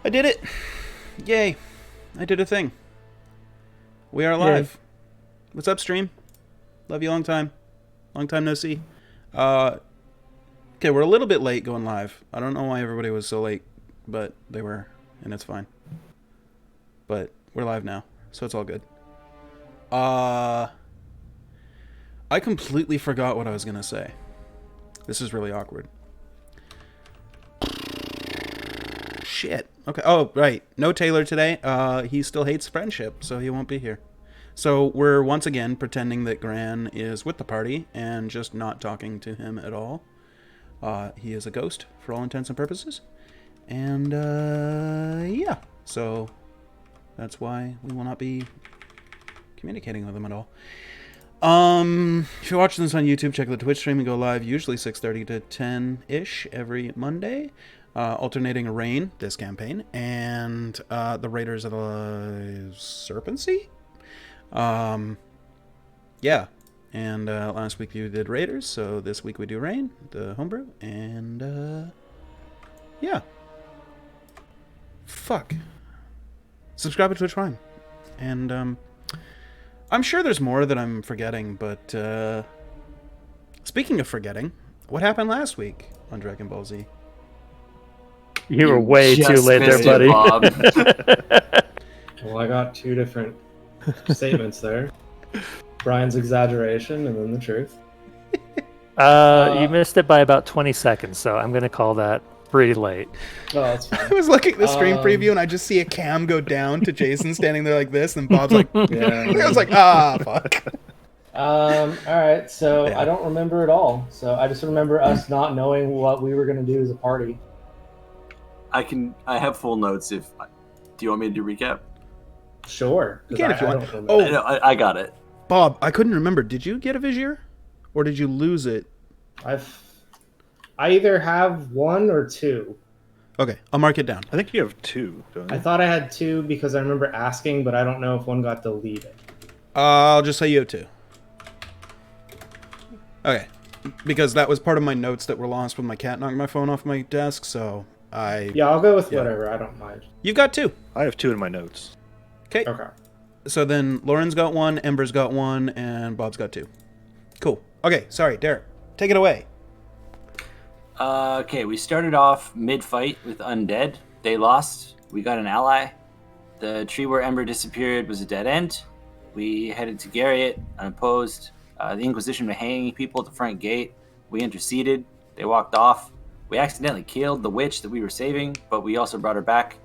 I did it! Yay! I did a thing. We are live. What's up, stream? Love you long time. Long time no see. Okay, we're a little bit late going live. I don't know why everybody was so late, but they were, and it's fine. But we're live now, so it's all good. I completely forgot what I was gonna say. This is really awkward. Shit. Okay. Oh, right. No Taylor today. He still hates friendship, so he won't be here. So we're once again pretending that Gran is with the party and just not talking to him at all. He is a ghost for all intents and purposes. And, yeah. So that's why we will not be communicating with him at all. If you're watching this on YouTube, check the Twitch stream and go live usually 6:30 to 10-ish every Monday. Alternating Raen this campaign and the Raiders of the Serpency. Yeah, and last week you did Raiders, so this week we do Raen, the homebrew, and yeah. Fuck. Subscribe to Twitch Prime, and I'm sure there's more that I'm forgetting, but speaking of forgetting, what happened last week on Dragon Ball Z? You were way too late there, buddy. Well, I got two different statements there. Brian's exaggeration and then the truth. You missed it by about 20 seconds, so I'm going to call that pretty late. Oh, that's fine. I was looking at the stream preview and I just see a cam go down to Jason standing there like this, and Bob's like, Yeah. I was like, fuck. All right, so Yeah. I don't remember it all. So I just remember us not knowing what we were going to do as a party. I have full notes. Do you want me to do recap? Sure. You can if you I want. don't remember. Oh, No, I got it. Bob, I couldn't remember. Did you get a Vizier? Or did you lose it? I either have one or two. Okay, I'll mark it down. I think you have two, don't you? I thought I had two because I remember asking, but I don't know if one got deleted. I'll just say you have two. Okay, because that was part of my notes that were lost when my cat knocked my phone off my desk, so Yeah, I'll go with Yeah. whatever. I don't mind. You've got two. I have two in my notes. Okay, Okay. so then Lauren's got one, Ember's got one, and Bob's got two. Cool. Okay, sorry, Derek. Take it away. Okay, we started off mid-fight with Undead. They lost. We got an ally. The tree where Ember disappeared was a dead end. We headed to Garriott, unopposed. The Inquisition were hanging people at the front gate. We interceded. They walked off. We accidentally killed the witch that we were saving, but we also brought her back.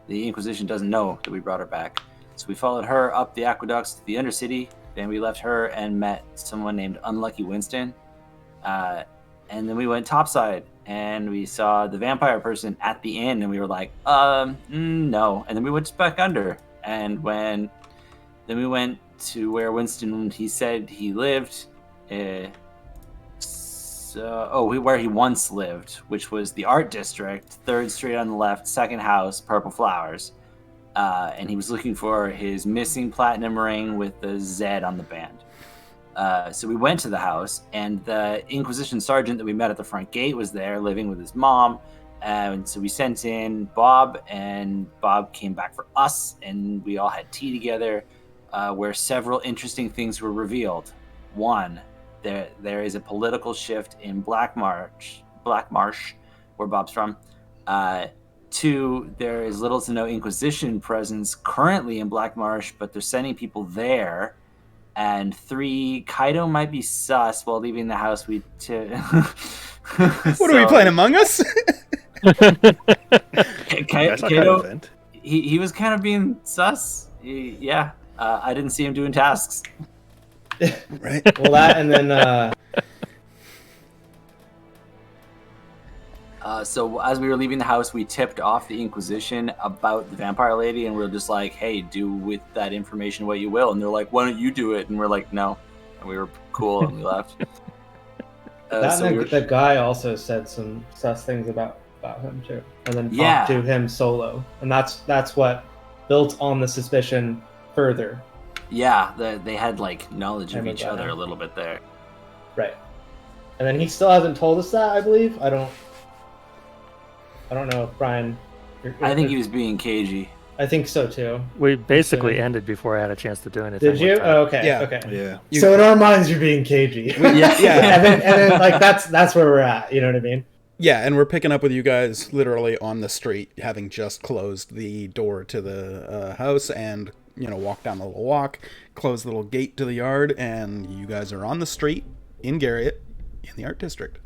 The Inquisition doesn't know that we brought her back. So we followed her up the aqueducts to the Undercity. Then we left her and met someone named Unlucky Winston. And then we went topside and we saw the vampire person at the inn, and we were like, no. And then we went back under. And then we went to where Winston, he said he lived. Where he once lived, which was the Art District, 3rd Street on the left, second house, Purple Flowers. And he was looking for his missing platinum ring with the Z on the band. So we went to the house, and the Inquisition sergeant that we met at the front gate was there living with his mom. And so we sent in Bob, and Bob came back for us, and we all had tea together, where several interesting things were revealed. One, there is a political shift in Black Marsh, where Bob's from. 2, there is little to no Inquisition presence currently in Black Marsh, but they're sending people there. And 3, Kaido might be sus while leaving the house. What are we playing, Among Us? Kaido, he was kind of being sus. I didn't see him doing tasks. Right. Well, that and then So as we were leaving the house, we tipped off the Inquisition about the vampire lady, and we were just like, hey, do with that information what you will. And they're like, why don't you do it? And we're like, no. And we were cool, and we left. the guy also said some sus things about him too, and then Yeah. talked to him solo, and that's what built on the suspicion further. Yeah, they had like knowledge of I each remember other that. a little bit there. Right. And then he still hasn't told us that, I believe. I don't know if Brian I think he was being cagey. I think so too. We basically So- ended before I had a chance to do anything. Did you? with that. Oh, okay. Yeah. Okay. Yeah. So in our minds, you're being cagey. Yeah. and then like that's where we're at. You know what I mean? Yeah, and we're picking up with you guys literally on the street, having just closed the door to the house and, walk down the little walk, close the little gate to the yard, and you guys are on the street in Garriott in the art district.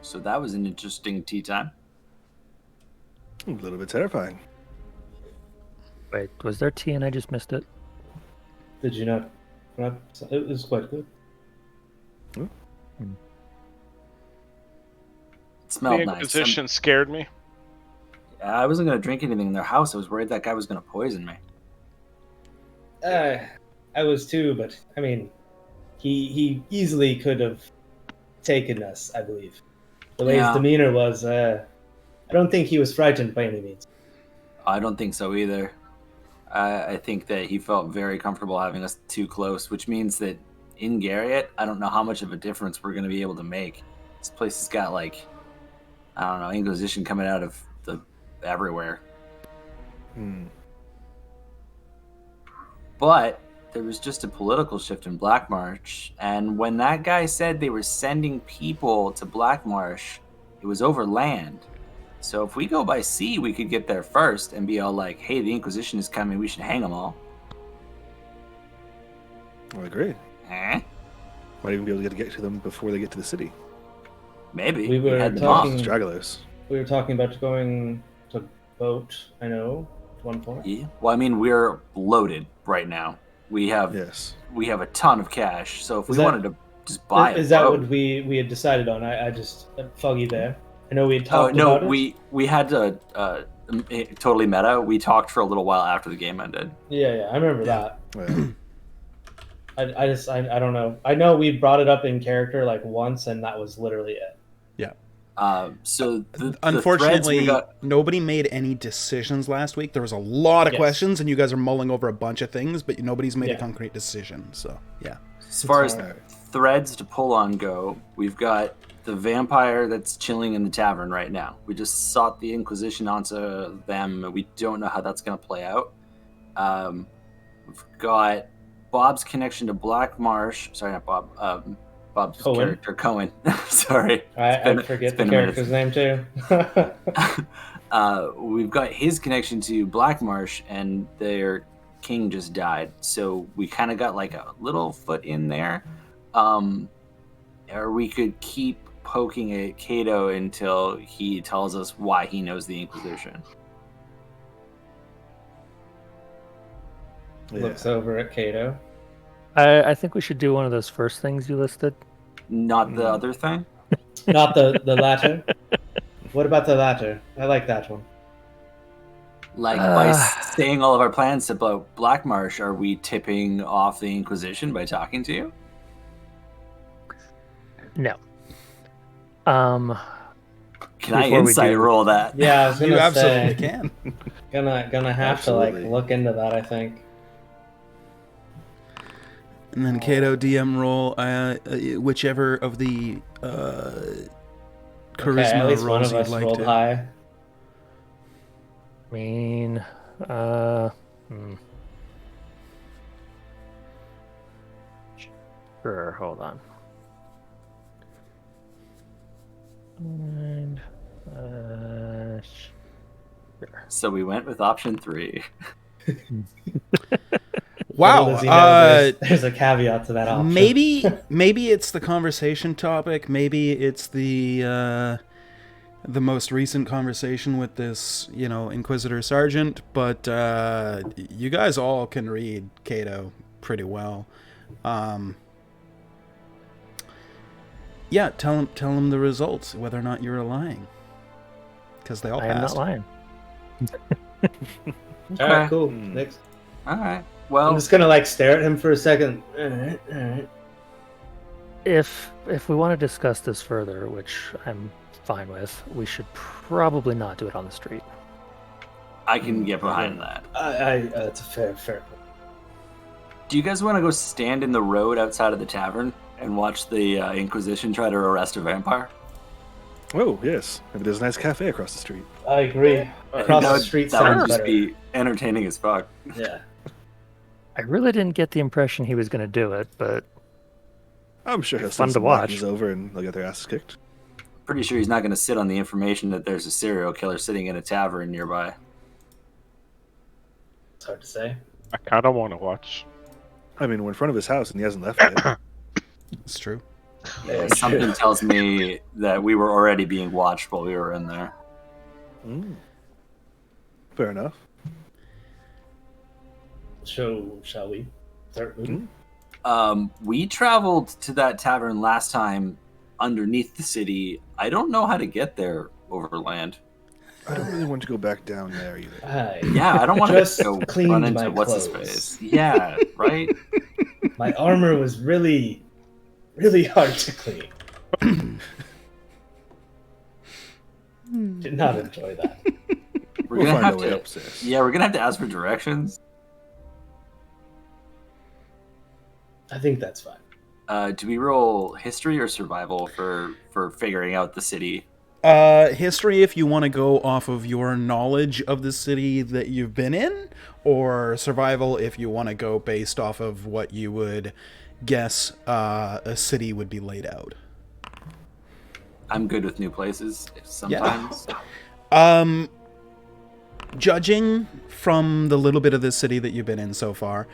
So that was an interesting tea time. A little bit terrifying. Wait, was there tea and I just missed it? Did you not? It was quite good. It smelled The nice. Inquisition scared me. I wasn't going to drink anything in their house. I was worried that guy was going to poison me. I was too, but I mean, he easily could have taken us. I believe the way Yeah. his demeanor was. I don't think he was frightened by any means. I don't think so either. I think that he felt very comfortable having us too close, which means that in Garriott, I don't know how much of a difference we're going to be able to make. This place has got I don't know, Inquisition coming out of everywhere. But there was just a political shift in Black Marsh, and when that guy said they were sending people to Black Marsh, it was over land. So if we go by sea, we could get there first and be all like, hey, the Inquisition is coming, we should hang them all. I agree. Eh? Might even be able to get to them before they get to the city. Maybe. We were had them talking- off. Stragglers. We were talking about going to boat. I know at one point. Yeah. Well, I mean, we're loaded right now. We have Yes. a ton of cash. So if Is we that- wanted to just buy Is a that boat, what we had decided on? I just foggy there. I know we had Oh talked no, about it. we had to totally meta. We talked for a little while after the game ended. Yeah, I remember that. Well, I don't know. I know we brought it up in character like once, and that was literally it. So the Unfortunately, threads we got, nobody made any decisions last week. There was a lot of Yes. questions, and you guys are mulling over a bunch of things, but nobody's made a Yeah. concrete decision. So, yeah. as far as alright. threads to pull on go, we've got the vampire that's chilling in the tavern right now. We just sought the Inquisition onto them. We don't know how that's going to play out. We've got Bob's connection to Black Marsh. Sorry, not Bob. Bob's Cohen. character, Cohen. Sorry. I been- forget it's the been a minute. character's name too. We've got his connection to Black Marsh, and their king just died. So we kind of got like a little foot in there. Or we could keep poking at Cato until he tells us why he knows the Inquisition. Looks over at Cato. I think we should do one of those first things you listed. Not the other thing. Not the latter. What about the latter? I like that one. Like by saying all of our plans about Black Marsh, are we tipping off the Inquisition by talking to you? No. Can I Before we insight do- roll that? Yeah, I was You gonna absolutely say can. gonna have Absolutely. to look into that. I think. And then Kato DM roll whichever of the charisma Okay, at least one rolls of you'd us like rolled to. high. I mean, Sure, hold on. And, sure. So we went with option 3. Wow. Little does he know there's a caveat to that option. Maybe it's the conversation topic. Maybe it's the most recent conversation with this, Inquisitor Sergeant. But you guys all can read Cato pretty well. Yeah, tell him the results, whether or not you're lying, because they all I am not passed. lying. All right, Okay. cool. Hmm. Next, All right. I'm Well, just gonna stare at him for a second. All right. If we want to discuss this further, which I'm fine with, we should probably not do it on the street. I can get behind that. That's a fair point. Do you guys want to go stand in the road outside of the tavern And watch the Inquisition try to arrest a vampire? Oh, yes. Maybe there's a nice cafe across the street. I agree. I think Across that the would- street that would sounds just better. be entertaining as fuck. Yeah. I really didn't get the impression he was going to do it, but I'm sure he'll Fun send to some watch. lackeys over and they'll get their asses kicked. Pretty sure he's not going to sit on the information that there's a serial killer sitting in a tavern nearby. It's hard to say. I kind of want to watch. I mean, we're in front of his house and he hasn't left yet. It's true. Yeah, Something tells me that we were already being watched while we were in there. Fair enough. So, shall we start moving? We traveled to that tavern last time underneath the city. I don't know how to get there overland. I don't really want to go back down there either. Hi. Yeah, I don't want to Just go cleaned run my into what's his clothes. face. Yeah, right. My armor was really, really hard to clean. Did not enjoy that. We're We'll gonna find have our way to. upstairs. Yeah, we're gonna have to ask for directions. I think that's fine. Do we roll history or survival for figuring out the city? History if you want to go off of your knowledge of the city that you've been in, or survival if you want to go based off of what you would guess a city would be laid out. I'm good with new places sometimes. Judging from the little bit of this city that you've been in so far,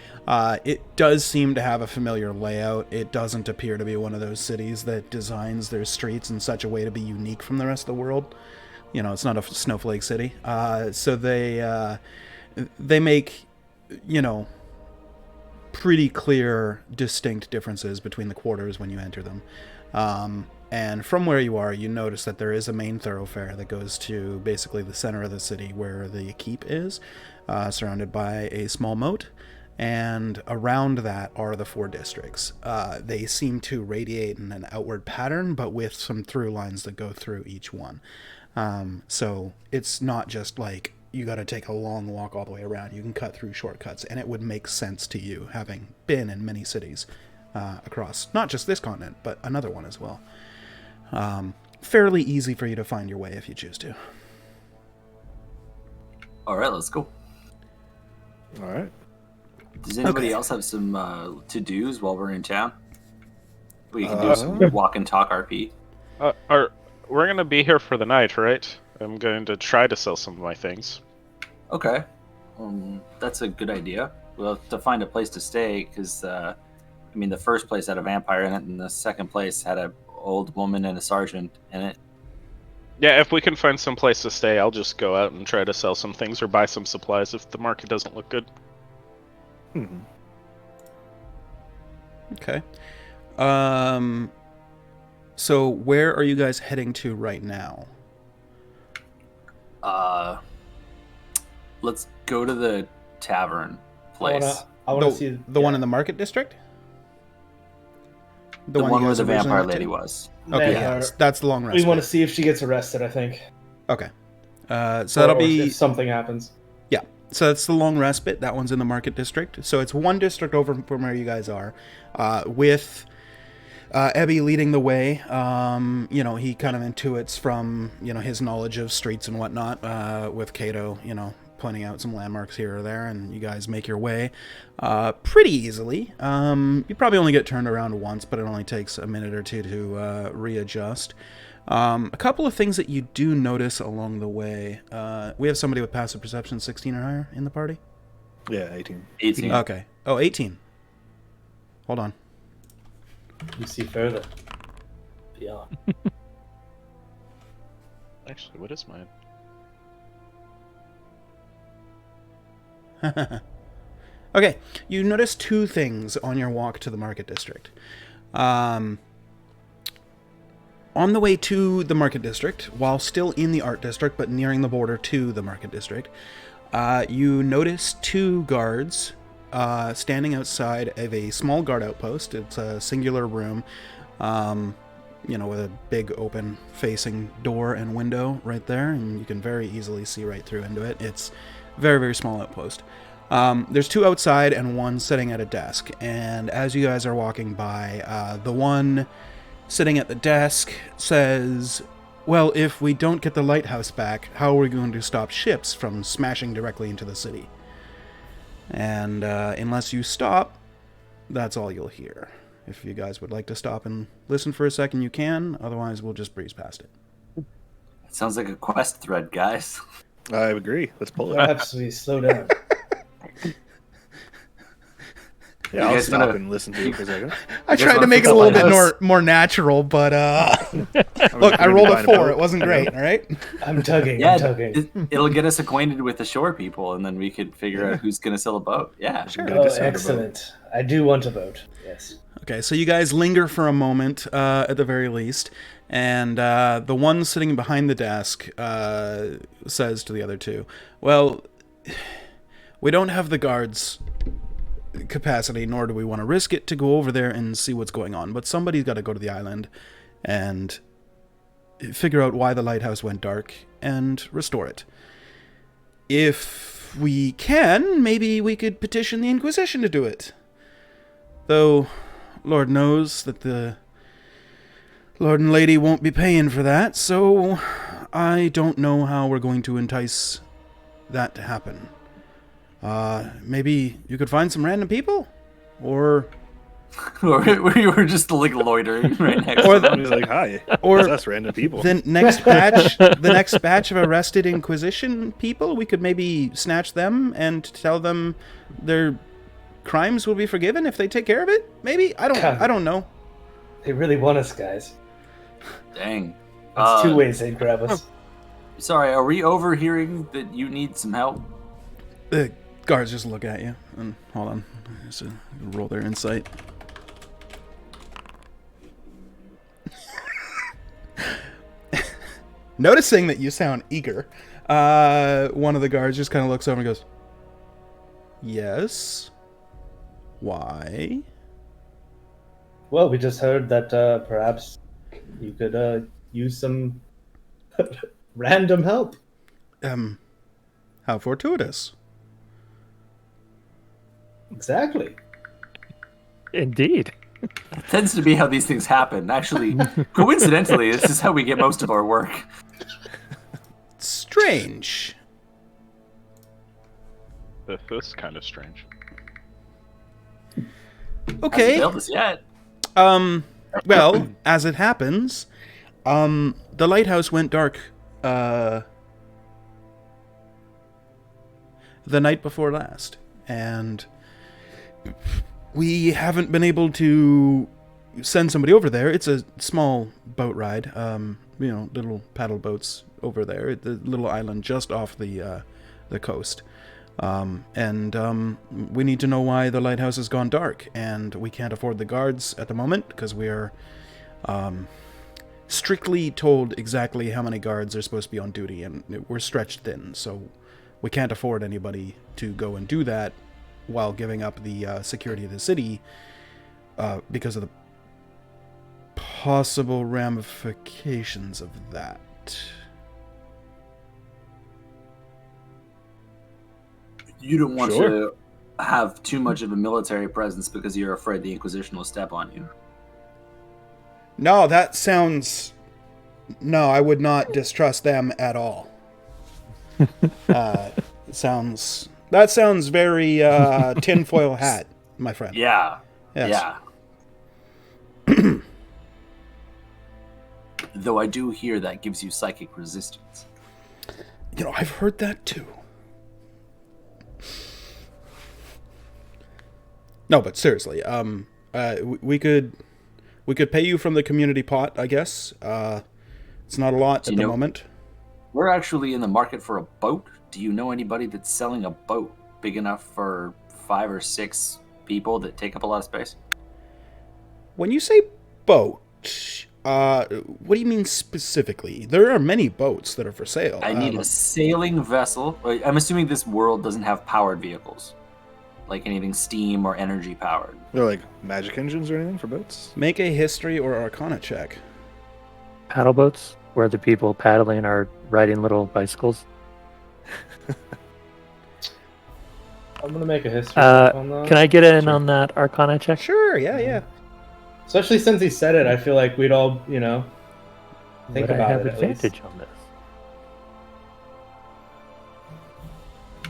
it does seem to have a familiar layout. It doesn't appear to be one of those cities that designs their streets in such a way to be unique from the rest of the world. You know, it's not a snowflake city. So they make, you know, pretty clear, distinct differences between the quarters when you enter them. And from where you are, you notice that there is a main thoroughfare that goes to basically the center of the city where the keep is, surrounded by a small moat. And around that are the 4 districts. They seem to radiate in an outward pattern, but with some through lines that go through each one. So it's not just like you got to take a long walk all the way around. You can cut through shortcuts, and it would make sense to you, having been in many cities across not just this continent, but another one as well. Fairly easy for you to find your way if you choose to. All right, let's go. All right. Does anybody Okay. else have some to-dos while we're in town? We can do some walk and talk RP. We're gonna be here for the night, right? I'm going to try to sell some of my things. Okay. That's a good idea. We'll have to find a place to stay because, I mean, the first place had a vampire in it, and the second place had a old woman and a sergeant in it. Yeah, if we can find some place to stay, I'll just go out and try to sell some things or buy some supplies if the market doesn't look good. Okay. So where are you guys heading to right now? Let's go to the tavern place. I want to see The one in the market district? The one you where guys the originally vampire went to? lady was. Okay, They yeah, are- that's the long rest. We want to see if she gets arrested, I think. Okay. So that'll Or be if something happens. yeah. So that's the long respite. That one's in the market district. So it's one district over from where you guys are, with Ebby leading the way. You know, he kind of intuits from his knowledge of streets and whatnot. With Kato, pointing out some landmarks here or there, and you guys make your way pretty easily. You probably only get turned around once, but it only takes a minute or two to readjust. A couple of things that you do notice along the way. We have somebody with passive perception 16 or higher in the party. Yeah, 18. 18. Okay. Oh, 18. Hold on. You see further. Beyond. Actually, what is mine? Okay, you notice 2 things on your walk to the market district. On the way to the market district, while still in the art district but nearing the border to the market district, you notice 2 guards standing outside of a small guard outpost. It's a singular room, with a big open facing door and window right there, and you can very easily see right through into it. It's a very, very small outpost. There's two outside and one sitting at a desk. And as you guys are walking by, the one sitting at the desk says, well, if we don't get the lighthouse back, how are we going to stop ships from smashing directly into the city? And unless you stop, that's all you'll hear. If you guys would like to stop and listen for a second, you can. Otherwise, we'll just breeze past it. It sounds like a quest thread, guys. I agree. Let's pull it. Perhaps we slow down. Yeah, I'll guys stop gonna- and listen to it for a second. I guys tried to wanna make fix it a the little bit lighthouse? more natural, but look, I Maybe rolled a find 4. boat. It wasn't I know. great, all right? I'm tugging. Yeah, I'm tugging. it'll get us acquainted with the shore people, and then we could figure out who's going to sell a boat. Yeah, Sure. Oh, December boat. excellent. I do want a boat. Yes. Okay, so you guys linger for a moment, at the very least, and the one sitting behind the desk says to the other two, well, we don't have the guards' capacity, nor do we want to risk it to go over there and see what's going on, but somebody's got to go to the island and figure out why the lighthouse went dark and restore it. If we can, maybe we could petition the Inquisition to do it. Though, Lord knows that the Lord and Lady won't be paying for that, so I don't know how we're going to entice that to happen. Maybe you could find some random people? Or we were just like loitering right next Or to I was like, hi. Or It's us random people. the next batch of arrested Inquisition people, we could maybe snatch them and tell them their crimes will be forgiven if they take care of it? Maybe? I don't know. They really want us, guys. Dang. That's two ways they'd grab us. Sorry, are we overhearing that you need some help? The guards just look at you and hold on. Just roll their insight. Noticing that you sound eager, one of the guards just kind of looks over and goes, yes? Why? Well, we just heard that perhaps you could use some random help. How fortuitous. Exactly. Indeed. It tends to be how these things happen. Actually, coincidentally, this is how we get most of our work. Strange. This is kind of strange. Okay. Hasn't failed us yet. Well, as it happens, the lighthouse went dark, the night before last, and we haven't been able to send somebody over there. It's a small boat ride, little paddle boats over there, the little island just off the coast. We need to know why the lighthouse has gone dark, and we can't afford the guards at the moment because we are strictly told exactly how many guards are supposed to be on duty, and we're stretched thin, so we can't afford anybody to go and do that while giving up the security of the city because of the possible ramifications of that. You don't want Sure. to have too much of a military presence because you're afraid the Inquisition will step on you. No, that sounds... No, I would not distrust them at all. That sounds very tinfoil hat, my friend. Yeah. Yes. Yeah. Though I do hear that gives you psychic resistance. I've heard that too. No, but seriously, we could pay you from the community pot, I guess. It's not a lot at the moment. We're actually in the market for a boat. Do you know anybody that's selling a boat big enough for 5 or 6 people that take up a lot of space? When you say boat, what do you mean specifically? There are many boats that are for sale. I need a sailing vessel. I'm assuming this world doesn't have powered vehicles, like anything steam or energy powered. They're like magic engines or anything for boats? Make a history or arcana check. Paddle boats, where the people paddling are riding little bicycles. I'm gonna make a history check on that. Can I get in Sure. on that Arcana check? Sure, yeah. Especially since he said it, I feel like we'd all, think Would I about have it at least. advantage on this?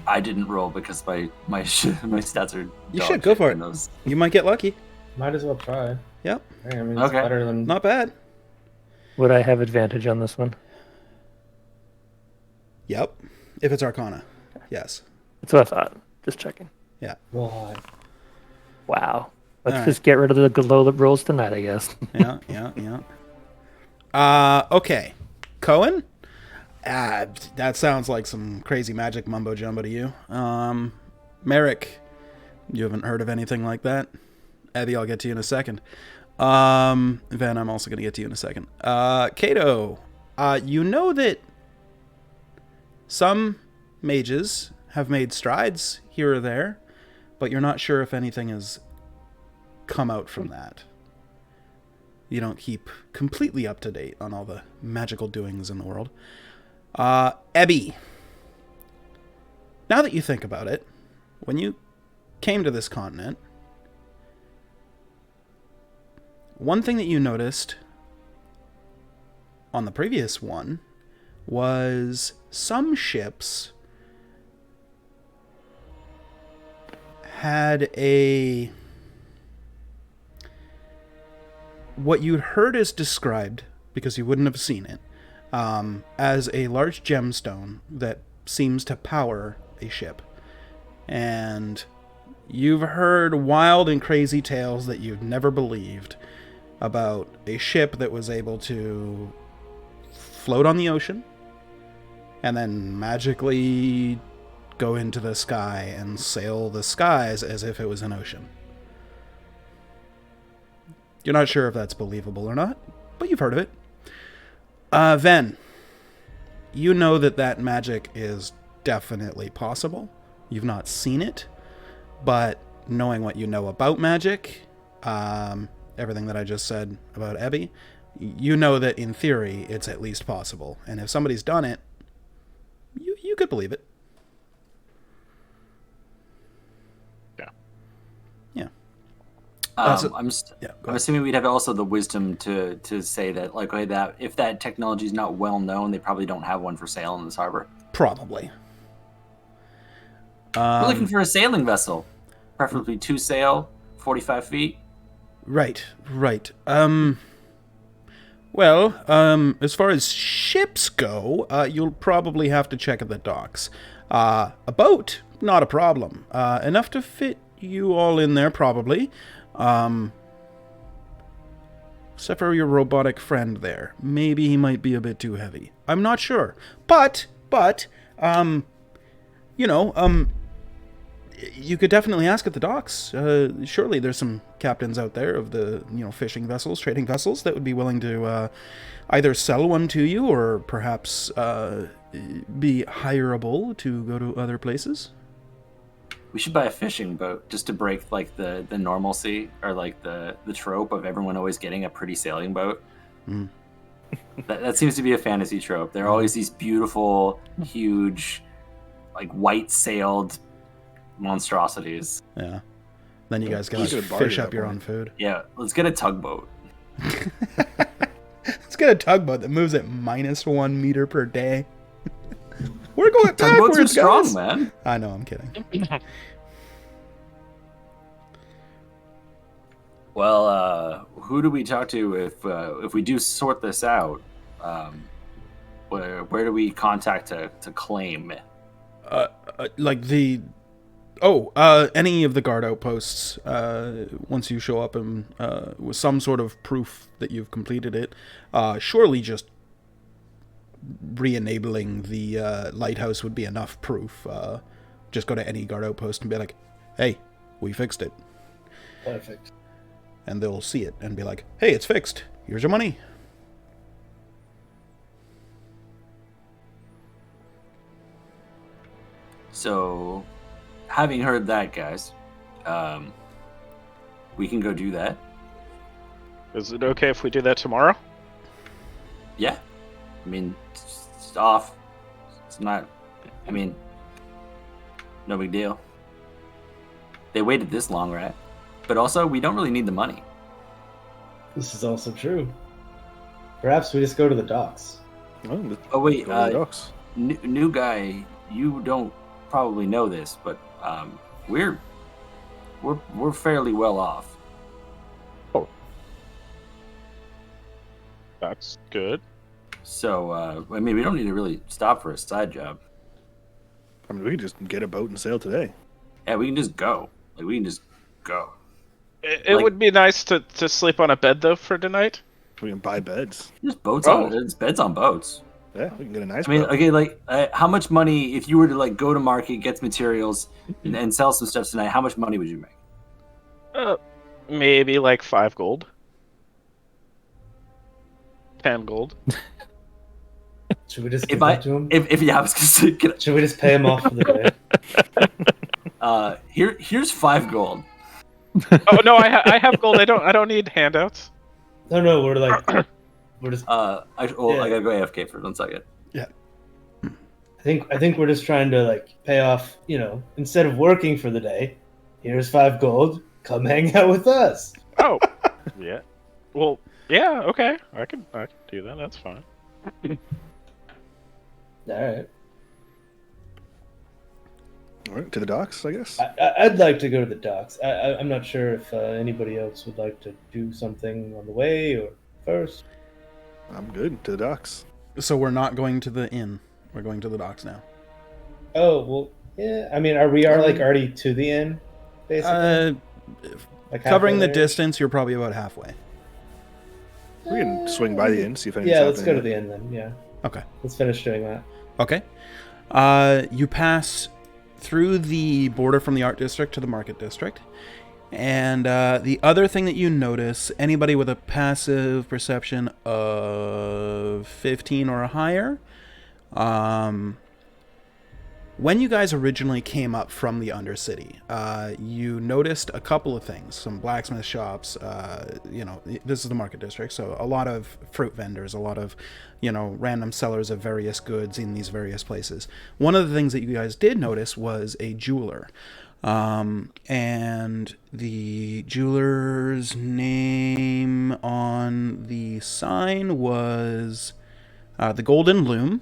I didn't roll because my my stats are. You dog should go shit for in it. those. You might get lucky. Might as well try. Yep, I mean, it's Okay. better than. not bad. Would I have advantage on this one? Yep, if it's Arcana, yes. That's what I thought. Just checking. Why? Wow. Let's All just get rid of the low rolls tonight, I guess. Yeah. Okay, Cohen. That sounds like some crazy magic mumbo jumbo to you. Merrick, you haven't heard of anything like that. Abby, I'll get to you in a second. Van, I'm also gonna get to you in a second. Kato, you know that some mages have made strides here or there, but you're not sure if anything has come out from that. You don't keep completely up to date on all the magical doings in the world. Ebby, now that you think about it, when you came to this continent, one thing that you noticed on the previous one was some ships had what you'd heard is described, because you wouldn't have seen it, as a large gemstone that seems to power a ship. And you've heard wild and crazy tales that you've never believed about a ship that was able to float on the ocean and then magically go into the sky and sail the skies as if it was an ocean. You're not sure if that's believable or not, but you've heard of it. Ven, you know that magic is definitely possible. You've not seen it, but knowing what you know about magic, everything that I just said about Ebby, you know that in theory it's at least possible. And if somebody's done it, you could believe it. Yeah. I'm Go ahead. assuming we'd have also the wisdom to say that, like, okay, that if that technology is not well known, they probably don't have one for sale in this harbor. Probably. We're looking for a sailing vessel, preferably 2 sail, 45 feet. Right. Well, as far as ships go, you'll probably have to check at the docks. A boat, not a problem. Enough to fit you all in there, probably. Except for your robotic friend there. Maybe he might be a bit too heavy. I'm not sure. But, you could definitely ask at the docks. Surely there's some captains out there of the, fishing vessels, trading vessels, that would be willing to either sell one to you or perhaps be hireable to go to other places. We should buy a fishing boat just to break, like, the normalcy, or like the trope of everyone always getting a pretty sailing boat. That seems to be a fantasy trope. There are always these beautiful, huge, like, white-sailed monstrosities. Yeah. Then you guys can Just like, a party fish at up that your point. own food. Yeah, let's get a tugboat. Let's get a tugboat that moves at -1 meter per day. We're going Tugboats are backwards, strong, guys. man. I know, I'm kidding. Well, who do we talk to if we do sort this out? Where do we contact to claim? Like any of the guard outposts, once you show up and with some sort of proof that you've completed it, surely just re-enabling the lighthouse would be enough proof. Just go to any guard outpost and be like, hey, we fixed it. Perfect. And they'll see it and be like, hey, it's fixed. Here's your money. So, having heard that, guys, we can go do that. Is it okay if we do that tomorrow? Yeah. I mean, it's off. It's not. I mean, no big deal. they waited this long, right? But also, we don't really need the money. This is also true. Perhaps we just go to the docks. Well, let's Oh wait, go to the docks. new guy, you don't probably know this, but we're fairly well off. That's good. So I mean, we don't need to really stop for a side job. I mean, we could just get a boat and sail today. Yeah, we can just go. Like we can just go. It Like- would be nice to sleep on a bed though for tonight. We can buy beds. Just boats Oh. on it's beds on boats. Yeah, we can get a nice I mean, boat. okay, like how much money if you were to like go to market, get some materials, and sell some stuff tonight? How much money would you make? Maybe like 5 gold. 10 gold. Should we just If give that to him? if yeah, I was gonna say, Should we just pay him off for the day? here's 5 gold. Oh no, I have gold. I don't need handouts. No, we're like, we're just. I gotta go AFK for 1 second. I think we're just trying to like pay off. Instead of working for the day, here's 5 gold. Come hang out with us. Oh, yeah. Well, yeah. Okay, I can do that. That's fine. All right. All right, to the docks, I guess. I'd like to go to the docks. I'm not sure if anybody else would like to do something on the way or first. I'm good. To the docks. So we're not going to the inn. We're going to the docks now. Oh well, yeah. I mean, we are like already to the inn, basically. Like Covering halfway the there? distance, you're probably about halfway. We can swing by the inn, see if anything's Yeah, let's go to happening. the inn then. Yeah, Okay. let's finish doing that. Okay. You pass through the border from the art district to the market district. And the other thing that you notice, anybody with a passive perception of 15 or higher, when you guys originally came up from the Undercity, you noticed a couple of things. Some blacksmith shops, this is the market district, so a lot of fruit vendors, a lot of, random sellers of various goods in these various places. One of the things that you guys did notice was a jeweler. And the jeweler's name on the sign was the Golden Loom.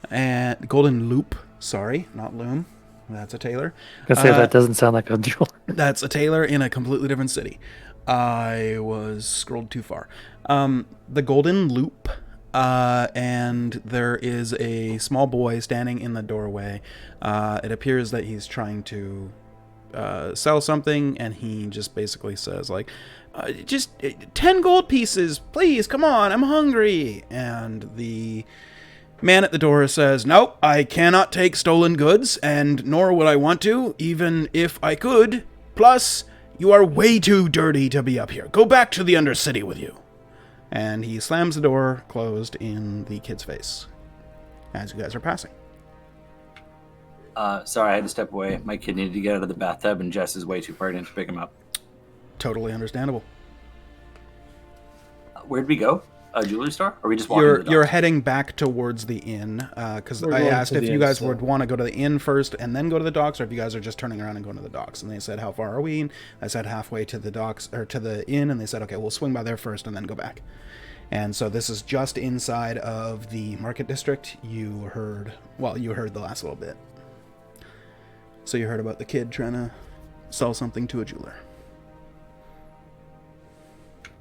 And Golden Loop, sorry, not Loom. That's a tailor. I say that doesn't sound like a jeweler. That's a tailor in a completely different city. I was scrolled too far. The Golden Loop, and there is a small boy standing in the doorway. It appears that he's trying to sell something, and he just basically says, like, just 10 gold pieces, please, come on, I'm hungry. And the man at the door says, "Nope, I cannot take stolen goods, and nor would I want to, even if I could. Plus, you are way too dirty to be up here. Go back to the Undercity with you." And he slams the door closed in the kid's face as you guys are passing. Sorry, I had to step away. My kid needed to get out of the bathtub, and Jess is way too pregnant to pick him up. Totally understandable. Where'd we go? A jewelry store? Or are we just walking to the docks? You're heading back towards the inn, because We're I going asked to if the you inn guys still. would want to go to the inn first and then go to the docks, or if you guys are just turning around and going to the docks. And they said, "How far are we?" And I said, "Halfway to the docks, or to the inn," and they said, "Okay, we'll swing by there first and then go back." And so this is just inside of the market district. You heard the last little bit. So you heard about the kid trying to sell something to a jeweler.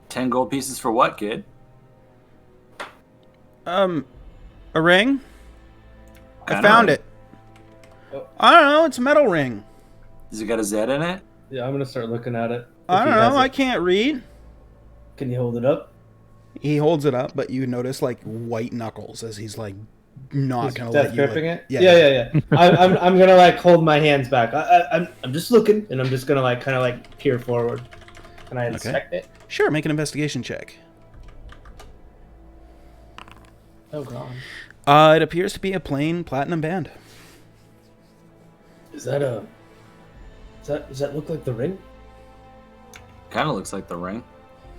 10 gold pieces for what, kid? A ring? I Kinda found ring. it. Oh. I don't know, it's a metal ring. Does it got a Z in it? Yeah, I'm gonna start looking at it. I If he don't has know, it. I can't read. Can you hold it up? He holds it up, but you notice like white knuckles as he's like not He's gonna death let you. gripping like, it. Yeah. I'm gonna like hold my hands back. I'm just looking, and I'm just gonna like kind of like peer forward. Can I inspect it? Sure, make an investigation check. Oh god. It appears to be a plain platinum band. Does that look like the ring? Kind of looks like the ring.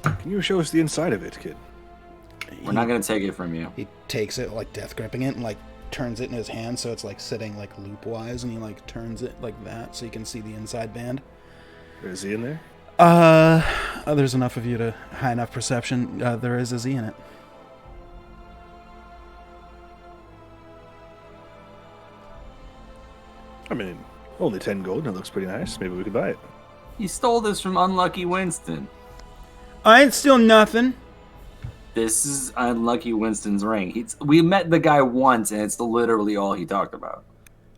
Can you show us the inside of it, kid? We're not going to take it from you. He takes it, like death gripping it, and like turns it in his hand, so it's like sitting like loopwise, and he like turns it like that, so you can see the inside band. Is he in there? There's enough of you to high enough perception. There is a Z in it. I mean, only 10 gold, and it looks pretty nice. Maybe we could buy it. You stole this from Unlucky Winston. I ain't steal nothing. This is Unlucky Winston's ring. We met the guy once, and it's literally all he talked about.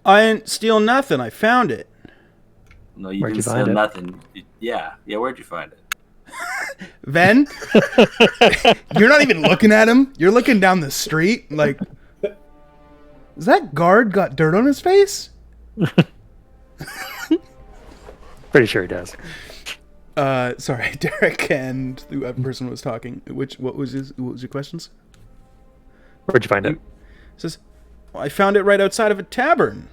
I ain't steal nothing. I found it. No, you Where'd didn't you steal find it? nothing. Yeah. Where'd you find it? Ven, you're not even looking at him. You're looking down the street. Like, is that guard got dirt on his face? Pretty sure he does. Sorry, Derek and the other person was talking. What was your questions? Where'd you find it? It says, well, I found it right outside of a tavern.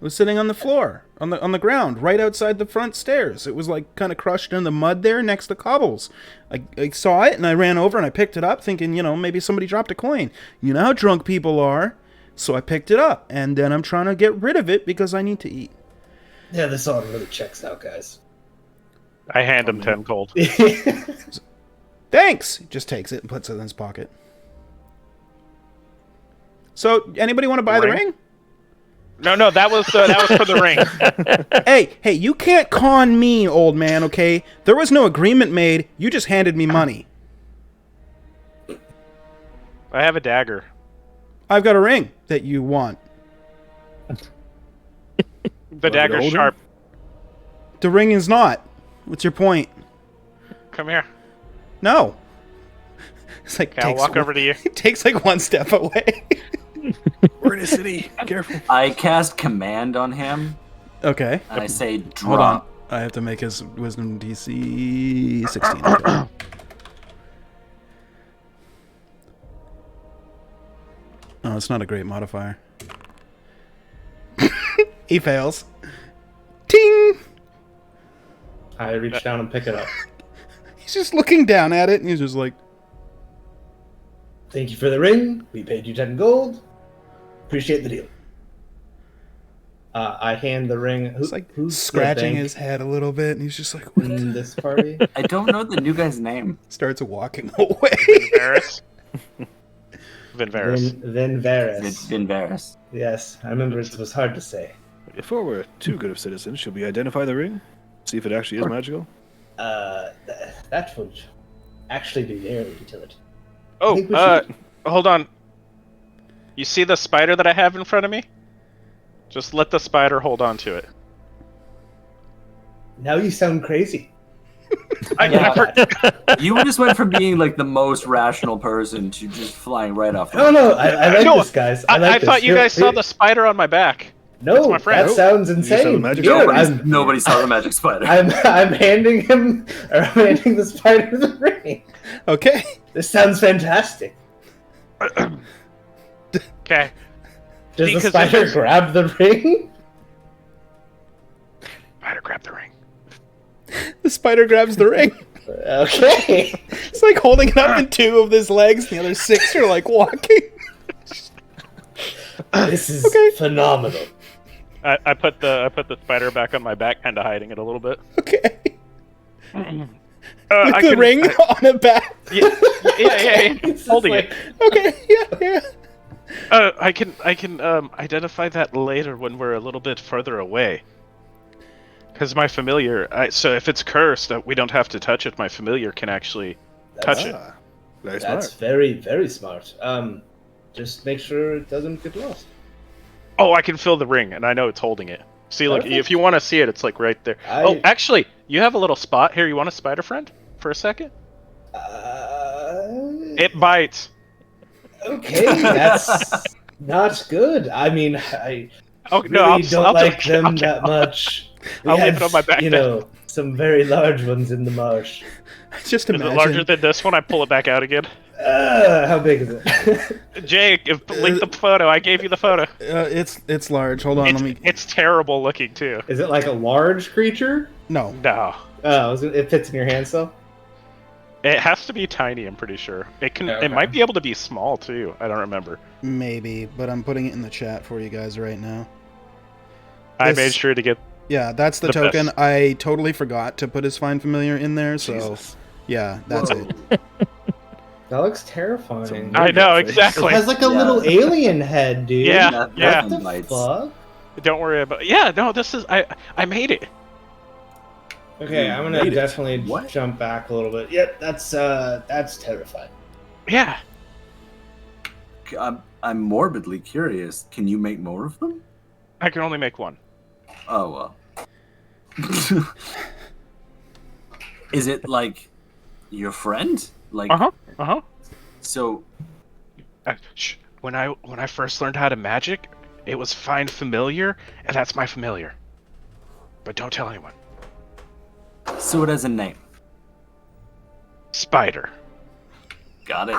It was sitting on the floor, on the ground, right outside the front stairs. It was like kind of crushed in the mud there next to cobbles. I saw it and I ran over and I picked it up, thinking, maybe somebody dropped a coin. You know how drunk people are. So I picked it up, and then I'm trying to get rid of it because I need to eat. Yeah, this all really checks out, guys. I hand him 10 gold. Thanks! He just takes it and puts it in his pocket. So, anybody want to buy the ring? No, that was for the ring. Hey, you can't con me, old man, okay? There was no agreement made. You just handed me money. I have a dagger. I've got a ring that you want. The dagger's older? sharp. The ring is not. What's your point? Come here. No. It's like Okay, I'll walk over to you. It takes like one step away. We're in a city. Careful. I cast command on him, Okay. and I say Hold drop. on. I have to make his wisdom DC 16. Okay. Oh, it's not a great modifier. He fails. Ting! I reach down and pick it up. He's just looking down at it, and he's just like, Thank you for the ring. We paid you 10 gold. Appreciate the deal. I hand the ring. it's like who's the scratching bank his head a little bit, and he's just like, what? in this party? I don't know the new guy's name. Starts walking away. Varys. Vinvarys. Vin Varys. Vin Varys. Yes, I remember it was hard to say. Before we're too good of citizens, should we identify the ring? See if it actually is magical? That would actually be very utility. Oh, think we should- hold on. You see the spider that I have in front of me? Just let the spider hold on to it. Now you sound crazy. You just went from being like the most rational person to just flying right off. No, I like No, this, guys. I like I this. thought you Here- guys saw here- the spider on my back. No, my friend. that sounds saw the insane. magic Here, spider? Nobody saw the magic spider. I'm handing the spider the ring. Okay. This sounds fantastic. Okay. Does the Because spider there's- grab the ring? Spider, grab the ring. The spider grabs the ring. Okay. It's like holding it up in two of his legs, and the other six are like walking. This is phenomenal. I put the spider back on my back, kind of hiding it a little bit. Okay. I With the can- ring on a back. Yeah. It's just Holding like- it. Okay, yeah. I can identify that later when we're a little bit further away. Because my familiar, so if it's cursed, we don't have to touch it. My familiar can actually touch it. Ah, very That's smart. very, very smart. Just make sure it doesn't get lost. Oh, I can feel the ring, and I know it's holding it. See, look, Perfect. if you want to see it, it's like right there. Oh, actually, you have a little spot here. You want a spider friend for a second? It bites. Okay, that's not good. I mean, I Oh really no, I'll don't I'll like do- them okay, that much. We I'll leave have, it on my back you then. know, some very large ones in the marsh. Just Is imagine. it larger than this one? I pull it back out again. How big is it? Jake, link the photo. I gave you the photo. It's large. Hold on, It's, let me. it's terrible looking too. Is it like a large creature? No. No. Oh, it fits in your hand, so? It has to be tiny. I'm pretty sure. It can. Yeah, It okay. might be able to be small too. I don't remember. Maybe, but I'm putting it in the chat for you guys right now. I This- made sure to get. Yeah, that's the The token. best. I totally forgot to put his Find Familiar in there, so Jesus. yeah, that's Whoa. it. That looks terrifying. I know face. It exactly. has like a Yeah. little alien head, dude. Yeah, That- yeah. What the bites. fuck? Don't worry about. Yeah, no. This is. I made it. Okay, You I'm gonna made it. definitely What? jump back a little bit. Yep, that's terrifying. Yeah. I'm morbidly curious. Can you make more of them? I can only make one. Oh well. Is it like your friend? Like Uh huh. so? Shh. When I first learned how to magic, it was find familiar, and that's my familiar. But don't tell anyone. So it has a name. Spider. Got it.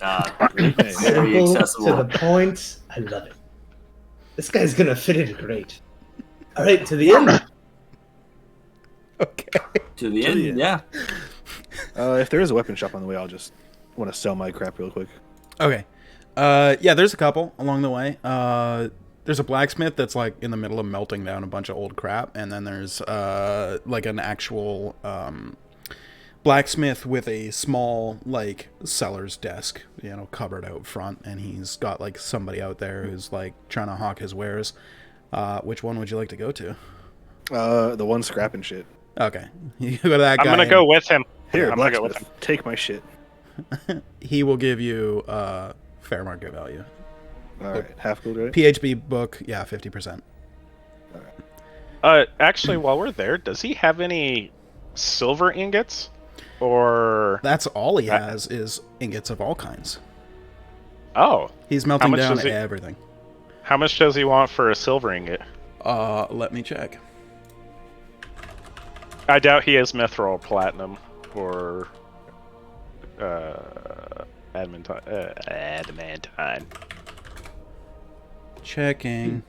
Hey, Very Simple accessible. to the point. I love it. This guy's gonna fit in great. All right, to the end. Okay. To the To end, the end. yeah. If there is a weapon shop on the way, I'll just want to sell my crap real quick. Okay. Yeah, there's a couple along the way. There's a blacksmith that's like in the middle of melting down a bunch of old crap, and then there's like an actual blacksmith with a small like seller's desk, cupboard out front, and he's got like somebody out there who's like trying to hawk his wares. Which one would you like to go to? The one scrapping shit. Okay, you go to that guy. I'm gonna go with him. Here, I'm gonna go with him. blacksmith, take my shit. He will give you fair market value. All right, half gold, right? PHB book, yeah, 50%. Actually, while we're there, does he have any silver ingots? Or That's all he has is ingots of all kinds. oh, He's melting much down does he- everything. how much does he want for a silver ingot? Let me check. I doubt he has mithril platinum or adamantine. Checking.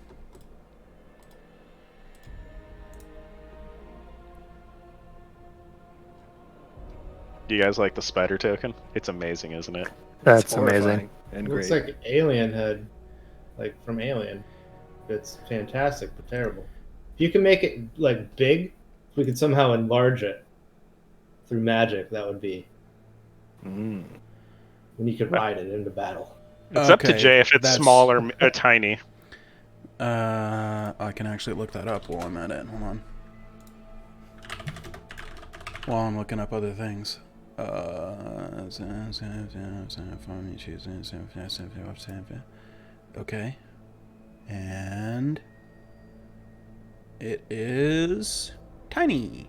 Do you guys like the spider token? It's amazing, isn't it? That's It's horrifying amazing. and Looks great. like alien head, like from Alien. It's fantastic, but terrible. If you can make it like big, if we could somehow enlarge it through magic, that would be when you could ride it into battle. It's up to Okay, Jay if it's that's- small or tiny. I can actually look that up while I'm at it. Hold on. While I'm looking up other things. Okay. And it is tiny.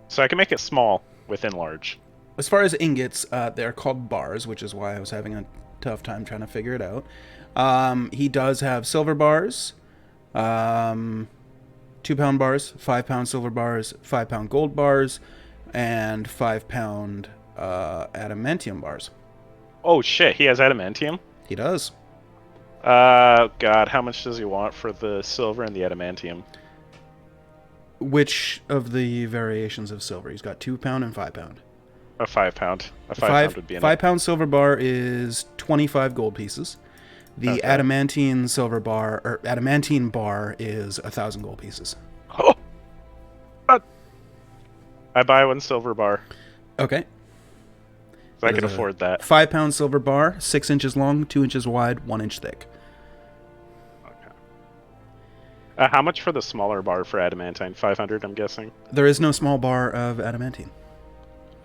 So I can make it small with enlarge. As far as ingots, they're called bars, which is why I was having a tough time trying to figure it out. He does have silver bars, 2-pound bars, 5-pound silver bars, 5-pound gold bars, and 5-pound adamantium bars. Oh shit, he has adamantium? He does. God, how much does he want for the silver and the adamantium? Which of the variations of silver? He's got 2-pound and 5-pound. A 5-pound. A 5-pound would be enough. 5-pound silver bar is 25 gold pieces. The Okay. adamantine silver bar or adamantine bar is 1,000 gold pieces. Oh! I buy one silver bar. Okay. So I That can is a afford that. 5-pound silver bar, 6 inches long, 2 inches wide, 1 inch thick. Okay. How much for the smaller bar for adamantine? 500, I'm guessing. There is no small bar of adamantine.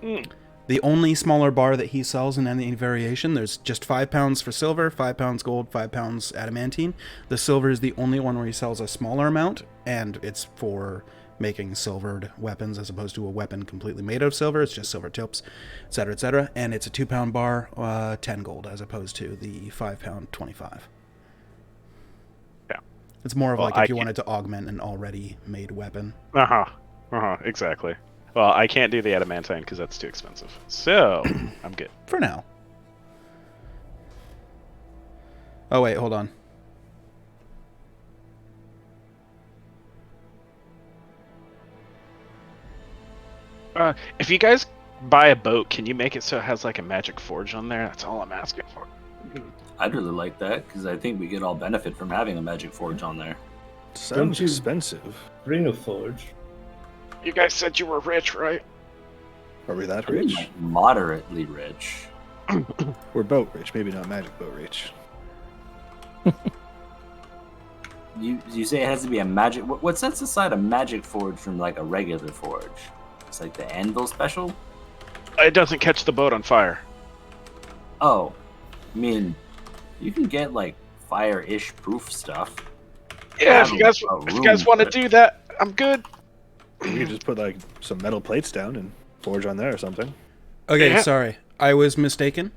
Mm. The only smaller bar that he sells in any variation, there's just 5 pounds for silver, 5 pounds gold, 5 pounds adamantine. The silver is the only one where he sells a smaller amount, and it's for making silvered weapons as opposed to a weapon completely made of silver. It's just silver tips, etc., etc. And it's a 2-pound bar, 10 gold, as opposed to the 5-pound 25. Yeah. It's more of Well, like if I you can't- wanted to augment an already made weapon. Exactly. Well, I can't do the adamantine because that's too expensive. So, I'm good. For now. Oh, wait, hold on. If you guys buy a boat, can you make it so it has like a magic forge on there? That's all I'm asking for. I'd really like that because I think we could all benefit from having a magic forge on there. Sounds Don't you- expensive. Bring a forge. You guys said you were rich, right? Are we that I mean, rich? like, moderately rich. We're boat rich, maybe not magic boat rich. You say it has to be a magic. What sets aside a magic forge from like a regular forge? It's like the anvil special. It doesn't catch the boat on fire. Oh, I mean, you can get like fire-ish proof stuff. Yeah, if you guys want to do that, I'm good. We could just put like some metal plates down and forge on there or something. Okay, Yeah. sorry. I was mistaken.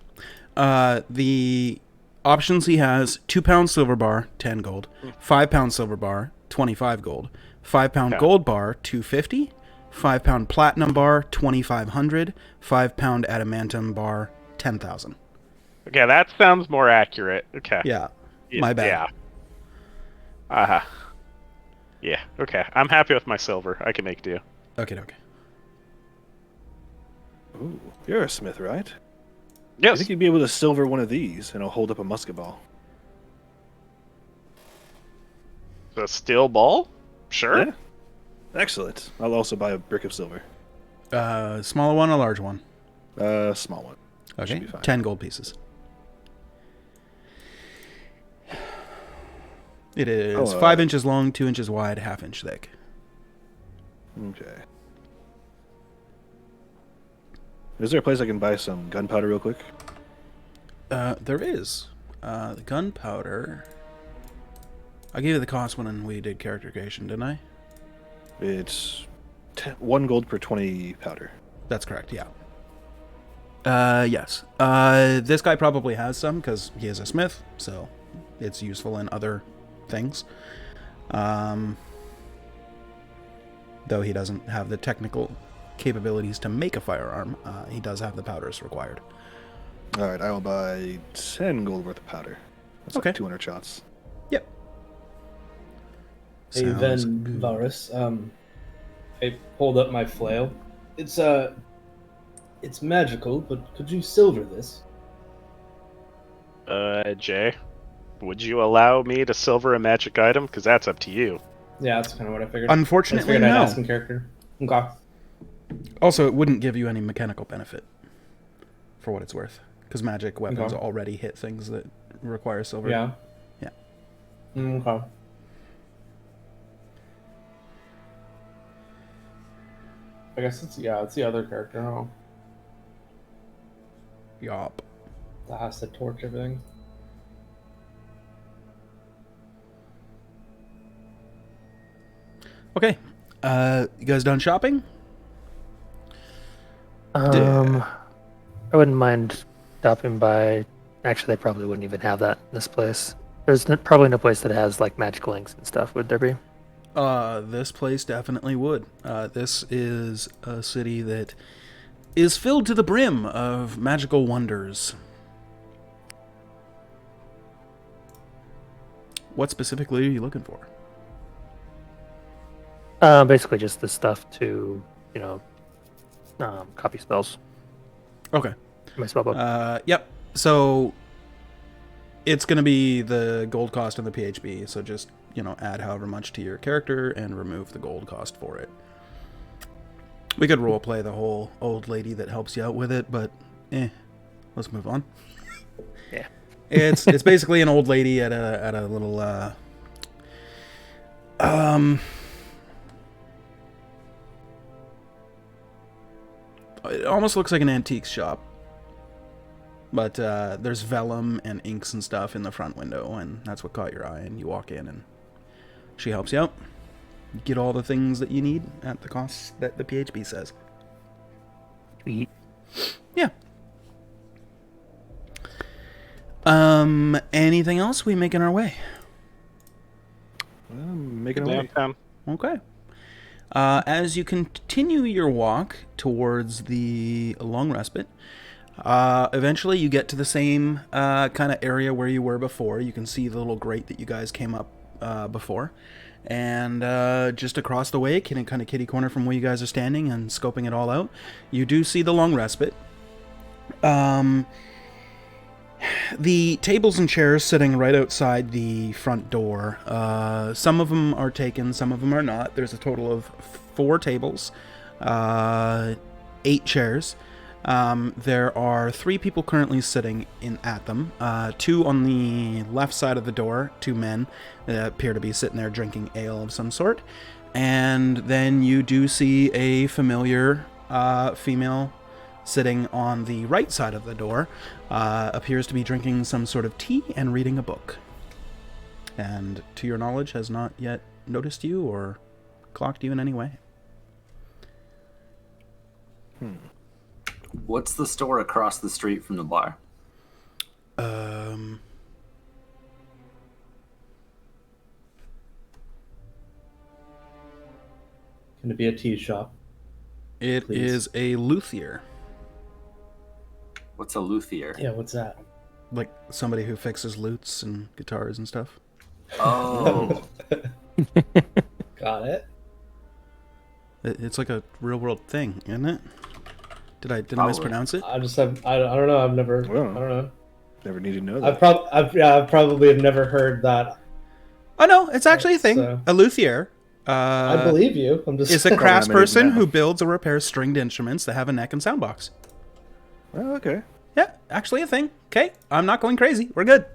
The options he has: 2 pound silver bar, 10 gold; 5 pound silver bar, 25 gold; 5 pound Yeah. gold bar, 250; 5 pound platinum bar, 2,500; 5 pound adamantium bar, 10,000. Okay, that sounds more accurate. Okay. Yeah, my bad. Yeah. Uh-huh. Yeah, okay. I'm happy with my silver. I can make do. Okay. Ooh, you're a smith, right? I Yes. think you'd be able to silver one of these, and it'll hold up a musket ball. The steel ball? Sure. Yeah. Excellent. I'll also buy a brick of silver. Smaller one or large one? Small one. Okay, Should be fine. 10 gold pieces. It is 5 inches long, 2 inches wide, ½ inch thick. Okay. Is there a place I can buy some gunpowder real quick? There is. The gunpowder. I gave you the cost when we did character creation, didn't I? It's 1 gold per 20 powder. That's correct, yeah. Yes. This guy probably has some because he is a smith, so it's useful in other things. Though he doesn't have the technical capabilities to make a firearm, he does have the powders required. Alright, I will buy 10 gold worth of powder. That's Okay. like 200 shots. Yep. Hey, Sounds Ven good. Varus. I pulled up my flail. It's magical, but could you silver this? Jay, would you allow me to silver a magic item? Because that's up to you. Yeah, that's kind of what I figured. Unfortunately, I figured I'd no. ask in character. Okay. Also, it wouldn't give you any mechanical benefit, for what it's worth, because magic weapons Okay. already hit things that require silver. Yeah. Yeah. Okay. I guess it's the other character, huh? Yup. That has to torch everything. Okay. You guys done shopping? I wouldn't mind stopping by. Actually, they probably wouldn't even have that in this place. There's probably no place that has like magical inks and stuff, would there be? This place definitely would. This is a city that is filled to the brim of magical wonders. What specifically are you looking for? Basically just the stuff to, copy spells. Okay. My spell book. Yep. So it's going to be the gold cost of the PHB. So just, add however much to your character and remove the gold cost for it. We could roleplay the whole old lady that helps you out with it, but let's move on. Yeah. It's basically an old lady at a little it almost looks like an antiques shop. But there's vellum and inks and stuff in the front window, and that's what caught your eye, and you walk in and she helps you out. You get all the things that you need at the cost that the PHB says. Sweet. Yeah. Anything else? We making our way? Making a way. Downtown. Okay. As you continue your walk towards the long respite, eventually you get to the same kind of area where you were before. You can see the little grate that you guys came up before. And just across the way, kind of kitty corner from where you guys are standing and scoping it all out, you do see the long respite. The tables and chairs sitting right outside the front door. Some of them are taken, some of them are not. There's a total of 4 tables, 8 chairs. There are 3 people currently sitting at them. 2 on the left side of the door, 2 men that appear to be sitting there drinking ale of some sort. And then you do see a familiar female sitting on the right side of the door, appears to be drinking some sort of tea and reading a book. And to your knowledge, has not yet noticed you or clocked you in any way. What's the store across the street from the bar? Can it be a tea shop? It Please. is a luthier. What's a luthier? Yeah, what's that? Like somebody who fixes lutes and guitars and stuff. Oh, Got it. It's like a real world thing, isn't it? Did I Probably. mispronounce it? I just have. I don't know. I've never. Well, I don't know. Never need to know I that. probably have never heard that. Oh no, it's actually a thing. So- A luthier. I believe you. I'm just. Is a Probably not many craftsperson now. who builds or repairs stringed instruments that have a neck and sound box. Oh, okay. Yeah, actually a thing. Okay, I'm not going crazy. We're good.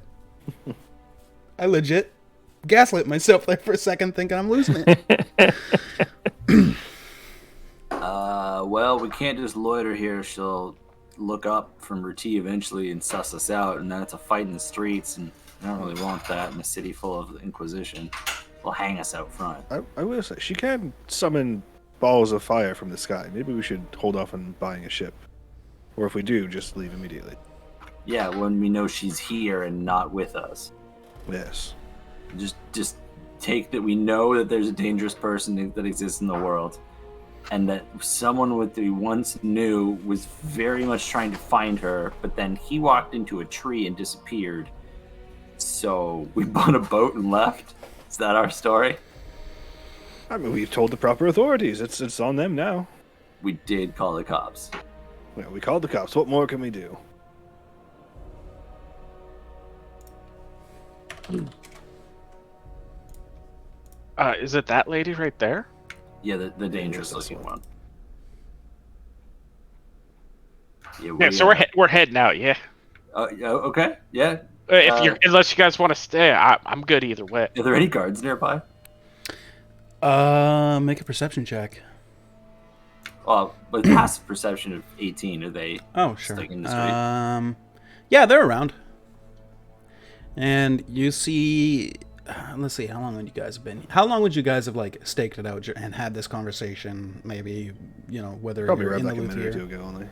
I legit gaslit myself there for a second thinking I'm losing it. well, we can't just loiter here. She'll look up from her tea eventually and suss us out, and then it's a fight in the streets, and I don't really want that in a city full of Inquisition. They'll hang us out front. I will say, she can summon balls of fire from the sky. Maybe we should hold off on buying a ship. Or if we do, just leave immediately. Yeah, when we know she's here and not with us. Yes. Just take that we know that there's a dangerous person that exists in the world, and that someone that we once knew was very much trying to find her, but then he walked into a tree and disappeared. So we bought a boat and left. Is that our story? I mean, we've told the proper authorities. It's on them now. We did call the cops. Well, we called the cops. What more can we do? Is it that lady right there? Yeah, the dangerous looking one. Yeah, Yeah, so we're heading out. Yeah. Okay. Yeah. Unless you guys want to stay, I'm good either way. Are there any guards nearby? Make a perception check. With passive perception of 18, are they Oh, sure. sticking in the street? Yeah, they're around. And you see, let's see, how long would you guys have been? How long would you guys have like staked it out and had this conversation? Maybe, whether Probably you're around in like the a loot minute or here. two ago only.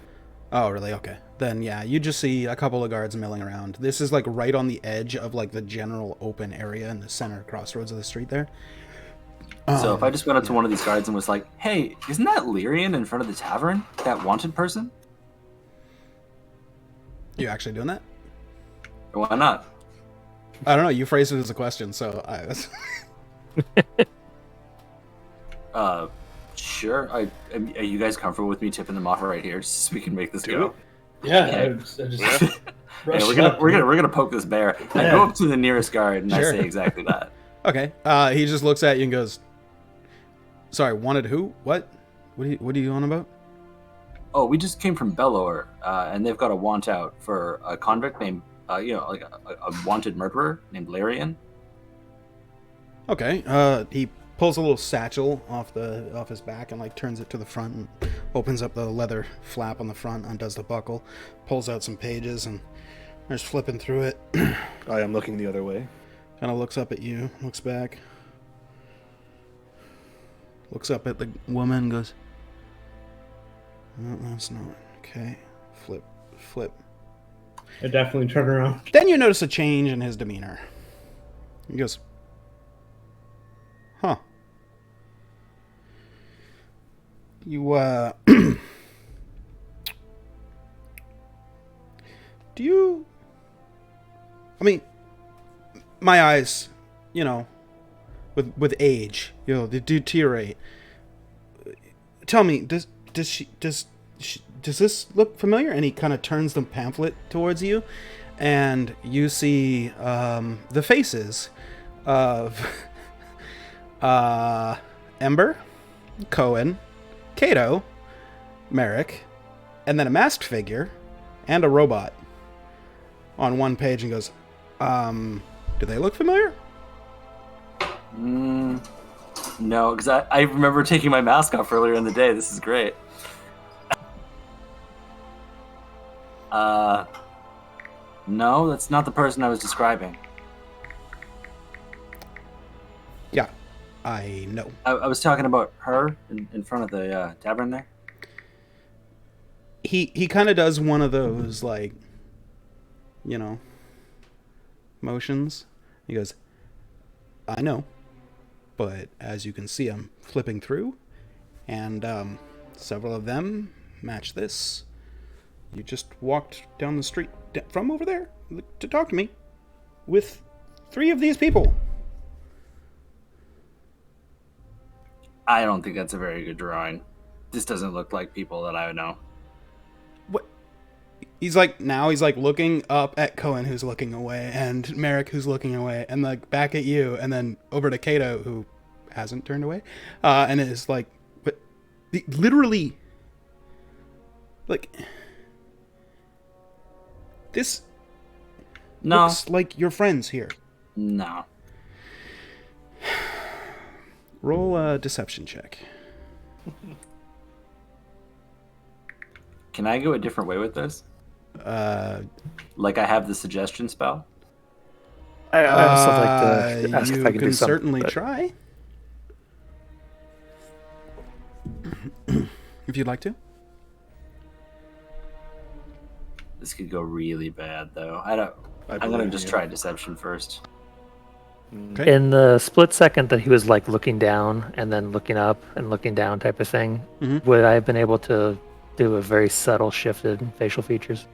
Oh, really? Okay. Then yeah, you just see a couple of guards milling around. This is like right on the edge of like the general open area in the center crossroads of the street there. So if I just went up to one of these guards and was like, "Hey, isn't that Lyrian in front of the tavern? That wanted person?" You actually doing that? Why not? I don't know. You phrased it as a question, so Sure. Are you guys comfortable with me tipping them off right here, so we can make this Do go? it. Yeah. Yeah. I just Yeah, rushed we're up. gonna poke this bear. I Yeah. go up to the nearest guard and I Sure. say exactly that. Okay. He just looks at you and goes, "Sorry, wanted who? What? What are you on about?" Oh, we just came from Bellor, and they've got a want out for a convict named, like a wanted murderer named Lyrian. Okay. He pulls a little satchel off his back and like turns it to the front and opens up the leather flap on the front, undoes the buckle, pulls out some pages and starts flipping through it. I am looking the other way. Kind of looks up at you, looks back, looks up at the woman, goes, "No, that's not okay." Flip. I definitely turn around. Then you notice a change in his demeanor. He goes, "Huh. You, do you... I mean, my eyes, with age. They deteriorate. Tell me, does this look familiar? And he kind of turns the pamphlet towards you, and you see the faces of Ember, Cohen, Kato, Merrick, and then a masked figure and a robot on one page, and goes, do they look familiar? No, because I remember taking my mask off earlier in the day. This is great. No, that's not the person I was describing. Yeah, I know. I was talking about her in front of the tavern there. He kind of does one of those, like, motions. He goes, I know, but as you can see, I'm flipping through, and several of them match this. You just walked down the street from over there to talk to me with 3 of these people. I don't think that's a very good drawing. This doesn't look like people that I would know. What? He's like looking up at Cohen, who's looking away, and Merrick, who's looking away, and like back at you, and then over to Kato, who hasn't turned away, and is like, but literally, like, this looks like your friends here. No. Roll a deception check. Can I go a different way with this? Like I have the suggestion spell? I also like to ask you if I can do something. certainly but- try. If you'd like to. This could go really bad, though. I'm believe gonna in just you. try deception first. Okay. In the split second that he was like looking down and then looking up and looking down type of thing, Mhm. would I have been able to do a very subtle shifted facial features?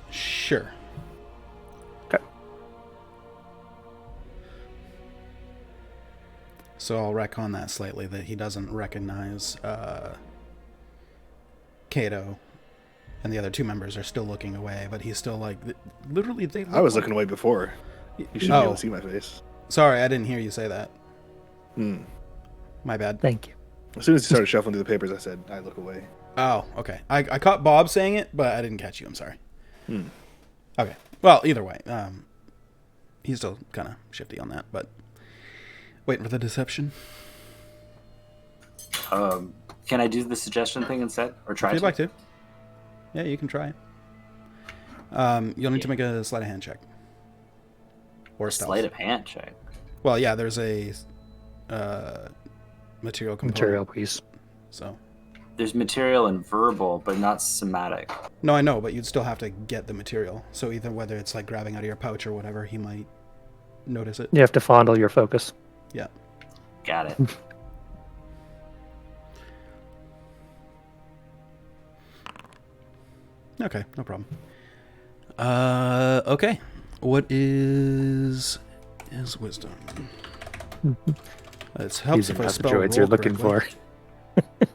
Sure. Okay. So I'll retcon that slightly, that he doesn't recognize Kato, and the other 2 members are still looking away, but he's still like, literally, they look I was like- looking away before. You shouldn't be able to see my face. Sorry, I didn't hear you say that. My bad. Thank you. As soon as he started shuffling through the papers, I said, I look away. Oh, okay. I caught Bob saying it, but I didn't catch you. I'm sorry. Okay. Well, either way, he's still kind of shifty on that, but waiting for the deception. Can I do the suggestion thing instead, or try If you'd to? like to. Yeah, you can try. You'll need to make a sleight of hand check. Or stealth. Sleight of hand check. Well, yeah, there's a material component. Material piece. So. There's material and verbal, but not somatic. No, I know, but you'd still have to get the material. So either whether it's like grabbing out of your pouch or whatever, he might notice it. You have to fondle your focus. Yeah. Got it. Okay, no problem. Okay. What is wisdom? It's helps Using if I not the spell droids you're roll looking correctly. for.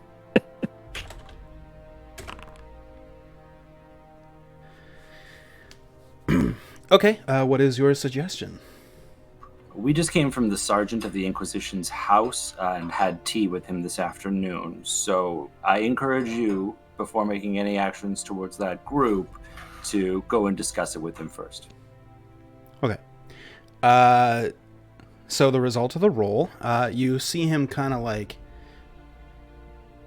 Okay, what is your suggestion? We just came from the Sergeant of the Inquisition's house and had tea with him this afternoon. So I encourage you, before making any actions towards that group, to go and discuss it with him first. Okay. So the result of the roll, you see him kind of like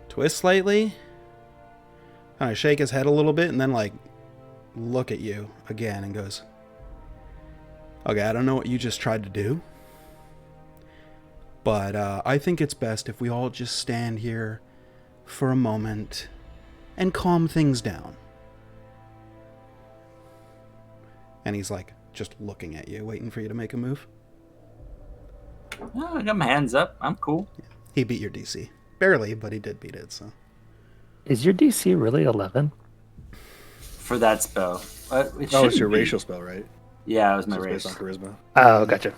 twist slightly, kind of shake his head a little bit, and then like look at you again and goes, okay, I don't know what you just tried to do, but I think it's best if we all just stand here for a moment and calm things down. And he's like just looking at you, waiting for you to make a move. Oh, I got my hands up. I'm cool. He beat your DC. Barely, but he did beat it, so. Is your DC really 11? For that spell. It Oh, it's shouldn't your be. racial spell, right? Yeah, it was my So it's race. based on charisma. Oh, gotcha.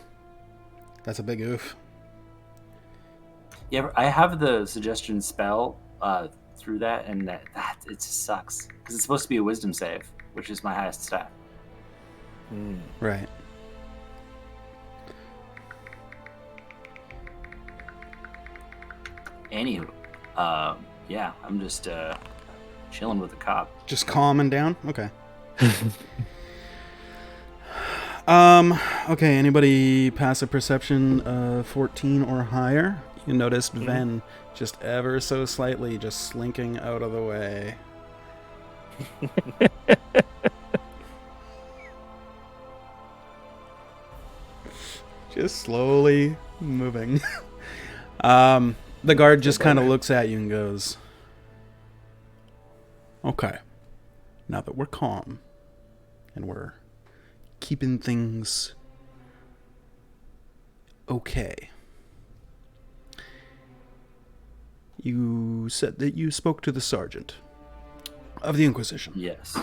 That's a big oof. Yeah, I have the suggestion spell through that, and that it just sucks because it's supposed to be a wisdom save, which is my highest stat. Right. Anywho, yeah, I'm just chilling with the cop. Just calming down? Okay. Okay, anybody pass a perception 14 or higher? You noticed Ven just ever so slightly just slinking out of the way. Just slowly moving. The guard just kind of looks at you and goes, okay, now that we're calm and we're keeping things okay. You said that you spoke to the sergeant of the Inquisition. Yes.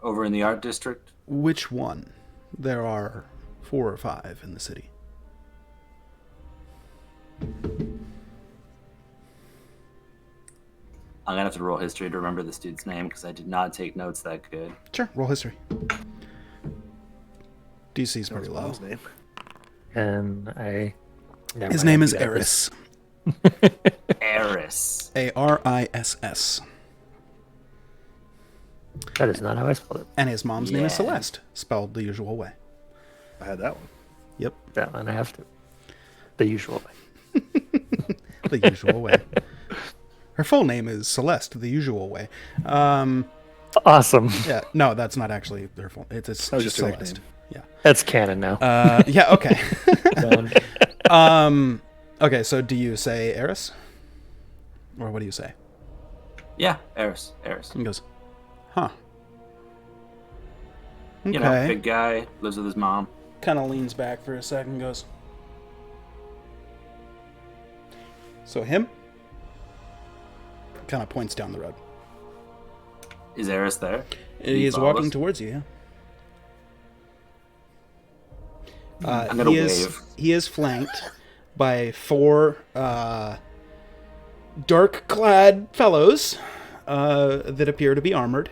Over in the art district? Which one? There are 4 or 5 in the city. I'm gonna have to roll history to remember this dude's name because I did not take notes that good. Sure, roll history. DC's pretty low. Mom's name. And I. Never His mind, name I is do got this. Eris. Eris. Ariss. That is not how I spelled it. And his mom's name is Yeah. Celeste, spelled the usual way. I had that one. Yep, That one I have to. The usual way. the usual way. Her full name is Celeste, the usual way. Awesome. Yeah, no, that's not actually their full. It's That was just a Celeste. nickname. Yeah. That's canon now. Yeah. Okay. Done. Okay. So, do you say Eris, or what do you say? Yeah, Eris. He goes, huh. Okay. You know, big guy, lives with his mom. Kind of leans back for a second, goes, so him? Kind of points down the road. Is Eris there? He is follow walking us? towards you, yeah. I'm gonna He wave. is flanked by 4 dark-clad fellows that appear to be armored.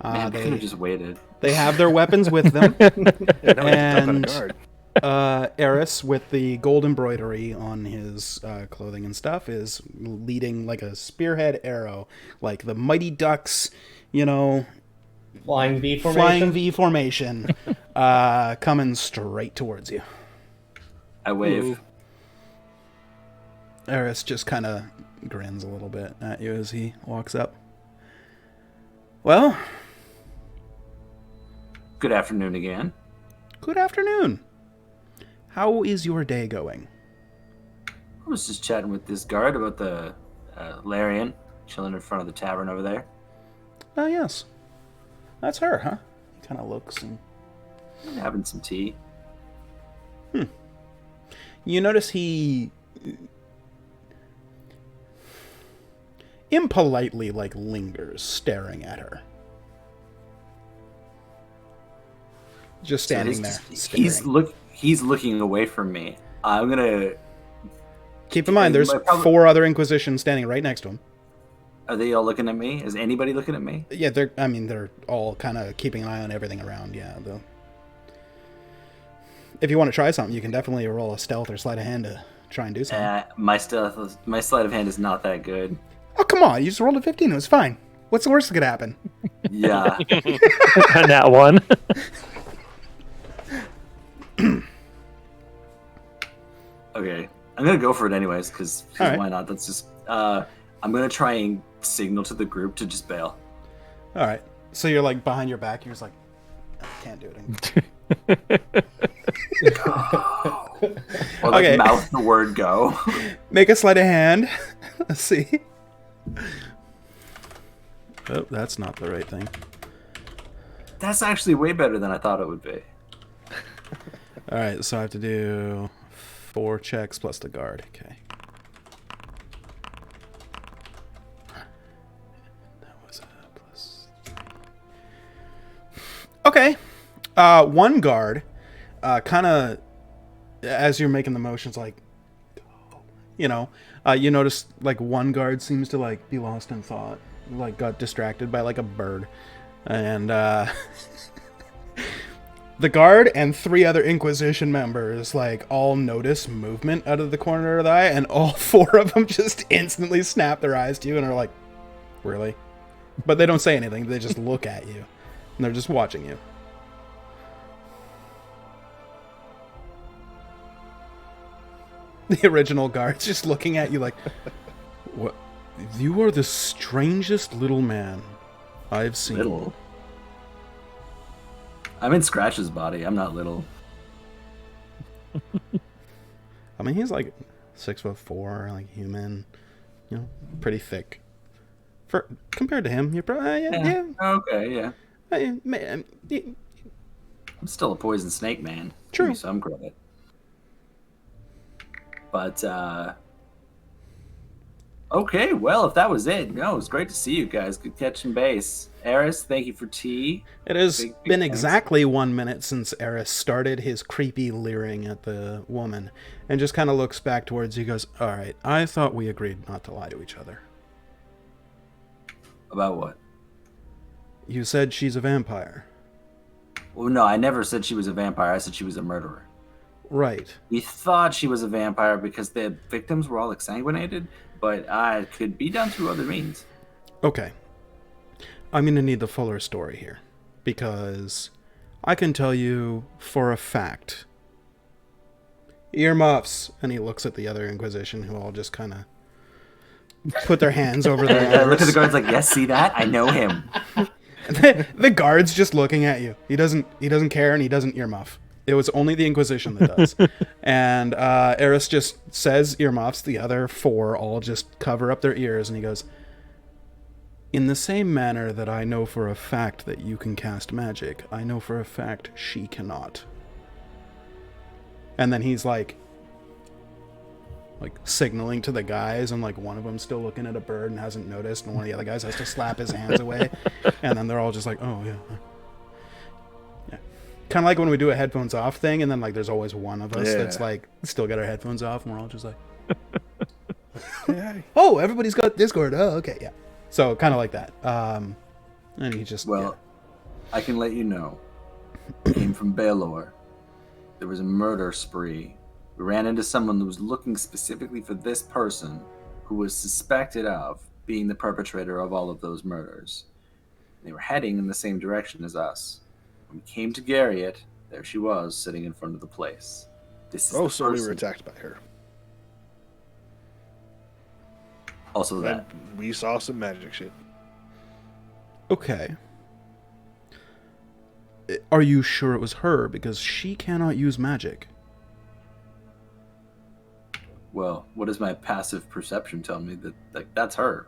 Man, I could have just waited. They have their weapons with them. Yeah, no, I just jumped on a And guard. Eris, with the gold embroidery on his clothing and stuff, is leading like a spearhead arrow, like the Mighty Ducks, Flying V formation. flying V formation, coming straight towards you. I wave. Eris just kind of grins a little bit at you as he walks up. Well, Good afternoon again. good afternoon. How is your day going? I was just chatting with this guard about the Larian chilling in front of the tavern over there. Oh, yes. That's her, huh? He kind of looks and... Having some tea. You notice he impolitely, lingers, staring at her. Just standing there, staring. He's looking away from me. I'm gonna. Keep in mind, there's Probably- 4 other Inquisitions standing right next to him. Are they all looking at me? Is anybody looking at me? Yeah, they're all kind of keeping an eye on everything around, yeah. If you want to try something, you can definitely roll a stealth or sleight of hand to try and do something. My sleight of hand is not that good. Oh, come on, you just rolled a 15, it was fine. What's the worst that could happen? Yeah. And that one. Okay. I'm gonna go for it anyways, because Alright. why not? That's just. I'm gonna try and signal to the group to just bail. Alright, so you're behind your back, you're just I can't do it. Or Okay. mouth the word go. Make a sleight of hand. Let's see. Oh, that's not the right thing. That's actually way better than I thought it would be. Alright, so I have to do 4 checks plus the guard. Okay. That was a Okay. One guard, kind of, as you're making the motions, like, you notice like one guard seems to like be lost in thought, like got distracted by like a bird, and the guard and 3 other Inquisition members like all notice movement out of the corner of the eye, and all 4 of them just instantly snap their eyes to you and are like, "Really?" But they don't say anything. They just look at you, and they're just watching you. The original guard's just looking at you like, "What? You are the strangest little man I've seen." Little. I'm in Scratch's body. I'm not little. I mean, he's like 6'4", like human, pretty thick. For compared to him, you're probably yeah. Okay, yeah. Man, I'm still a poison snake man. True. Give me some credit. But okay, well, if that was it, no, it was great to see you guys. Good catching base. Eris, thank you for tea. It has Big been thanks. exactly 1 minute since Eris started his creepy leering at the woman, and just kind of looks back towards you. Goes, "All right, I thought we agreed not to lie to each other. About what? You said she's a vampire, Well, no, I never said she was a vampire. I said she was a murderer. right?" We thought she was a vampire because the victims were all exsanguinated, but it could be done through other means. Okay. I'm going to need the fuller story here, because I can tell you for a fact. Earmuffs! And he looks at the other Inquisition, who all just kind of put their hands over their I look at the ears. guards like, yes, see that? I know him. The guard's just looking at you. He doesn't care, and he doesn't earmuff. It was only the Inquisition that does. And Eris just says earmuffs. The other 4 all just cover up their ears, and he goes, "In the same manner that I know for a fact that you can cast magic, I know for a fact she cannot." And then he's like signaling to the guys, and like one of them's still looking at a bird and hasn't noticed, and one of the other guys has to slap his hands away, and then they're all just like, "Oh yeah." Kind of like when we do a headphones off thing, and then like there's always one of us that's like still got our headphones off, and we're all just like, "Oh, everybody's got Discord. Oh, okay, yeah." So kind of like that. And he just Well, I can let you know. Came from Baelor. There was a murder spree. We ran into someone who was looking specifically for this person, who was suspected of being the perpetrator of all of those murders. They were heading in the same direction as us. When we came to Garriott, there she was, sitting in front of the place. This is the So we were person. attacked by her. Also that. And we saw some magic shit. Okay. Are you sure it was her? Because she cannot use magic. Well, what does my passive perception tell me? That that's her.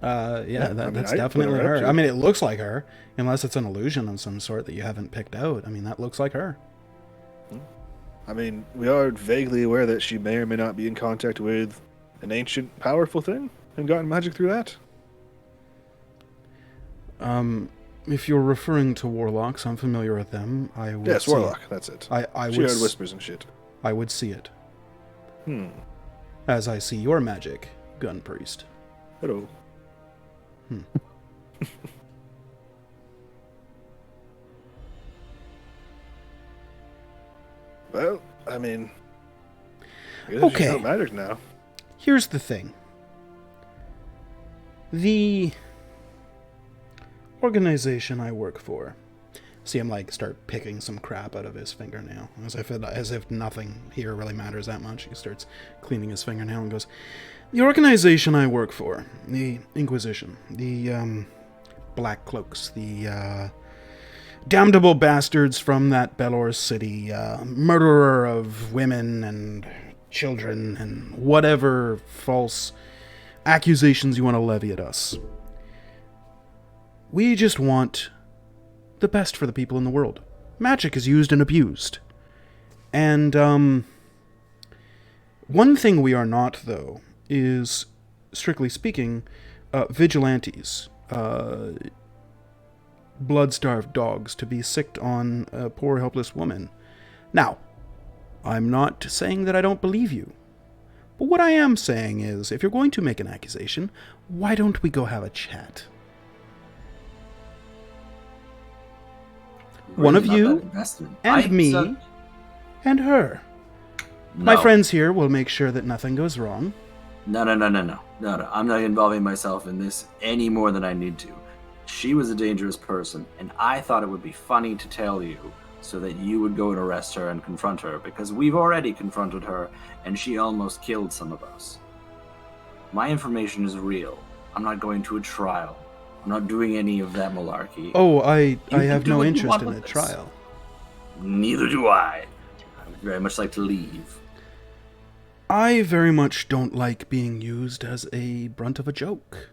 Yeah, I mean, that's I put definitely her up her. to I it. mean, it looks like her, unless it's an illusion of some sort that you haven't picked out. I mean, that looks like her. I mean, we are vaguely aware that she may or may not be in contact with an ancient, powerful thing and gotten magic through that. If you're referring to warlocks, I'm familiar with them. I would Yes, see warlock. That's it. I She would. heard whispers and shit. I would see it, Hmm. as I see your magic, gun priest. Hello. Well, I mean, I guess Okay. she's not magic now. Here's the thing. The organization I work for. See him like start picking some crap out of his fingernail, as if nothing here really matters that much. He starts cleaning his fingernail and goes, "The organization I work for, the Inquisition, the Black Cloaks, the damnable bastards from that Belor city, murderer of women and children and whatever false accusations you want to levy at us. We just want the best for the people in the world. Magic is used and abused. And one thing we are not, though, is, strictly speaking, vigilantes. blood-starved dogs to be sicked on a poor, helpless woman. Now, I'm not saying that I don't believe you. But what I am saying is, if you're going to make an accusation, why don't we go have a chat? One of you and me and her. My friends here will make sure that nothing goes wrong. No. I'm not involving myself in this any more than I need to. She was a dangerous person, and I thought it would be funny to tell you so that you would go and arrest her and confront her, because we've already confronted her, and she almost killed some of us. My information is real. I'm not going to a trial. I'm not doing any of that malarkey. Oh, I have no interest in a trial. Neither do I. I would very much like to leave. I very much don't like being used as a brunt of a joke.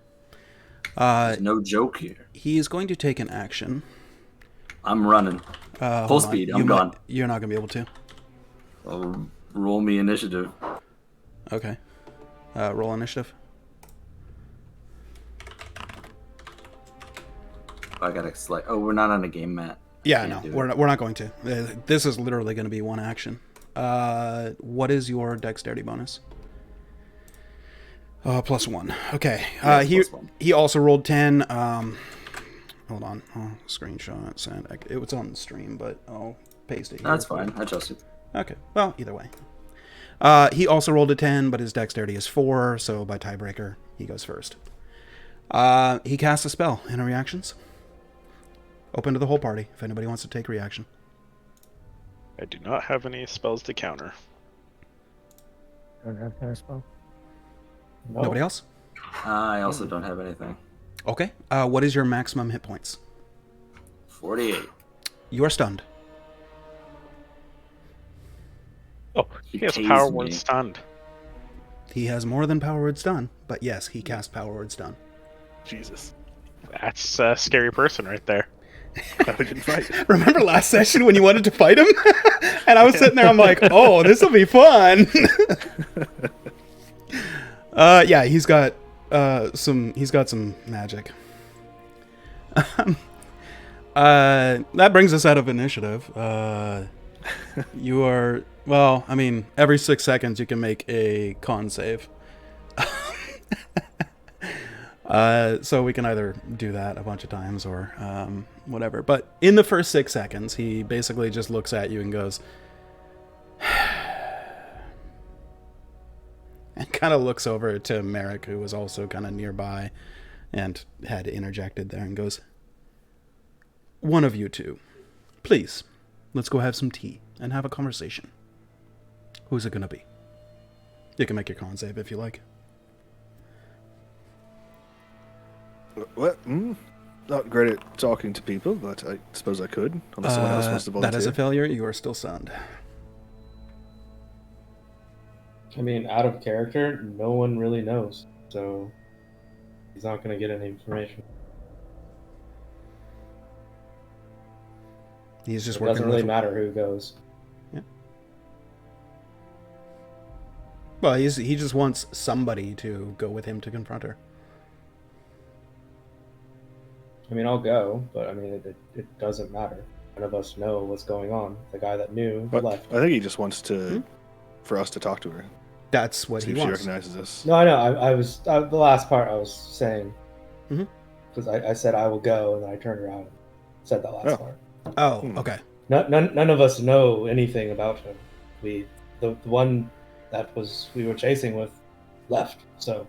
There's no joke here. He is going to take an action. I'm running. Full speed. I'm gone. You're not going to be able to. Roll me initiative. Okay. Roll initiative. I gotta select. Oh, we're not on a game, Matt. Yeah, no, we're not going to. This is literally going to be one action. What is your dexterity bonus? +1. Okay. Yeah, +1. He also rolled 10. Hold on. Oh, screenshot. Send. It was on the stream, but I'll paste it here. That's fine. I trust you. Okay. Well, either way. He also rolled a 10, but his dexterity is 4, so by tiebreaker, he goes first. He casts a spell. Any reactions? Open to the whole party if anybody wants to take reaction. I do not have any spells to counter. Don't have counter spell. No. Nobody else? I also don't have anything. Okay. What is your maximum hit points? 48. You are stunned. Oh, he has tased power me. word stunned. He has more than power word stun, but yes, he cast power word stun. Jesus. That's a scary person right there. I didn't fight. Remember last session when you wanted to fight him? And I was sitting there, I'm like, oh, this will be fun. Yeah, he's got some magic. That brings us out of initiative. You are, well, I mean, every 6 seconds you can make a con save. So we can either do that a bunch of times or whatever. But in the first 6 seconds, he basically just looks at you and goes, and kind of looks over to Merrick, who was also kind of nearby and had interjected there, and goes, one of you two, please, let's go have some tea and have a conversation. Who's it going to be? You can make your con save if you like. What? Not great at talking to people, but I suppose I could, unless someone else wants to volunteer. That is a failure. You are still stunned. I mean, out of character, no one really knows, so he's not going to get any information. He's just It working. doesn't really matter who goes. Yeah. Well, he just wants somebody to go with him to confront her. I mean, I'll go, but I mean, it doesn't matter. None of us know what's going on. The guy that knew But left. I think he just wants to, for us to talk to her. That's what See he if she wants. recognizes us. No, I know. I was the last part I was saying Mhm. because I said I will go, and then I turned around and said that last Oh. part. Oh, okay. None of us know anything about him. The one that we were chasing with left, so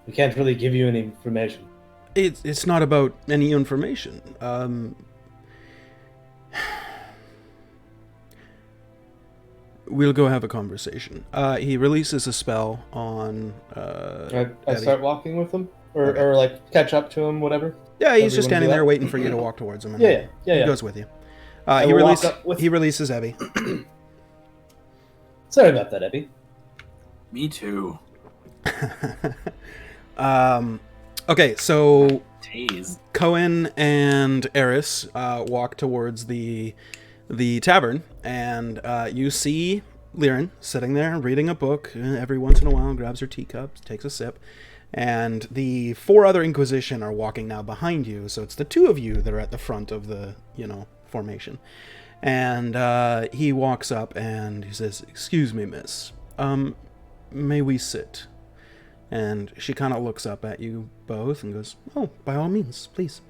we can't really give you any information. It's not about any information. We'll go have a conversation. He releases a spell on. I Eddie. start walking with him, or, Okay. or like catch up to him, whatever. Yeah, he's Whatever just you wanna standing do there that. waiting for you to walk towards him. And Yeah. He goes with you. I He will walk up with- releases Abby. Sorry about that, Abby. Me too. Okay, so Tase. Cohen and Eris walk towards the tavern, and you see Liren sitting there reading a book. Every once in a while, grabs her teacup, takes a sip, And the 4 other Inquisition are walking now behind you, so it's the 2 of you that are at the front of the, formation. And he walks up and he says, "Excuse me, miss. May we sit?" And she kind of looks up at you both and goes, "Oh, by all means, please."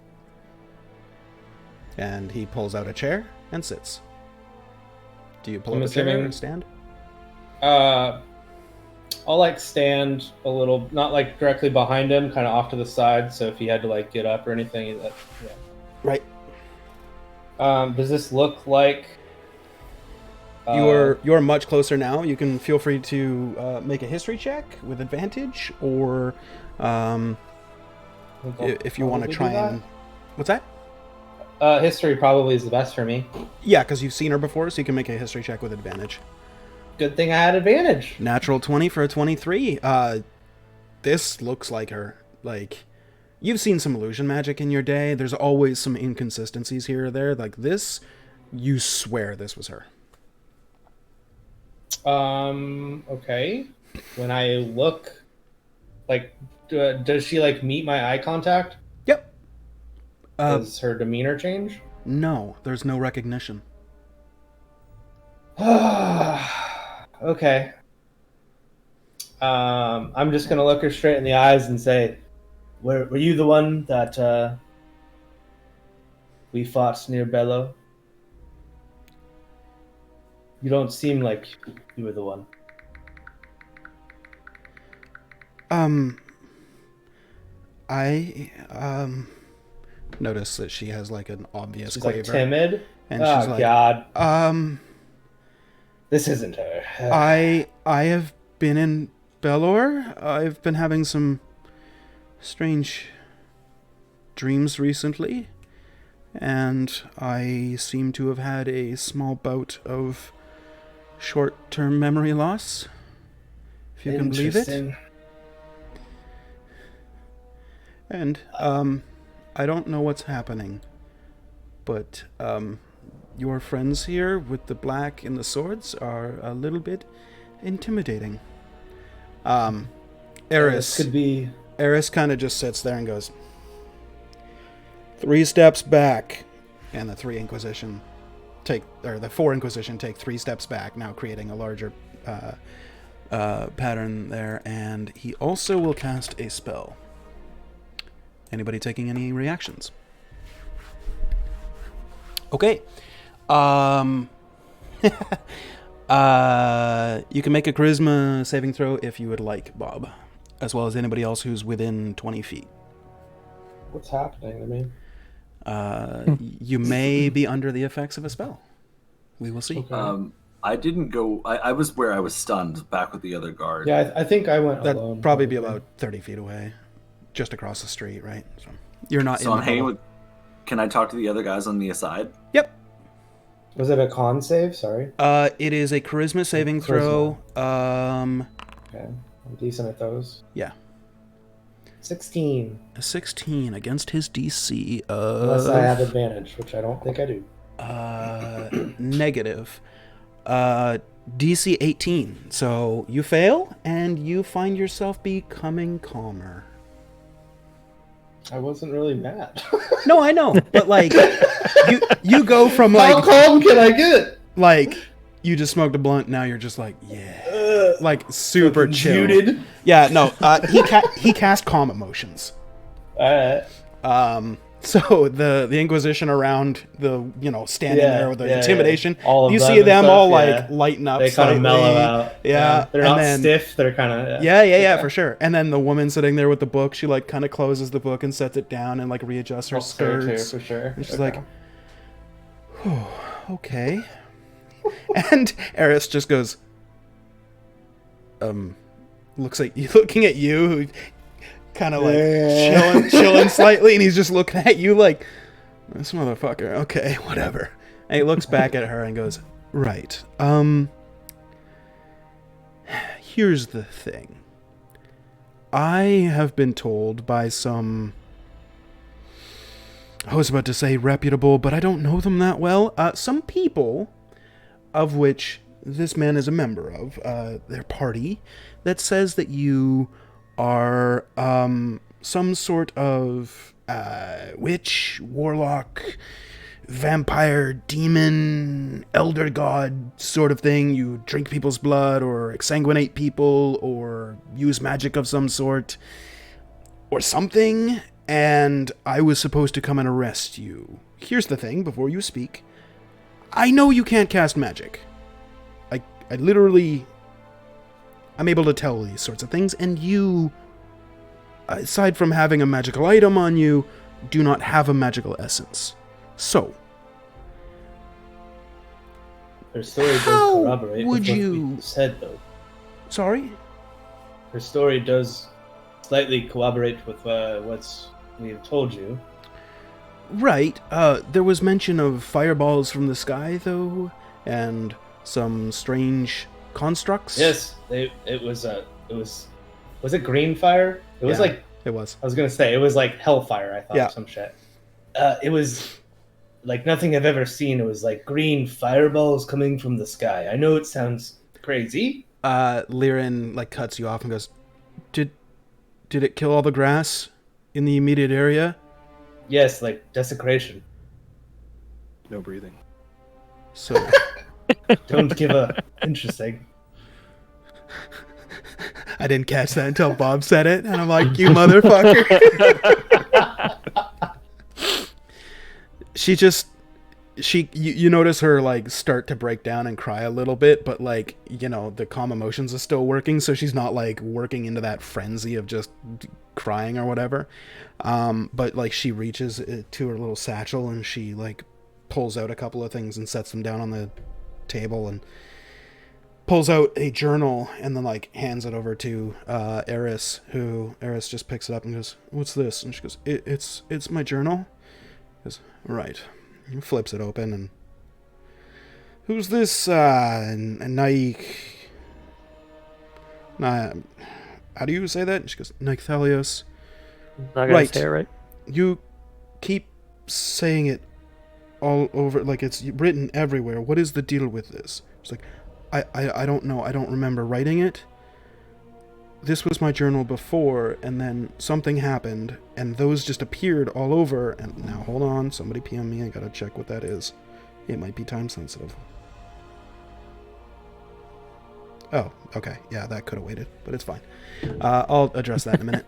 And he pulls out a chair and sits. Do you pull I'm up a chair assuming- and stand? I'll like stand a little, not like directly behind him, kind of off to the side. So if he had to like get up or anything, yeah. Right. Does this look like? You're much closer now. You can feel free to make a history check with advantage, or if you want to try and. What's that? History probably is the best for me. Yeah, because you've seen her before, so you can make a history check with advantage. Good thing I had advantage. Natural 20 for a 23. This looks like her. Like, you've seen some illusion magic in your day. There's always some inconsistencies here or there. Like this, you swear this was her. Okay. When I look, like, does she like meet my eye contact? Yep. Does her demeanor change? No, there's no recognition. Okay. I'm just gonna look her straight in the eyes and say, "Were you the one that we fought near Bello? You don't seem like you were the one." I notice that she has like an obvious She's quaver. like timid. And Oh she's like, God, this isn't her. I have been in Belor. I've been having some strange dreams recently, and I seem to have had a small bout of short-term memory loss, if you can believe it. Interesting. And I don't know what's happening, but your friends here with the black and the swords are a little bit intimidating. This Eris could be. kind of just sits there and goes, 3 steps back, and the 4 Inquisition take 3 steps back, now creating a larger pattern there, and he also will cast a spell. Anybody taking any reactions? Okay. You can make a charisma saving throw if you would like, Bob, as well as anybody else who's within 20 feet. What's happening to me? You may be under the effects of a spell. We will see. Okay. I didn't go. I was where I was stunned, back with the other guard. Yeah, I think I went That'd alone. probably be about 30 feet away, just across the street, right? So you're not. So in I'm hanging with. Can I talk to the other guys on the aside? Yep. Was it a con save? Sorry. It is a charisma saving throw. Okay. I'm decent at those. Yeah. 16. A 16 against his DC Unless I have of advantage, which I don't think I do. negative. DC 18. So you fail, and you find yourself becoming calmer. I wasn't really mad. No, I know, but like you go from How like calm can I get? like you just smoked a blunt, now you're just like, yeah, like super chill. Muted. Yeah, no, he cast calm emotions. Alright. So the Inquisition around standing there with the intimidation, All of you them see and them stuff, all yeah. like lighten up. They kind of slightly. mellow out. Yeah, They're and not then- stiff. They're kind of. Yeah, for sure. And then the woman sitting there with the book, she like kind of closes the book and sets it down and like readjusts her Helps her too, skirts. for sure. And she's Okay. like, "Whew, okay." And Eris just goes, looking at you, who kind of like chilling slightly, and he's just looking at you like, this motherfucker. Okay, whatever. And he looks back at her and goes, right. Here's the thing. I have been told by some, I was about to say reputable, but I don't know them that well. Some people, of which this man is a member of, their party, that says that you are some sort of witch, warlock, vampire, demon, elder god sort of thing. You drink people's blood or exsanguinate people or use magic of some sort or something, and I was supposed to come and arrest you. Here's the thing, before you speak. I know you can't cast magic. I literally... I'm able to tell these sorts of things, and you, aside from having a magical item on you, do not have a magical essence. So, Her story does how corroborate would with what you... we said, though. Sorry? Her story does slightly corroborate with what we've told you. Right. There was mention of fireballs from the sky, though, and some strange constructs. Yes, it was. Was it green fire? It was Yeah, like, it was. I was gonna say it was like hellfire. I thought, Yeah. some shit. It was like nothing I've ever seen. It was like green fireballs coming from the sky. I know it sounds crazy. Liren like cuts you off and goes, Did it kill all the grass in the immediate area? Yes, like desecration. No breathing. So Don't give a interesting. I didn't catch that until Bob said it, and I'm like, you motherfucker. You notice her like start to break down and cry a little bit, but like, you know, the calm emotions are still working, so she's not like working into that frenzy of just crying or whatever. But like she reaches to her little satchel and she like pulls out a couple of things and sets them down on the table and pulls out a journal and then like hands it over to Eris, who Eris just picks it up and goes, "What's this?" And she goes, "It's my journal." He goes, "Right." He flips it open and, "Who's this Nike? How do you say that?" And she goes, "Nycthalios." Not gonna Right. say it right. You keep saying it all over, like it's written everywhere. What is the deal with this? It's like, I don't know. I don't remember writing it. This was my journal before, and then something happened, and those just appeared all over. And now, hold on. Somebody PM me. I gotta check what that is. It might be time sensitive. Oh, okay. Yeah, that could have waited, but it's fine. I'll address that in a minute.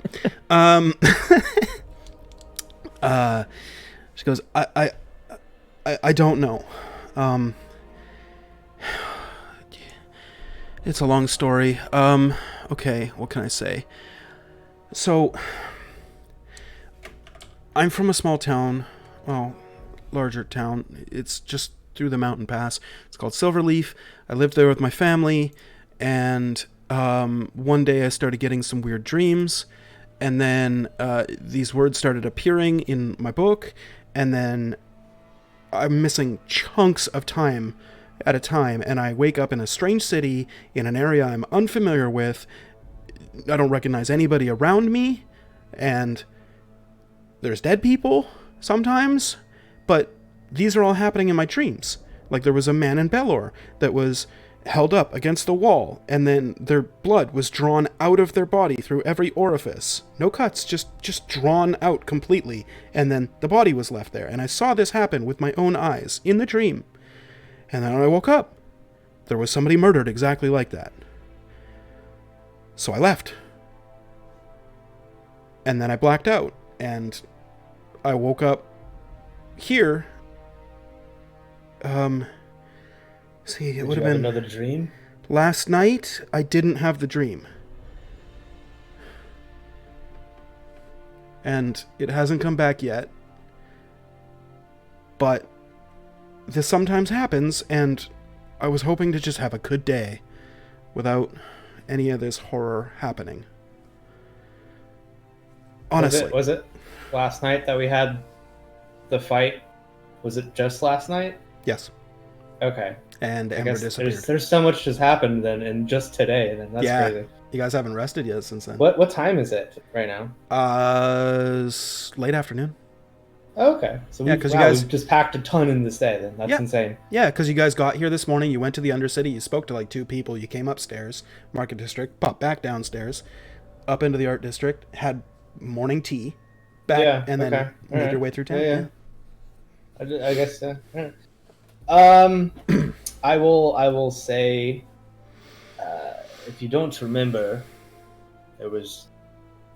She goes, I don't know. It's a long story. Okay, what can I say? So, I'm from a small town, well, larger town. It's just through the mountain pass. It's called Silverleaf. I lived there with my family, and one day I started getting some weird dreams, and then these words started appearing in my book, and then I'm missing chunks of time at a time, and I wake up in a strange city in an area I'm unfamiliar with. I don't recognize anybody around me, and there's dead people sometimes, but these are all happening in my dreams. Like there was a man in Belor that was held up against the wall, and then their blood was drawn out of their body through every orifice. No cuts, just drawn out completely, and then the body was left there. And I saw this happen with my own eyes in the dream. And then when I woke up, there was somebody murdered exactly like that. So I left. And then I blacked out, and I woke up here. See, it would have been another dream. last night. I didn't have the dream, and it hasn't come back yet. But this sometimes happens, and I was hoping to just have a good day without any of this horror happening. Honestly. Was it last night that we had the fight? Was it just last night? Yes. Okay. And I Amber guess disappeared. there's so much has happened then, and just today. Then that's Yeah. crazy. You guys haven't rested yet since then. What time is it right now? Late afternoon. Oh, okay. So Yeah, 'cause you guys- we've just packed a ton in this day. Then that's Yeah. insane. Yeah, because you guys got here this morning, you went to the Undercity, you spoke to like 2 people, you came upstairs, Market District, popped back downstairs, up into the art district, had morning tea, back, Yeah, and then okay. made Alright. your way through town. Yeah, yeah. I guess. Alright. I will say, if you don't remember, there was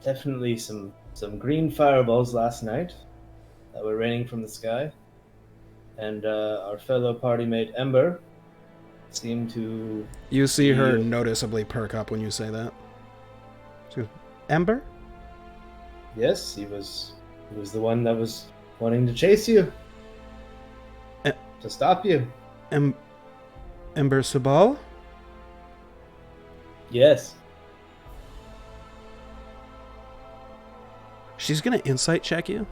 definitely some green fireballs last night that were raining from the sky, and our fellow party mate Ember seemed to. You see her Yeah. noticeably perk up when you say that. She goes, Ember? Yes, he was the one that was wanting to chase you, to stop you. Ember Sabal? Yes. She's gonna insight check you.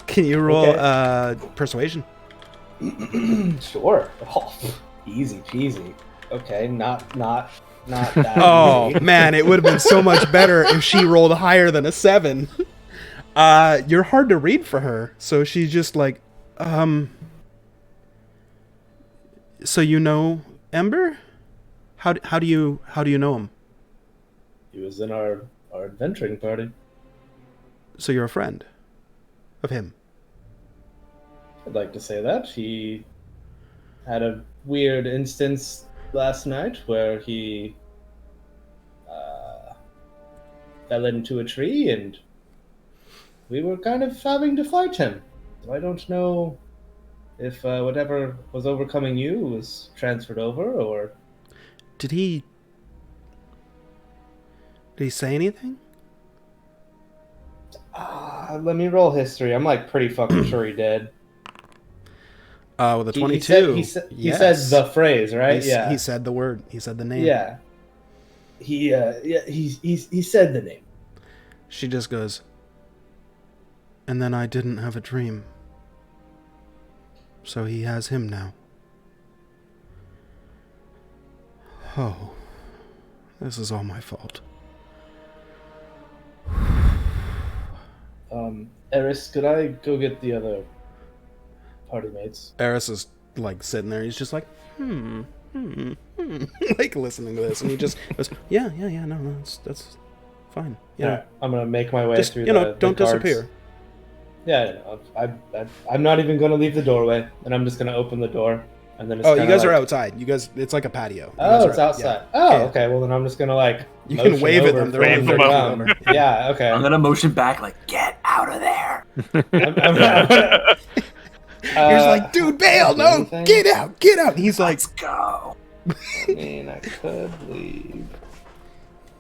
Can you roll persuasion? Sure. Oh, easy peasy. Okay, not that. Oh easy. man, it would have been so much better if she rolled higher than a 7. You're hard to read for her, so she's just like, so you know Ember? How do you know him? He was in our adventuring party. So you're a friend of him? I'd like to say that. He had a weird instance last night where he fell into a tree and we were kind of having to fight him. So I don't know if whatever was overcoming you was transferred over or... Did he say anything? Let me roll history. I'm like pretty fucking sure he did. With a 22. He said the phrase, right? He said the word. He said the name. Yeah. He said the name. She just goes, and then I didn't have a dream. So he has him now. Oh, this is all my fault. Eris, could I go get the other party mates? Eris is like sitting there. He's just like, like listening to this, and he just goes, yeah, no, that's fine. Yeah, Alright, I'm gonna make my way just through. don't the guards. disappear. Yeah, I'm not even gonna leave the doorway, and I'm just gonna open the door, and then. It's Oh, you kinda guys like, are outside. You guys, it's like a patio. You Oh, guys it's are outside. yeah. Oh, Yeah. okay. Well, then I'm just gonna like. You can motion wave at over them. They're for wave them to them come. Yeah. Okay. I'm gonna motion back like, get out of there. I'm gonna- You're just like, dude, bail! No, anything? get out! And he's like, Let's go. I mean, I could leave.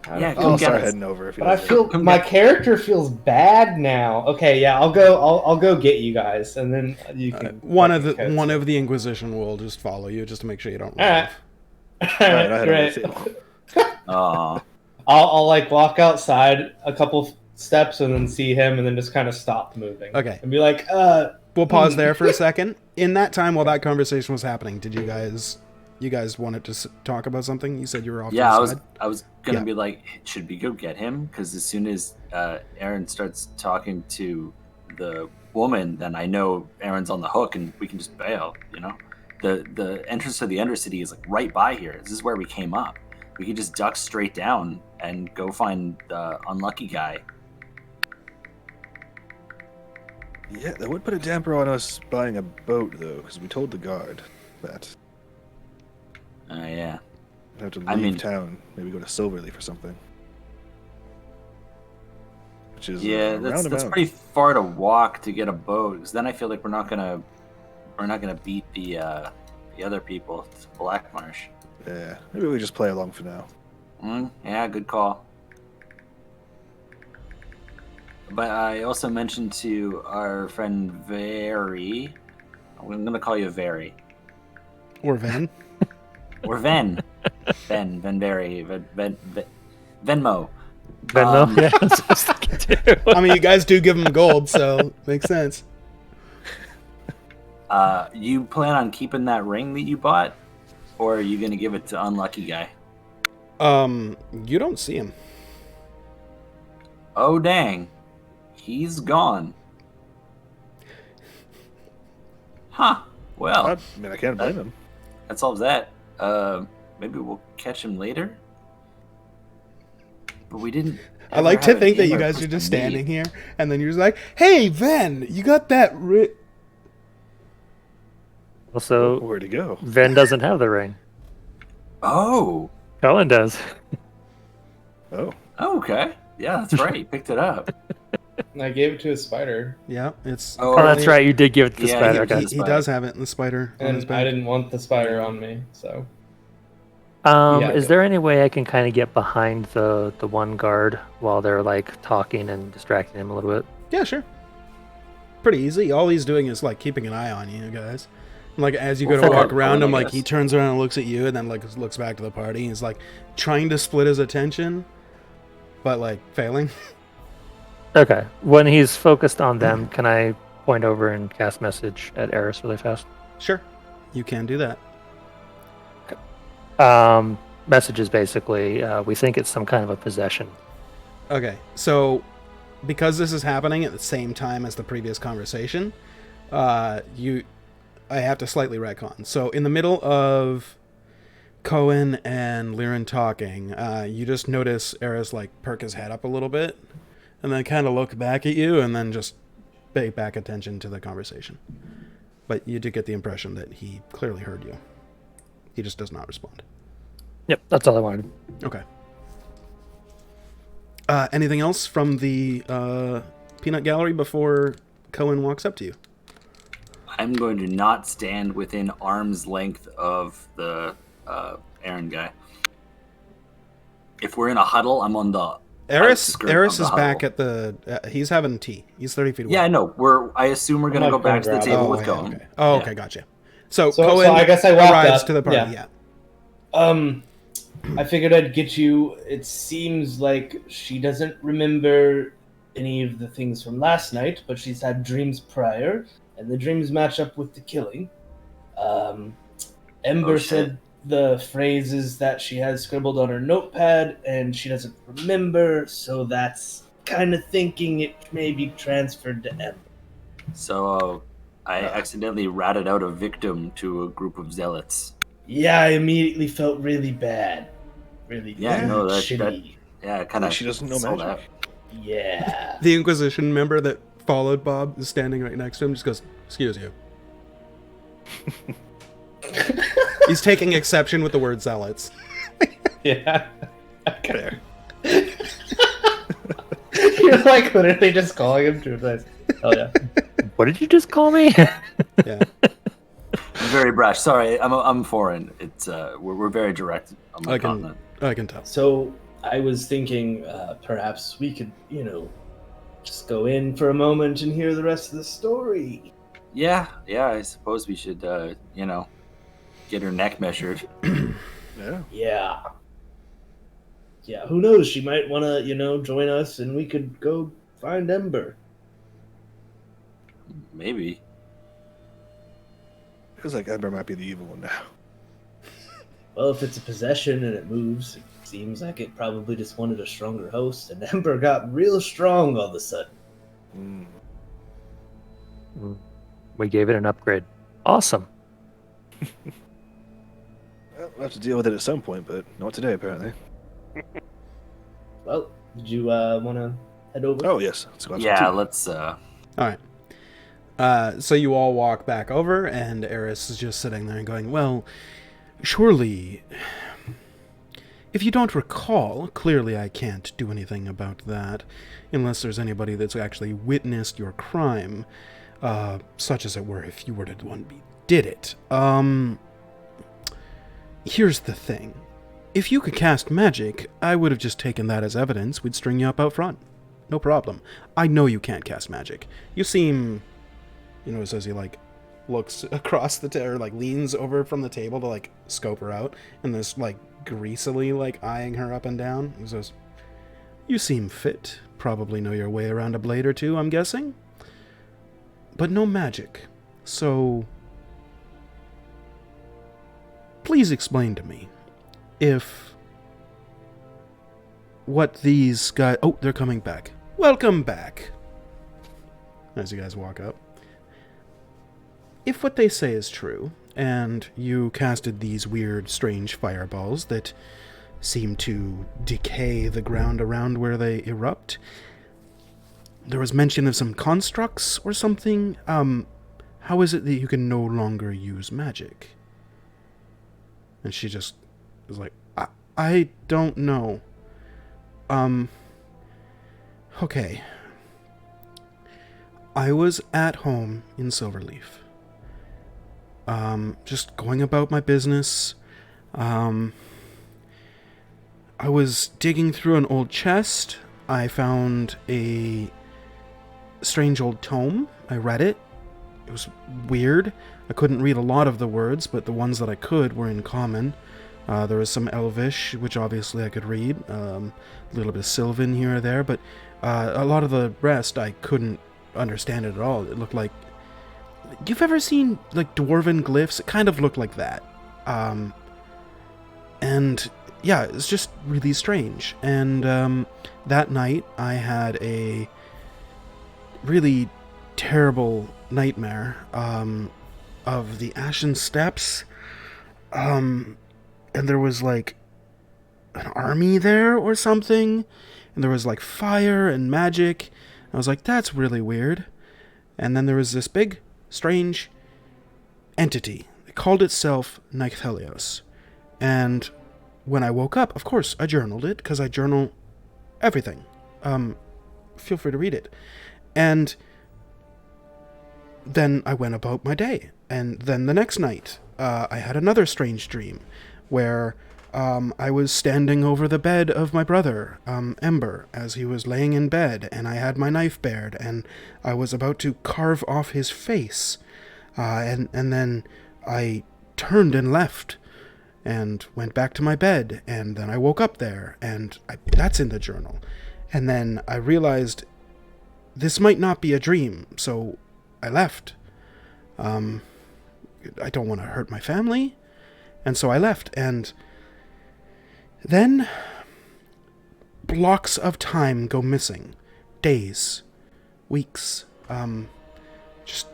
Yeah, I'll come get start us. heading over if you But I don't feel Come my get- character feels bad now. Okay, yeah, I'll go get you guys, and then you can. one of fucking the Inquisition will just follow you just to make sure you don't. All right. leave. All Alright, I right, head great. over too. Aw. I'll like walk outside a couple steps and then see him, and then just kind of stop moving. Okay. And be like, We'll pause there for a second. In that time, while that conversation was happening, did you guys wanted to talk about something? You said you were off. Yeah, to the side. I was gonna Yeah. be like, should we go get him? Because as soon as Aaron starts talking to the woman, then I know Aaron's on the hook, and we can just bail. You know, the entrance to the Undercity is like right by here. This is where we came up. We could just duck straight down and go find the unlucky guy. Yeah, that would put a damper on us buying a boat, though, because we told the guard that Yeah. we have to leave I mean- town, maybe go to Silverleaf or something. Which is Yeah, a that's roundabout. pretty far to walk to get a boat. Because then I feel like we're not gonna beat the other people. It's Black Marsh. Yeah, maybe we just play along for now. Yeah, good call. But I also mentioned to our friend Very, I'm gonna call you Very, Or Van. or Ven, Ven Very, Venmo. Venmo? Yeah, that's what I was thinking too. I mean, you guys do give him gold, so makes sense. You plan on keeping that ring that you bought, or are you gonna give it to Unlucky Guy? You don't see him. Oh dang, he's gone. Huh. Well, I mean, I can't blame him. that solves that. Maybe we'll catch him later. But we didn't. I like ever to have think that him you or guys are just just me. standing here, and then you're just like, "Hey, Ven, you got that?" Also, Where'd he go? Ven doesn't have the ring. Oh. Colin does. Oh, Okay. Yeah, that's right. He picked it up. And I gave it to a spider, Yeah, it's. Oh, that's right. You did give it to the Yeah, spider. he- Okay. He, he does have it in the spider on his and I back. didn't want the spider on me, so Is Yeah, there any way I can kind of get behind the one guard while they're like talking and distracting him a little bit? Yeah, sure. Pretty easy. All he's doing is like keeping an eye on you guys. Like as you go to Well, walk for around Colin, him, I like he guess. turns around and looks at you, and then like looks back to the party. He's like trying to split his attention, but like failing. Okay. When he's focused on them, can I point over and cast message at Eris really fast? Sure, you can do that. Message is basically, we think it's some kind of a possession. Okay, so because this is happening at the same time as the previous conversation, I have to slightly retcon. So in the middle of Cohen and Liren talking, you just notice Eris like perk his head up a little bit, and then kind of look back at you, and then just pay back attention to the conversation. But you do get the impression that he clearly heard you. He just does not respond. Yep, that's all I wanted. Okay. Anything else from the peanut gallery before Cohen walks up to you? I'm going to not stand within arm's length of the Aaron guy. If we're in a huddle, I'm on the Eris outskirt Eris of the is back huddle. at the. He's having tea. He's 30 feet away. Yeah, I know. I assume we're gonna I'm go not gonna back to the grab table it. with yeah, Cohen. okay. Oh, Yeah. okay, gotcha. So So Cohen I guess I walked arrives up, to the party. yeah. Yeah. I figured I'd get you. It seems like she doesn't remember any of the things from last night, but she's had dreams prior, and the dreams match up with the killing. Ember Oh, shit. said the phrases that she has scribbled on her notepad, and she doesn't remember, so that's kind of thinking it may be transferred to Ember. So I accidentally ratted out a victim to a group of zealots. Yeah, I immediately felt really bad. Really, Yeah, no, that- shitty. Yeah, kind of. she doesn't know magic. Yeah. The Inquisition member that followed Bob is standing right next to him. Just goes, "Excuse you." He's taking exception with the word zealots. Yeah. There. You're like literally just calling him to replace. Oh yeah. What did you just call me? Yeah. Very brash. Sorry, I'm foreign. It's we're very direct on my continent. I can tell. So I was thinking perhaps we could, just go in for a moment and hear the rest of the story. Yeah. I suppose we should, get her neck measured. Yeah. Yeah. Yeah, who knows? She might want to, join us and we could go find Ember. Maybe. Feels like Ember might be the evil one now. Well, if it's a possession and it moves, it seems like it probably just wanted a stronger host, and Ember got real strong all of a sudden. Mm. We gave it an upgrade. Awesome. Well, we'll have to deal with it at some point, but not today, apparently. Well, did you want to head over? Oh, yes. Let's go have some Yeah, tea. let's. All right. So you all walk back over, and Eris is just sitting there and going, "Well, surely, if you don't recall, clearly I can't do anything about that, unless there's anybody that's actually witnessed your crime, such as it were if you were the one who did it. Here's the thing. If you could cast magic, I would have just taken that as evidence. We'd string you up out front. No problem. I know you can't cast magic. You seem..." As he, looks across the or, leans over from the table to, scope her out, and this, greasily, eyeing her up and down. He says, "You seem fit. Probably know your way around a blade or two, I'm guessing. But no magic. So... please explain to me if... what these guys... Oh, they're coming back. Welcome back." As you guys walk up. "If what they say is true, and you casted these weird, strange fireballs that seem to decay the ground around where they erupt. There was mention of some constructs or something. How is it that you can no longer use magic? And she just was like, I don't know. Okay. I was at home in Silverleaf. Just going about my business. I was digging through an old chest. I found a strange old tome. I read it. It was weird. I couldn't read a lot of the words, but the ones that I could were in common. There was some Elvish, which obviously I could read. A little bit of Sylvan here or there, but a lot of the rest I couldn't understand it at all. It looked like... You've ever seen, like, dwarven glyphs? It kind of looked like that. And, yeah, it's just really strange. And that night, I had a really terrible nightmare of the Ashen Steppes. And there was, like, an army there or something. And there was, like, fire and magic. I was like, that's really weird. And then there was this big, strange entity. It called itself Nycthelios. And when I woke up, of course, I journaled it, because I journal everything. Feel free to read it. And then I went about my day. And then the next night, I had another strange dream where I was standing over the bed of my brother, Ember, as he was laying in bed, and I had my knife bared, and I was about to carve off his face. And then I turned and left, and went back to my bed, and then I woke up there, and that's in the journal. And then I realized this might not be a dream, so I left. I don't want to hurt my family, and so I left, and then blocks of time go missing. Days, weeks, just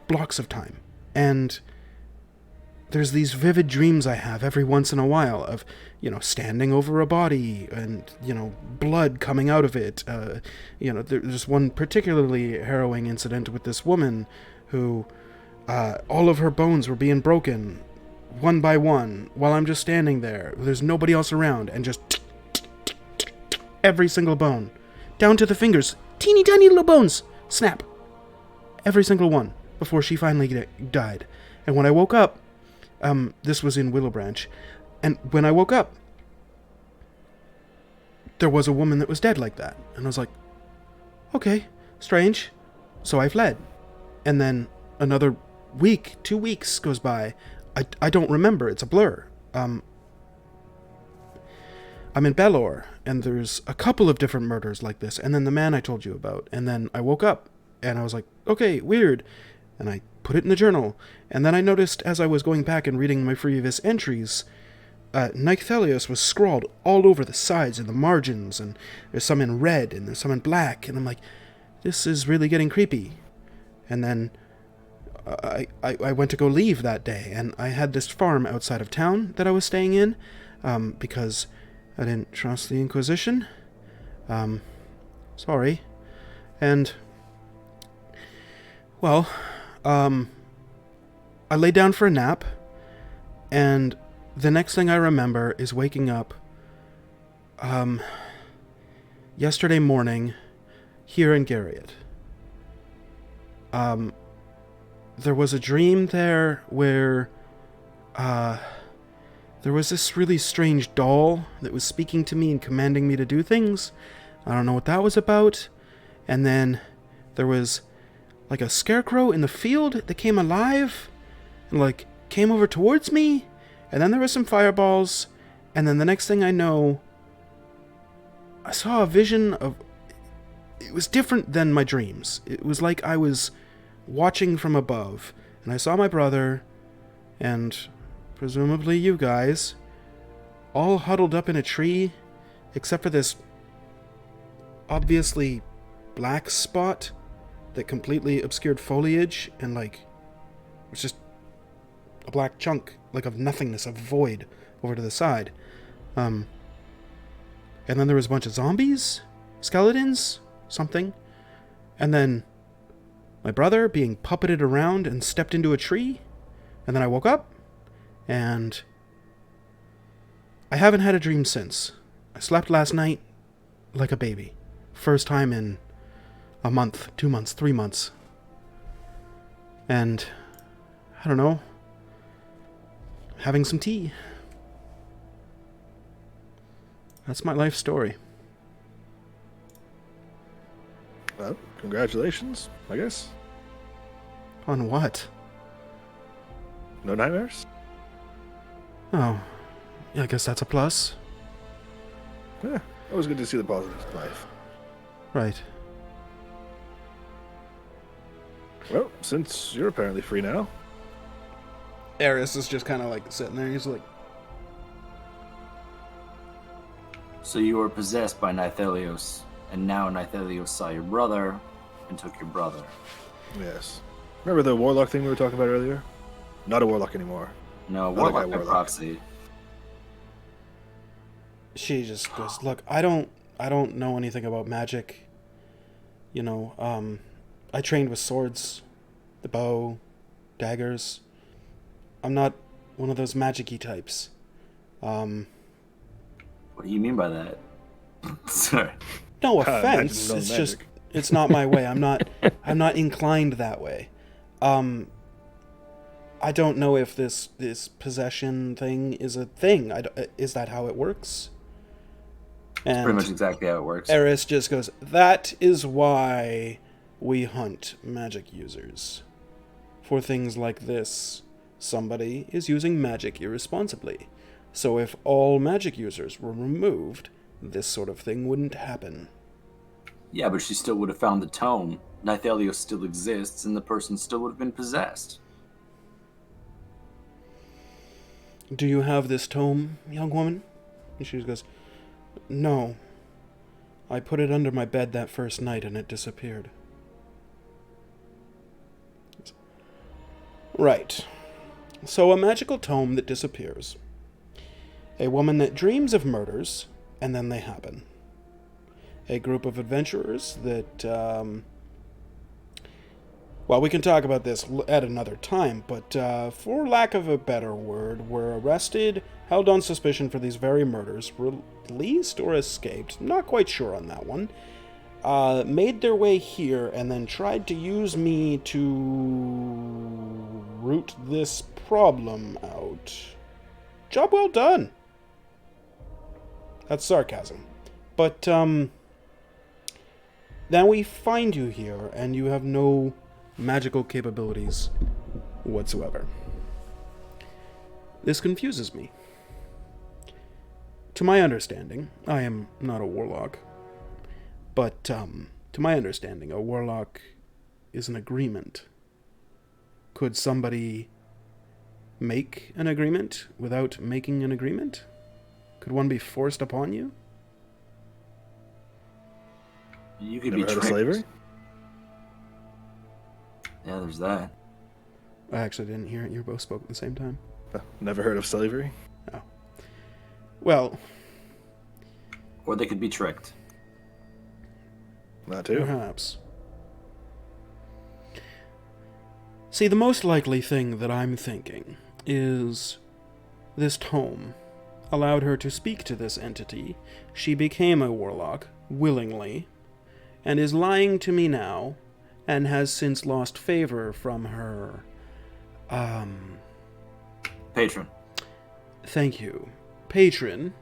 blocks of time. And there's these vivid dreams I have every once in a while of, standing over a body and, blood coming out of it. There's one particularly harrowing incident with this woman who, all of her bones were being broken one by one while I'm just standing there. There's nobody else around, and just every single bone, down to the fingers, teeny tiny little bones, snap. Every single one, before she finally died. And when I woke up, this was in Willow Branch, and when I woke up, there was a woman that was dead like that. And I was like, okay, strange. So I fled. And then another week, 2 weeks goes by. I don't remember. It's a blur. I'm in Belor, and there's a couple of different murders like this, and then the man I told you about. And then I woke up, and I was like, okay, weird. And I put it in the journal. And then I noticed as I was going back and reading my previous entries, Nycthelios was scrawled all over the sides and the margins, and there's some in red, and there's some in black, and I'm like, this is really getting creepy. And then I went to go leave that day, and I had this farm outside of town that I was staying in, because I didn't trust the Inquisition. Sorry. And, well, I lay down for a nap, and the next thing I remember is waking up, yesterday morning, here in Garriott. There was a dream there where, there was this really strange doll that was speaking to me and commanding me to do things. I don't know what that was about. And then there was, like, a scarecrow in the field that came alive and, like, came over towards me. And then there was some fireballs. And then the next thing I know, I saw a vision of... It was different than my dreams. It was like I was watching from above, and I saw my brother, and presumably you guys, all huddled up in a tree, except for this obviously black spot that completely obscured foliage, and like, it was just a black chunk, like of nothingness, of void, over to the side. And then there was a bunch of zombies, skeletons, something. And then my brother being puppeted around and stepped into a tree. And then I woke up, and I haven't had a dream since. I slept last night like a baby. First time in a month, 2 months, 3 months. And I don't know, having some tea. That's my life story. Well, congratulations, I guess. On what? No nightmares? Oh, yeah, I guess that's a plus. Yeah, always good to see the positives in life. Right. Well, since you're apparently free now, Eris is just kind of like sitting there. He's like, So you were possessed by Nithelios, and now Nithelios saw your brother and took your brother. yes. Remember the warlock thing we were talking about earlier? Not a warlock anymore. No, Another warlock guy, by warlock. proxy. she just goes, look, I don't know anything about magic. You know, I trained with swords, the bow, daggers. I'm not one of those magic-y types. What do you mean by that? Sorry. No Imagine offense. no It's magic. just it's not my way. I'm not inclined that way. I don't know if this possession thing is a thing. Is that how it works? And Pretty much exactly how it works. Eris just goes, that is why we hunt magic users. For things like this, somebody is using magic irresponsibly. So if all magic users were removed, this sort of thing wouldn't happen. Yeah, but she still would have found the tome. Nithelios still exists, and the person still would have been possessed. Do you have this tome, young woman? And she goes, no. I put it under my bed that first night and it disappeared. Right. So a magical tome that disappears. A woman that dreams of murders, and then they happen. A group of adventurers that, well, we can talk about this at another time, but for lack of a better word, were arrested, held on suspicion for these very murders, released or escaped, not quite sure on that one, made their way here, and then tried to use me to root this problem out. Job well done. That's sarcasm. But, now we find you here, and you have no magical capabilities whatsoever. This confuses me. To my understanding, I am not a warlock, but, to my understanding, a warlock is an agreement. Could somebody make an agreement without making an agreement? Could one be forced upon you? You could Never be heard of tricked. slavery? Yeah, there's that. I actually didn't hear it. You both spoke at the same time. Never heard of slavery? Well, Or they could be tricked. That too. perhaps. See, the most likely thing that I'm thinking is this tome allowed her to speak to this entity. She became a warlock, willingly, and is lying to me now, and has since lost favor from her, Patron. thank you, patron,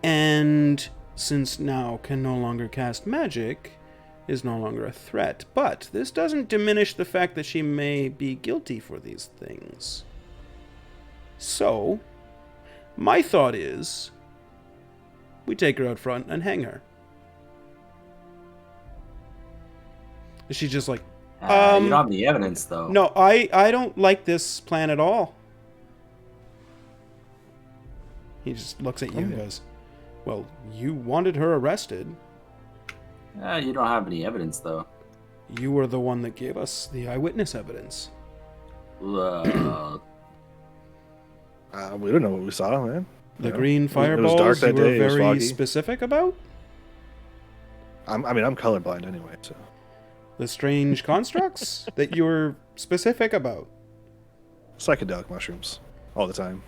and since now can no longer cast magic, is no longer a threat. But this doesn't diminish the fact that she may be guilty for these things. So, my thought is, we take her out front and hang her. She's just like, You don't have any evidence, though. no, I don't like this plan at all. He just looks at you and goes, well, you wanted her arrested. You don't have any evidence, though. You were the one that gave us the eyewitness evidence. Uh, We don't know what we saw, man. The Yeah. green It was fireballs dark that you were day, it was very foggy. specific about? I'm colorblind anyway, so. The strange constructs that you were specific about? Psychedelic mushrooms. All the time.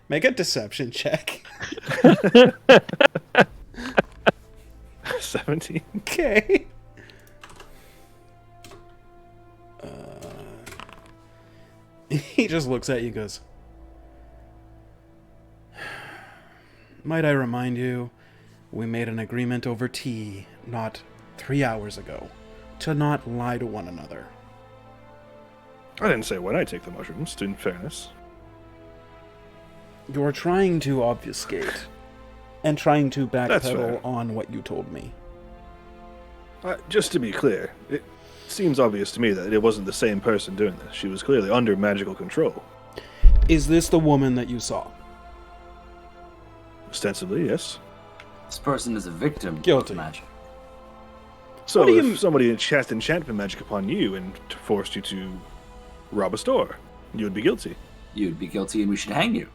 Make a deception check. 17. Okay. He just looks at you and goes, might I remind you, we made an agreement over tea not 3 hours ago to not lie to one another. I didn't say when I take the mushrooms, in fairness. You're trying to obfuscate and trying to That's backpedal fair. on what you told me. Just to be clear, it seems obvious to me that it wasn't the same person doing this. She was clearly under magical control. Is this the woman that you saw? Ostensibly, yes. This person is a victim Guilty. of magic. So What do if you- somebody cast enchantment magic upon you and forced you to rob a store, you would be guilty. You'd be guilty and we should hang you.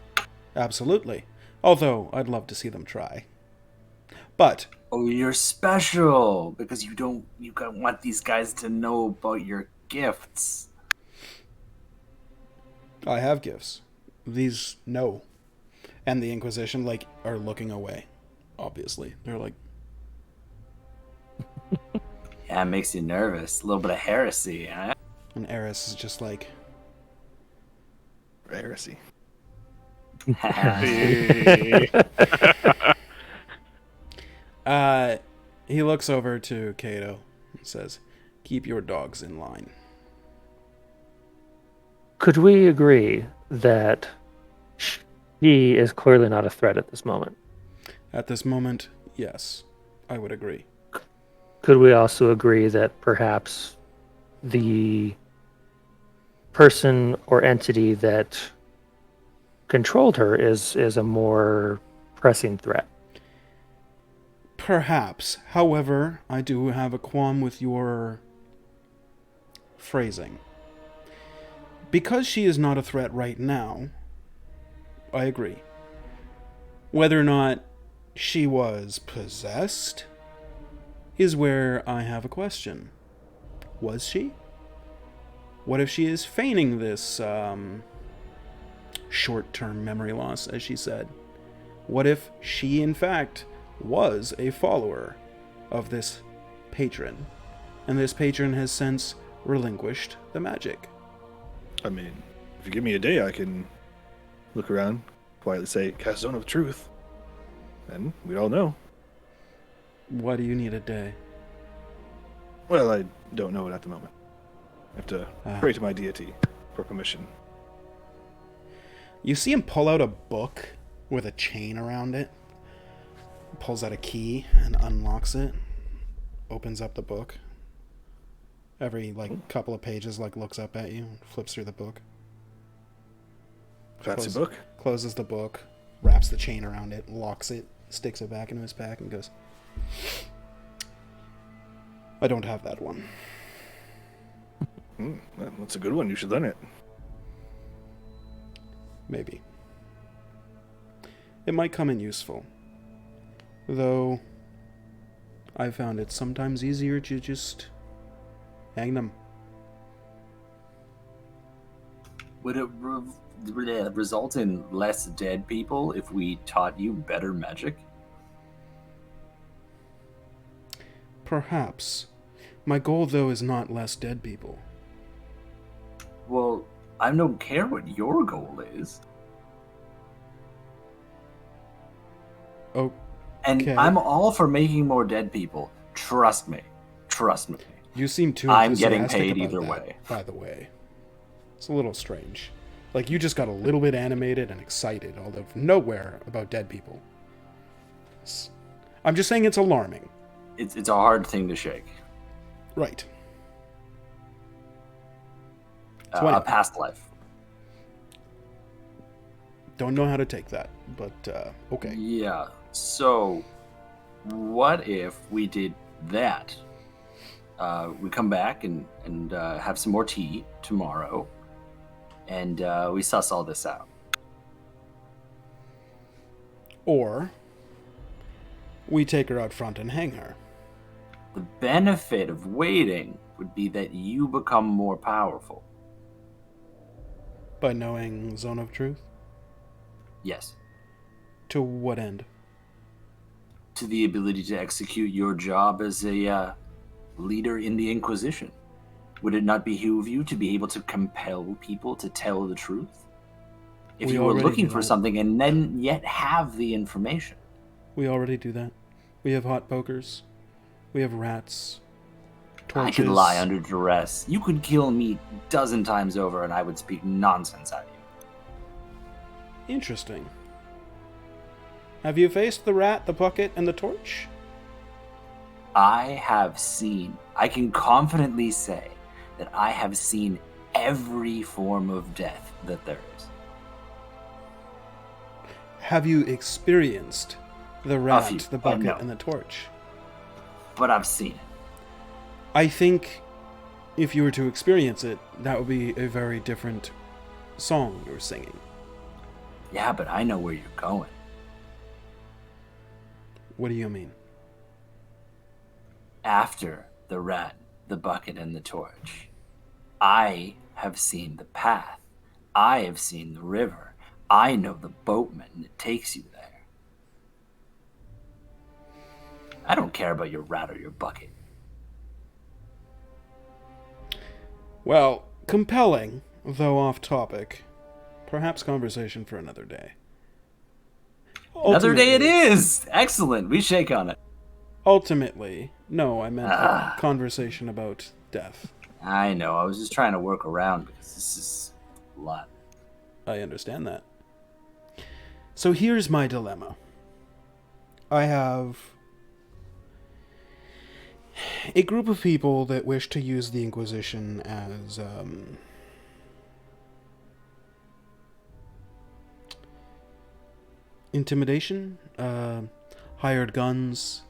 Absolutely. Although, I'd love to see them try. But, Oh, you're special because you don't want these guys to know about your gifts. I have gifts. These, no. And the Inquisition, are looking away. Obviously. They're like, Yeah, it makes you nervous. A little bit of heresy, huh? and Eris is just like, Heresy. he looks over to Kato and says, keep your dogs in line. Could we agree that she is clearly not a threat at this moment? At this moment, yes, I would agree. Could we also agree that perhaps the person or entity that controlled her is a more pressing threat? Perhaps. However, I do have a qualm with your phrasing. Because she is not a threat right now, I agree. Whether or not she was possessed is where I have a question. Was she? What if she is feigning this short-term memory loss, as she said? What if she, in fact, was a follower of this patron, and this patron has since relinquished the magic? I mean, if you give me a day, I can look around, quietly say, cast Zone of Truth. And we'd all know. Why do you need a day? Well, I don't know it at the moment. I have to Ah. pray to my deity for permission. You see him pull out a book with a chain around it. Pulls out a key and unlocks it. Opens up the book. Every couple of pages looks up at you, flips through the book. Fancy Close. book. Closes the book, wraps the chain around it, locks it, sticks it back into his pack, and goes, I don't have that one. Well, that's a good one. You should learn it. Maybe. It might come in useful. Though, I found it sometimes easier to just hang them. Would it result in less dead people if we taught you better magic? Perhaps. My goal, though, is not less dead people. Well, I don't care what your goal is. Oh, And Okay. I'm all for making more dead people. Trust me. Trust me. you seem too I'm getting enthusiastic paid about either that, way. by the way. It's a little strange. You just got a little bit animated and excited out of nowhere about dead people. I'm just saying it's alarming. It's a hard thing to shake. Right. So A anyway. past life. Don't know how to take that, but okay. Yeah. So, what if we did that? We come back and have some more tea tomorrow, and we suss all this out. Or we take her out front and hang her. The benefit of waiting would be that you become more powerful. By knowing Zone of Truth? Yes. To what end? To the ability to execute your job as a leader in the Inquisition. Would it not behoove you to be able to compel people to tell the truth? If We you were already looking do for that. something and then yet have the information. We already do that. We have hot pokers. We have rats. Torches. I could lie under duress. You could kill me a dozen times over and I would speak nonsense at you. Interesting. Have you faced the rat, the bucket, and the torch? I can confidently say that I have seen every form of death that there is. Have you experienced the rat, few, the bucket, no. and the torch? But I've seen it. I think if you were to experience it, that would be a very different song you're singing. Yeah, but I know where you're going. What do you mean? After the rat, the bucket, and the torch, I have seen the path. I have seen the river. I know the boatman that takes you there. I don't care about your rat or your bucket. Well, compelling, though off topic. Perhaps conversation for another day. Another day it Ultimately- is! Excellent, we shake on it. Ultimately, no, I meant a conversation about death. I know, I was just trying to work around because this is a lot. I understand that. So here's my dilemma. I have a group of people that wish to use the Inquisition as intimidation, hired guns,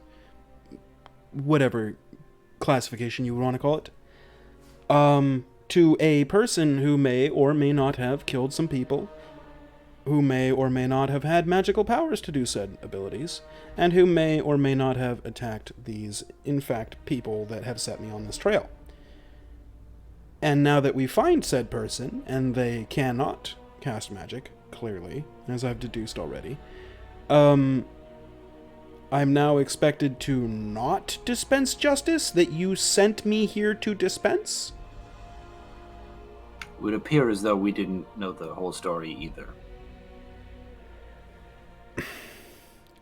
whatever classification you would want to call it, to a person who may or may not have killed some people, who may or may not have had magical powers to do said abilities, and who may or may not have attacked these, in fact, people that have set me on this trail. And now that we find said person, and they cannot cast magic, clearly, as I've deduced already, I'm now expected to not dispense justice that you sent me here to dispense? It would appear as though we didn't know the whole story either.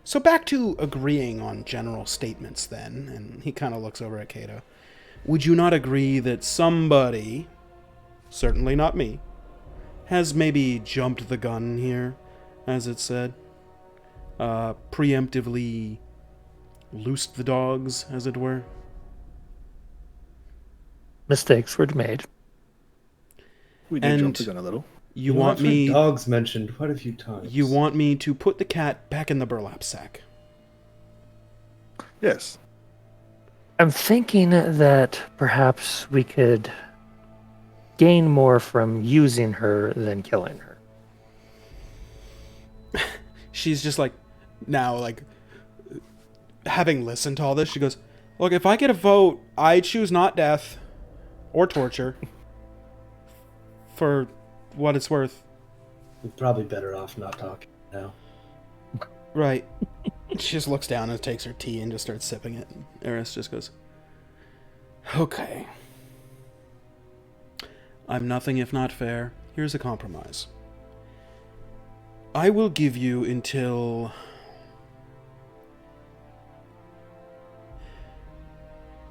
So back to agreeing on general statements then, and he kind of looks over at Cato. Would you not agree that somebody, certainly not me, has maybe jumped the gun here, as it said? Preemptively loosed the dogs, as it were? Mistakes were made. We did And jump the gun a little. You want I've heard me... dogs mentioned quite a few times. You want me to put the cat back in the burlap sack? Yes. I'm thinking that perhaps we could gain more from using her than killing her. She's just like, now, like, having listened to all this, she goes, look, if I get a vote, I choose not death or torture. For what it's worth. We're probably better off not talking now. Right. She just looks down and takes her tea and just starts sipping it. And Eris just goes, okay. I'm nothing if not fair. Here's a compromise. I will give you until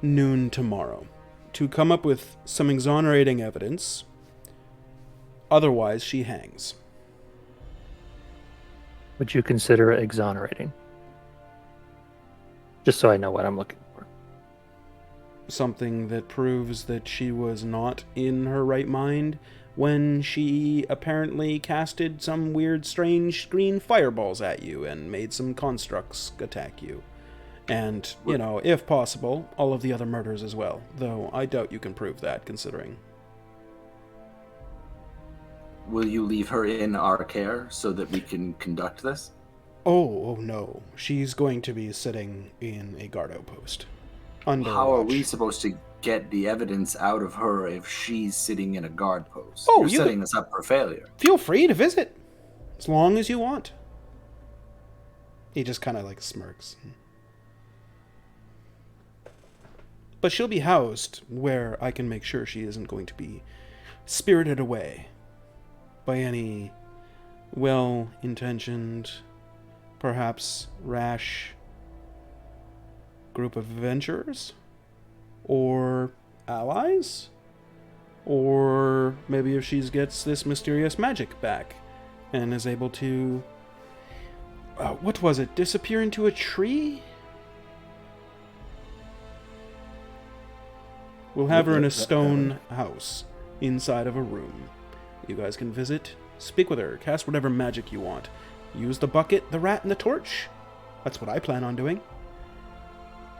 noon tomorrow to come up with some exonerating evidence. Otherwise, she hangs. Would you consider it exonerating? Just so I know what I'm looking for. Something that proves that she was not in her right mind when she apparently casted some weird, strange green fireballs at you and made some constructs attack you. And, you know, if possible, all of the other murders as well. Though I doubt you can prove that, considering. Will you leave her in our care so that we can conduct this? Oh no. She's going to be sitting in a guard outpost. Under How are watch. we supposed to get the evidence out of her if she's sitting in a guard post? Oh, You're you setting could- this up for failure. Feel free to visit. As long as you want. He just kind of like smirks. But she'll be housed where I can make sure she isn't going to be spirited away by any well-intentioned, perhaps rash group of adventurers, or allies, or maybe if she gets this mysterious magic back and is able to, what was it, disappear into a tree? We'll have her in a stone house inside of a room. You guys can visit, speak with her, cast whatever magic you want. Use the bucket, the rat, and the torch. That's what I plan on doing.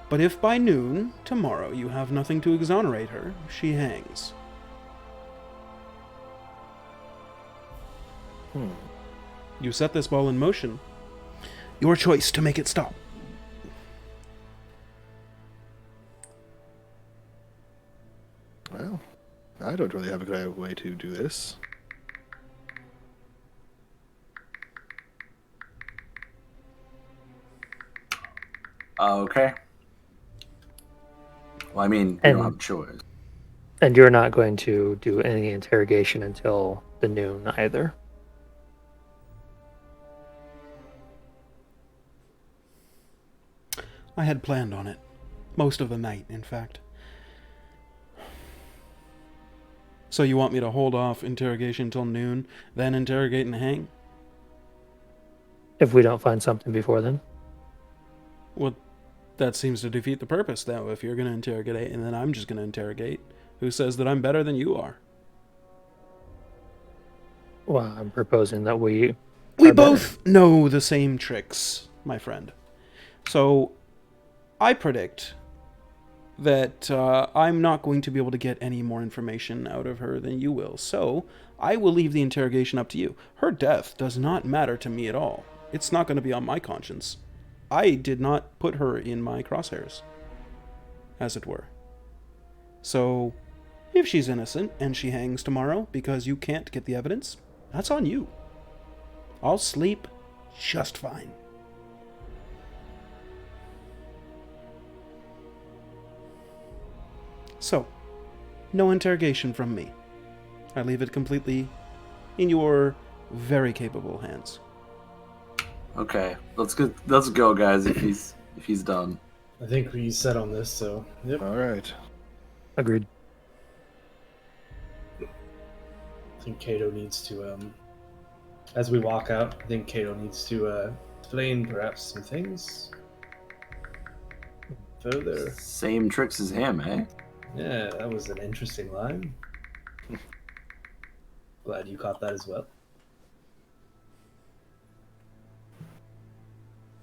But if by noon tomorrow you have nothing to exonerate her, she hangs. You set this ball in motion. Your choice to make it stop. Well, I don't really have a good way to do this. Okay. Well, I mean, we don't have a choice. And you're not going to do any interrogation until the noon either. I had planned on it. Most of the night, in fact. So you want me to hold off interrogation till noon, then interrogate and hang? If we don't find something before then. Well, that seems to defeat the purpose, though. If you're going to interrogate and then I'm just going to interrogate, who says that I'm better than you are? Well, I'm proposing that we We are better. both know the same tricks, my friend. So, I predict that I'm not going to be able to get any more information out of her than you will. So, I will leave the interrogation up to you. Her death does not matter to me at all. It's not going to be on my conscience. I did not put her in my crosshairs, as it were. So, if she's innocent and she hangs tomorrow because you can't get the evidence, that's on you. I'll sleep just fine. So, no interrogation from me. I leave it completely in your very capable hands. Okay, let's go, guys. If he's done. I think we set on this, so yep. All right. Agreed. I think Kato needs to, as we walk out, I think Kato needs to explain perhaps some things further. Same tricks as him, eh? Yeah, that was an interesting line. Glad you caught that as well.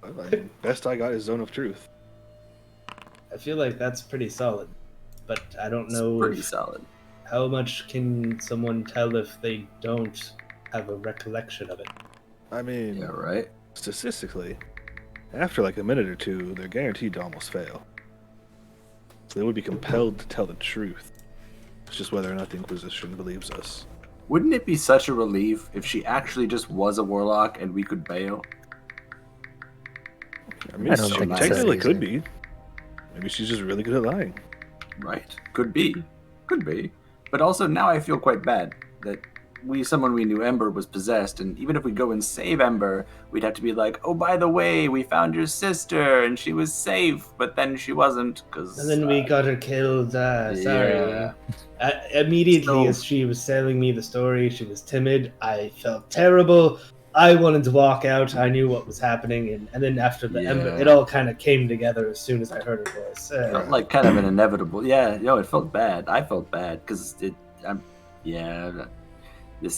Well, I mean, best I got is Zone of Truth. I feel like that's pretty solid, but I don't It's know pretty solid. how much can someone tell if they don't have a recollection of it. I mean, Yeah, right. statistically, after like a minute or two, they're guaranteed to almost fail. So they would be compelled to tell the truth. It's just whether or not the Inquisition believes us. Wouldn't it be such a relief if she actually just was a warlock and we could bail? I mean, I don't she think it's technically that could easy. be. Maybe she's just really good at lying. Right. Could be. But also now I feel quite bad that someone we knew, Ember, was possessed, and even if we go and save Ember, we'd have to be like, oh, by the way, we found your sister and she was safe, but then she wasn't because. And then we got her killed. Sorry. Yeah. Immediately, So- as she was telling me the story, she was timid. I felt terrible. I wanted to walk out. I knew what was happening, and then after the Ember, Yeah. it all kind of came together as soon as I heard her voice. Felt like kind of an inevitable. Yeah, it felt bad. I felt bad because this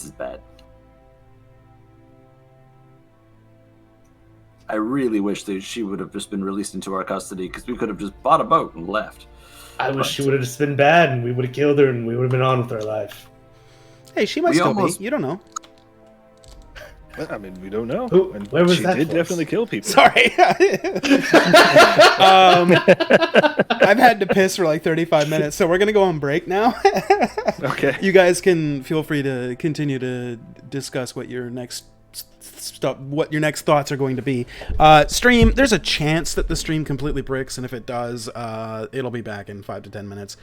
is bad. I really wish that she would have just been released into our custody because we could have just bought a boat and left. I wish she would have just been bad, and we would have killed her, and we would have been on with our life. Hey, she might We still almost- be. You don't know. I mean, we don't know. Who- And where was she that did place? definitely kill people. Sorry. I've had to piss for like 35 minutes, so we're going to go on break now. Okay. You guys can feel free to continue to discuss what your next thoughts are going to be. Stream, there's a chance that the stream completely bricks, and if it does, it'll be back in 5 to 10 minutes.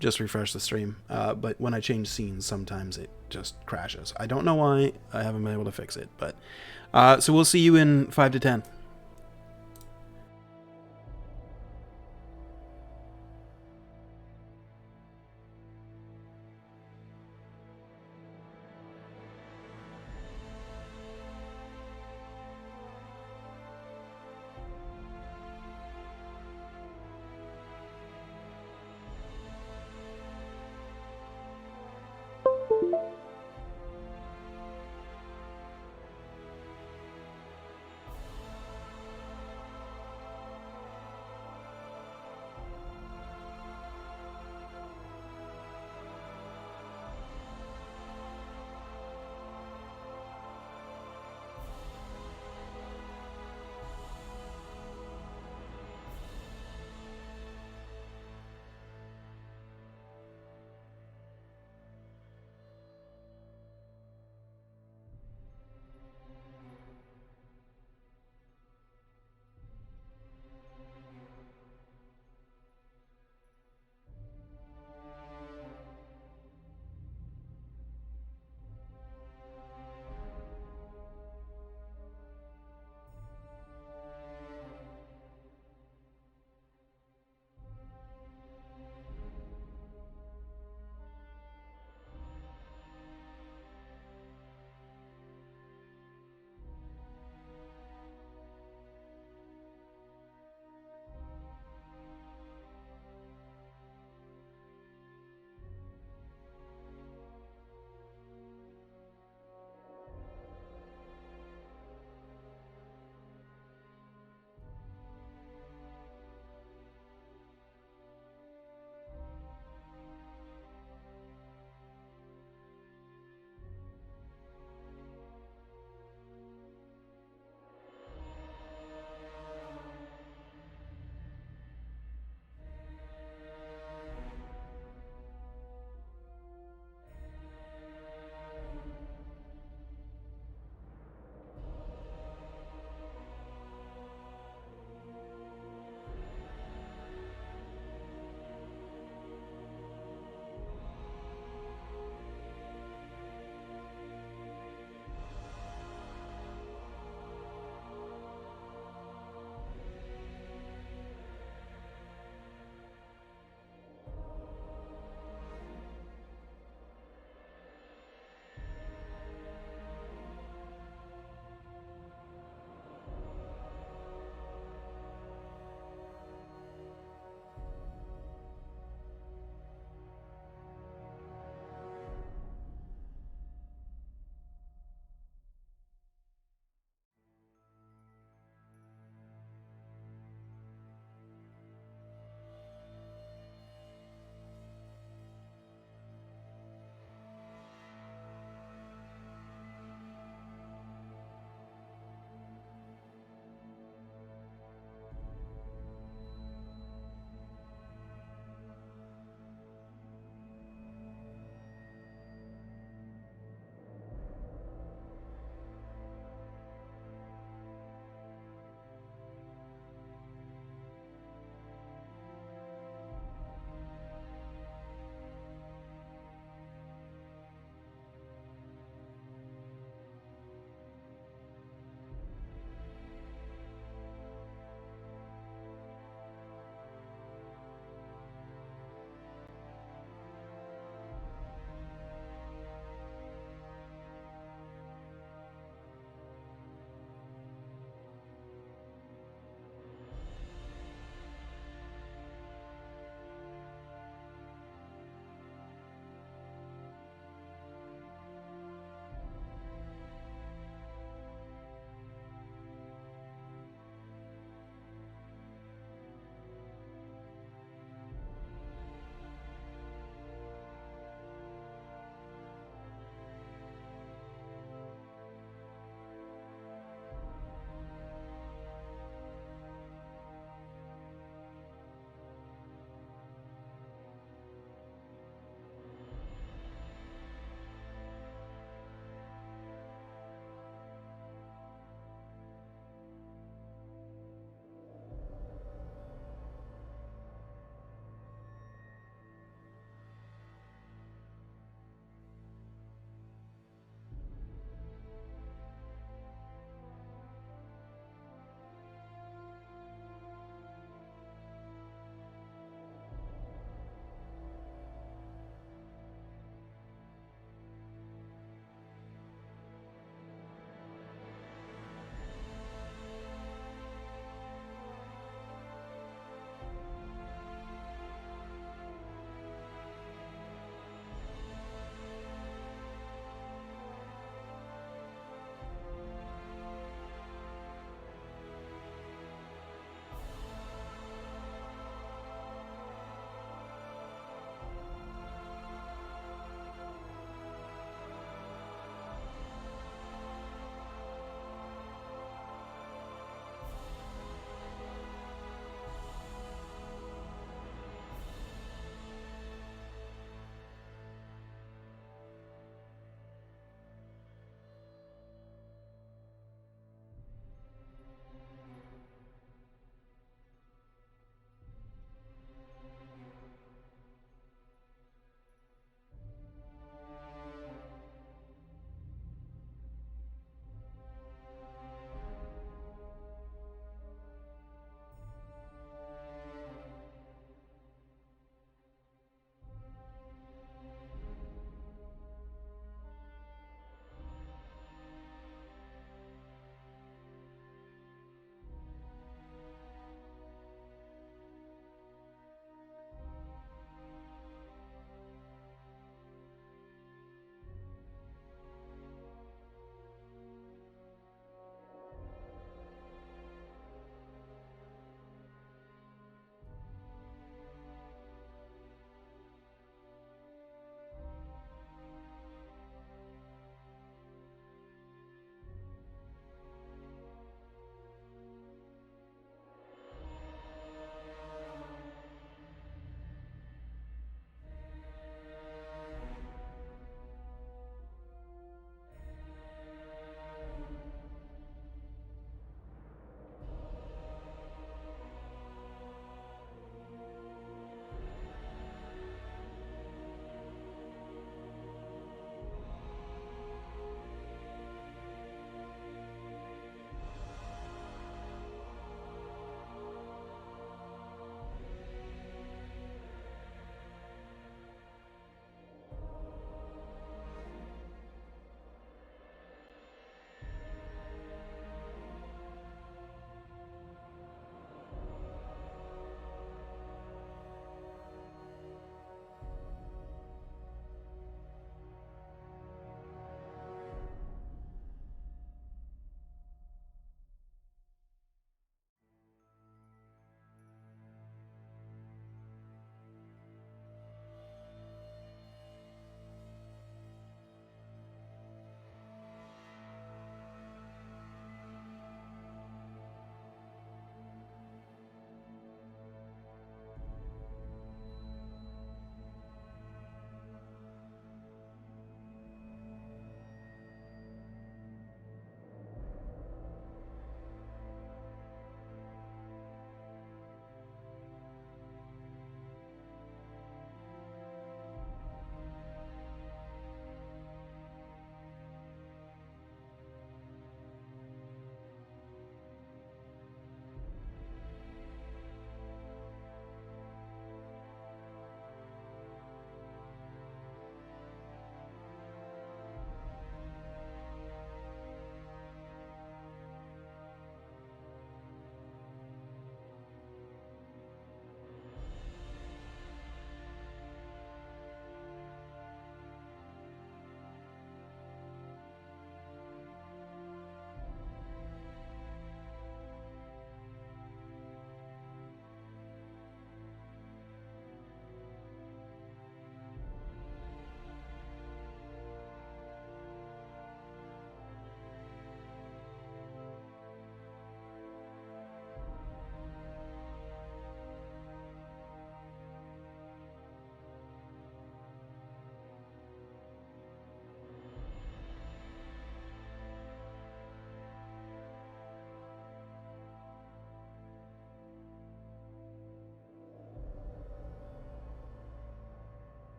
Just refresh the stream. But when I change scenes, sometimes it just crashes. I don't know why. I haven't been able to fix it, but so we'll see you in 5 to 10.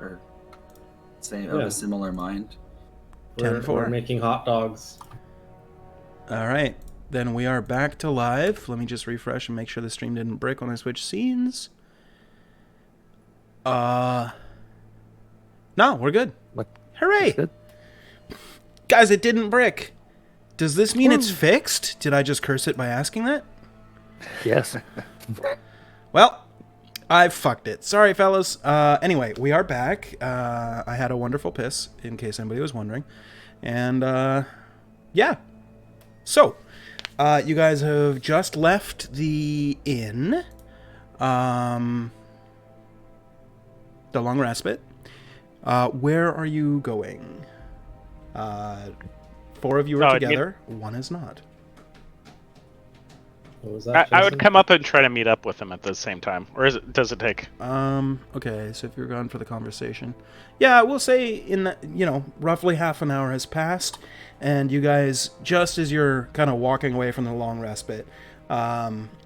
or same Yeah. of a similar mind. We're 10-4. making hot dogs. All right. Then we are back to live. Let me just refresh and make sure the stream didn't break when I switch scenes. No, we're good. Look, Hooray! that's good. Guys, it didn't brick. Does this mean it's fixed? Did I just curse it by asking that? Yes. Well, I fucked it. Sorry, fellas. Anyway, we are back. I had a wonderful piss, in case anybody was wondering. And, yeah. So, you guys have just left the inn. The long respite. Where are you going? 4 of you are together. 1 is not. What was that? I would Jason? come up and try to meet up with him at the same time. Or does it take? Okay, so if you're gone for the conversation. Yeah, we'll say in that, roughly half an hour has passed, and you guys, just as you're kind of walking away from the long respite,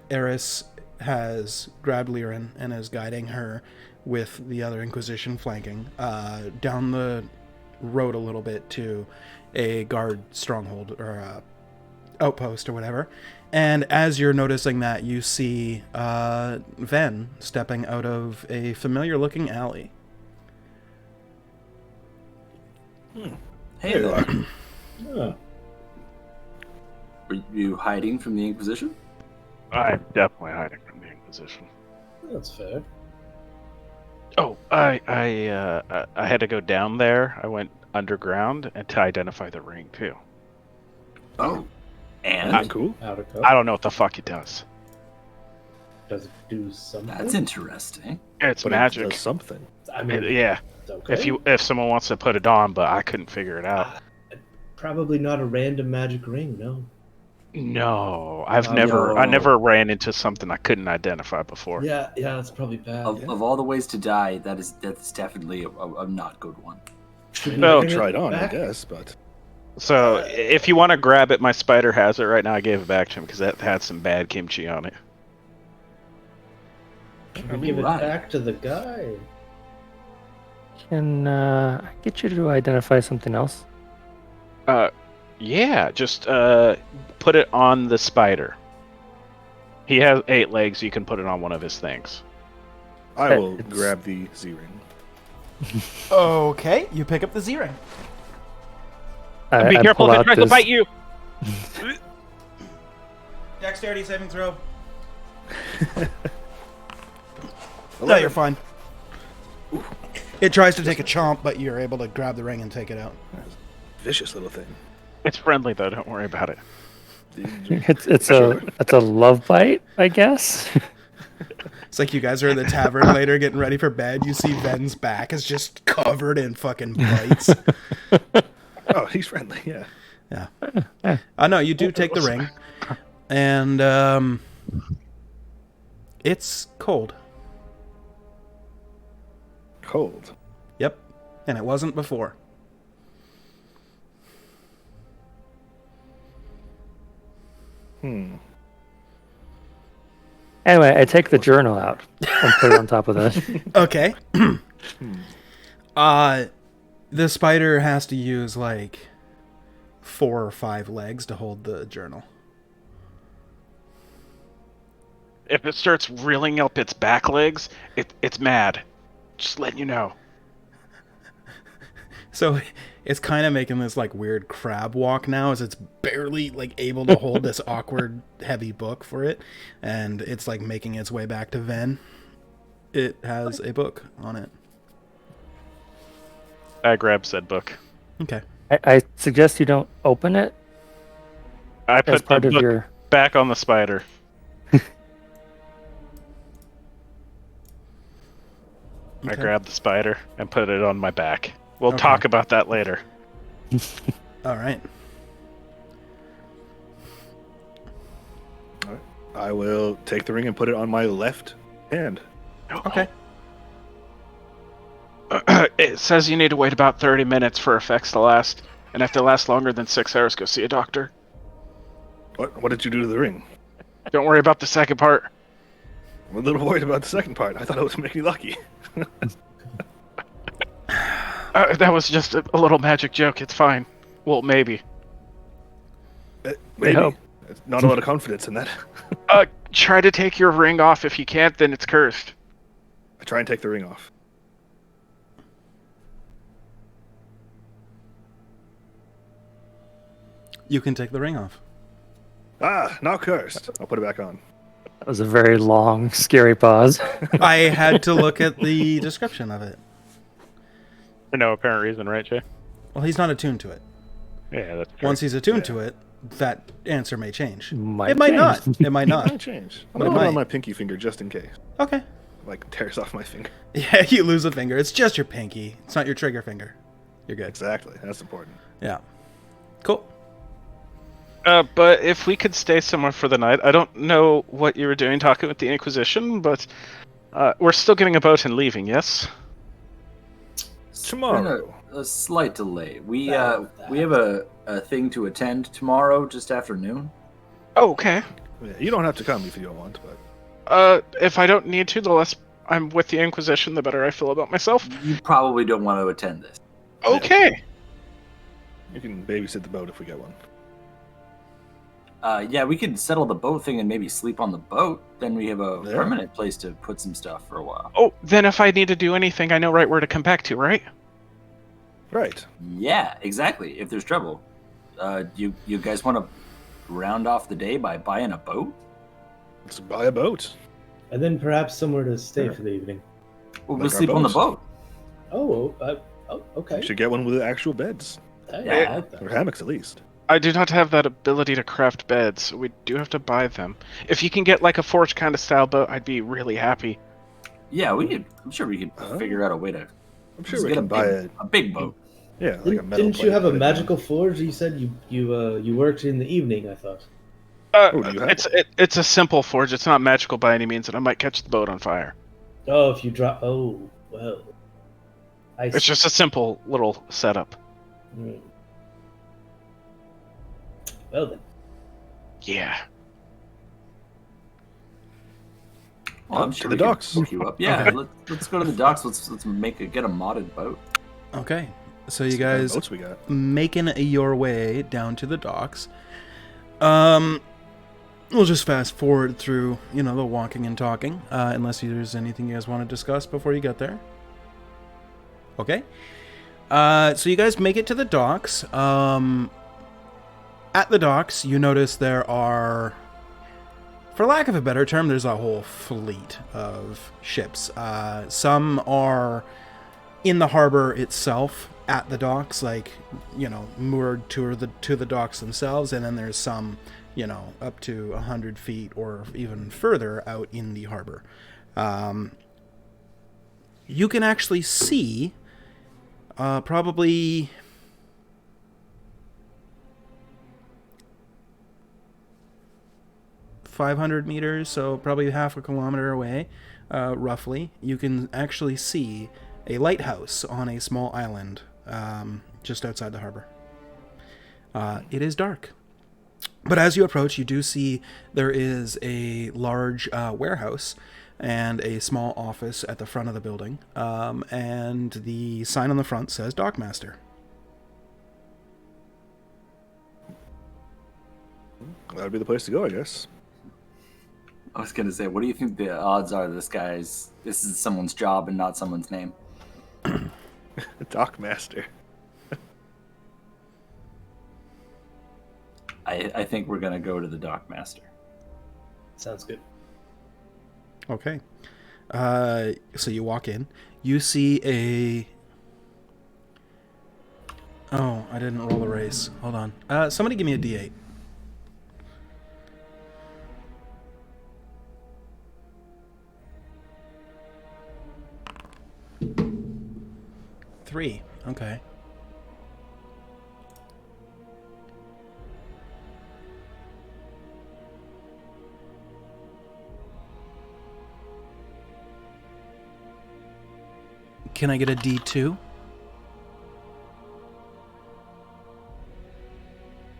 Eris has grabbed Liren and is guiding her with the other Inquisition flanking, down the road a little bit to a guard stronghold, or a outpost or whatever. And as you're noticing that, you see Ven stepping out of a familiar-looking alley. Hey there. Oh, Were you hiding from the Inquisition? I'm definitely hiding from the Inquisition. that's fair. Oh, I had to go down there. I went underground and to identify the ring too. Oh. And? Cool. Out of cup. I don't know what the fuck it does. Does it do something? That's interesting. It's But magic. It does something. I mean, Yeah. it's okay. If someone wants to put it on, but I couldn't figure it out. Probably not a random magic ring, no. No, I no. never ran into something I couldn't identify before. Yeah, that's probably bad. Of all the ways to die, that's definitely a not good one. Should I we mean, I'll bring it try it on, I back? guess, but So if you want to grab it, my spider has it right now. I gave it back to him because that had some bad kimchi on it. Should we give it Right. back to the guy? Can I get you to identify something else? Yeah, just put it on the spider. He has 8 legs. You can put it on one of his things. I will It's- grab the Z-ring. Okay, you pick up the Z-ring. Be I careful pull if it out tries to this- bite you. Dexterity saving throw. No, 11. you're fine. It tries to take a chomp, but you're able to grab the ring and take it out. Vicious little thing. It's friendly though. Don't worry about it. It's Sure. a love bite, I guess. It's like you guys are in the tavern later getting ready for bed. You see Ven's back is just covered in fucking bites. Oh, he's friendly, yeah. Yeah. No, you do take the ring. And it's cold. Cold. Yep. And it wasn't before. Anyway, I take the journal out and put it on top of that. Okay. The spider has to use like 4 or 5 legs to hold the journal. If it starts reeling up its back legs, it's mad. Just letting you know. So it's kind of making this like weird crab walk now, as it's barely like able to hold this awkward heavy book for it, and it's like making its way back to Ven. It has a book on it. I grab said book. Okay. I suggest you don't open it I as put the part of book your. back on the spider. I Okay. grab the spider and put it on my back. We'll Okay. talk about that later. All right. I will take the ring and put it on my left hand. Okay. It says you need to wait about 30 minutes for effects to last, and if they last longer than 6 hours, go see a doctor. What did you do to the ring? Don't worry about the second part. I'm a little worried about the second part. I thought it was make me lucky. That was just a little magic joke. It's fine. Well, maybe. Maybe. hope. It's not a lot of confidence in that. Try to take your ring off. If you can't, then it's cursed. I try and take the ring off. You can take the ring off. Ah, not cursed. I'll put it back on. That was a very long, scary pause. I had to look at the description of it. For no apparent reason, right, Jay? Well, he's not attuned to it. Yeah, that's true. Once he's attuned to it, that answer may change. Might It might not. change. It might It not. might change. I'm But it gonna put it on might. my pinky finger just in case. Okay. Like tears off my finger. Yeah, you lose a finger. It's just your pinky. It's not your trigger finger. You're good. Exactly. That's important. Yeah. Cool. But if we could stay somewhere for the night, I don't know what you were doing talking with the Inquisition, but we're still getting a boat and leaving, yes? Tomorrow. A slight delay. We That- have a thing to attend tomorrow, just after noon. Oh, okay. Yeah, you don't have to come if you don't want, but If I don't need to, the less I'm with the Inquisition, the better I feel about myself. You probably don't want to attend this. Okay. you can babysit the boat if we get one. Yeah, we could settle the boat thing and maybe sleep on the boat. Then we have a Yeah. permanent place to put some stuff for a while. Oh, then if I need to do anything, I know right where to come back to, right? Right. Yeah, exactly. If there's trouble, you guys want to round off the day by buying a boat? Let's buy a boat. And then perhaps somewhere to stay Yeah. for the evening. We'll Like our sleep on the boats. boat. Okay. You should get one with actual beds. I Yeah. like that. Or hammocks at least. I do not have that ability to craft beds, so we do have to buy them. If you can get like a forge kind of style boat, I'd be really happy. Yeah, we could. I'm sure we could Oh. figure out a way to. I'm sure just we get can buy a big boat. Yeah, like a Didn't, metal didn't you plate, have a put it down. magical forge? You said you worked in the evening. I thought. Oh, do you have It's a simple forge. It's not magical by any means, and I might catch the boat on fire. Oh, if you drop. Oh, well. I It's just a simple little setup. Hmm. Well then. Yeah. Well, I'm To sure the we can docks. hook you up. Yeah, Okay. let's go to the docks. Let's get a modded boat. Okay. So you What kind of guys boats we got. making your way down to the docks. We'll just fast forward through, the walking and talking, unless there's anything you guys want to discuss before you get there. Okay. So you guys make it to the docks. At the docks, you notice there are, for lack of a better term, there's a whole fleet of ships. Some are in the harbor itself at the docks, moored to the docks themselves, and then there's some, up to 100 feet or even further out in the harbor. You can actually see probably 500 meters, so probably half a kilometer away, roughly, you can actually see a lighthouse on a small island just outside the harbor. It is dark. But as you approach, you do see there is a large warehouse and a small office at the front of the building, and the sign on the front says Dockmaster. That would be the place to go, I guess. I was gonna say, what do you think the odds are this is someone's job and not someone's name? Dockmaster. I think we're gonna go to the Dockmaster. Sounds good. Okay. So you walk in. You see a... Oh, I didn't roll a race. Hold on. Somebody give me a D8. Three. Okay. Can I get a D2?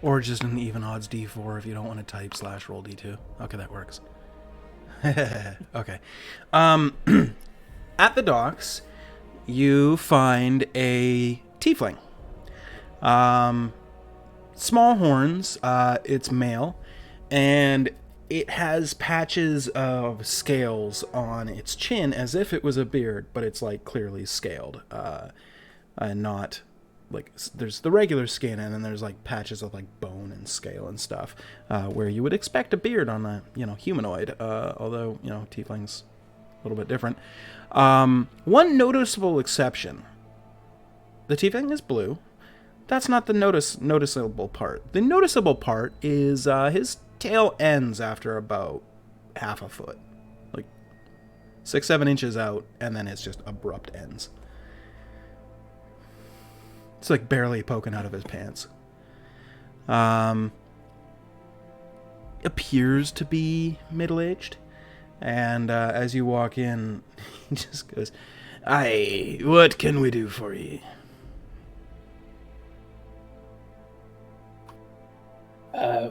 Or just an even odds D4 if you don't want to type /roll D2. Okay, that works. Okay. At the docks, you find a tiefling. Small horns. It's male, and it has patches of scales on its chin as if it was a beard, but it's like clearly scaled, and not like there's the regular skin, and then there's like patches of like bone and scale and stuff, where you would expect a beard on a humanoid, although tiefling's a little bit different. One noticeable exception: the tiefling is blue. That's not the noticeable part. The noticeable part is his tail ends after about half a foot, like 6-7 inches out, and then it's just abrupt ends. It's like barely poking out of his pants. Appears to be middle-aged, and as you walk in, he just goes, "Aye, what can we do for ye?"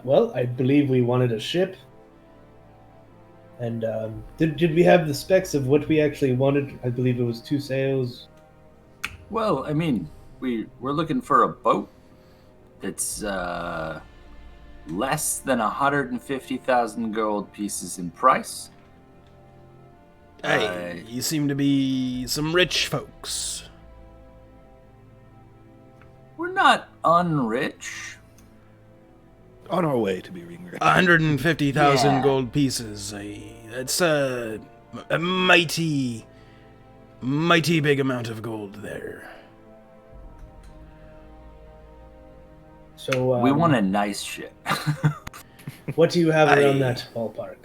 Well, I believe we wanted a ship. And did we have the specs of what we actually wanted? I believe it was 2 sails. Well, I mean, we're looking for a boat that's less than 150,000 gold pieces in price. Hey, you seem to be some rich folks. We're not unrich. On our way to being rich. 150,000 Yeah. gold pieces. That's a mighty big amount of gold there. So We want a nice ship. what do you have around I- that ballpark?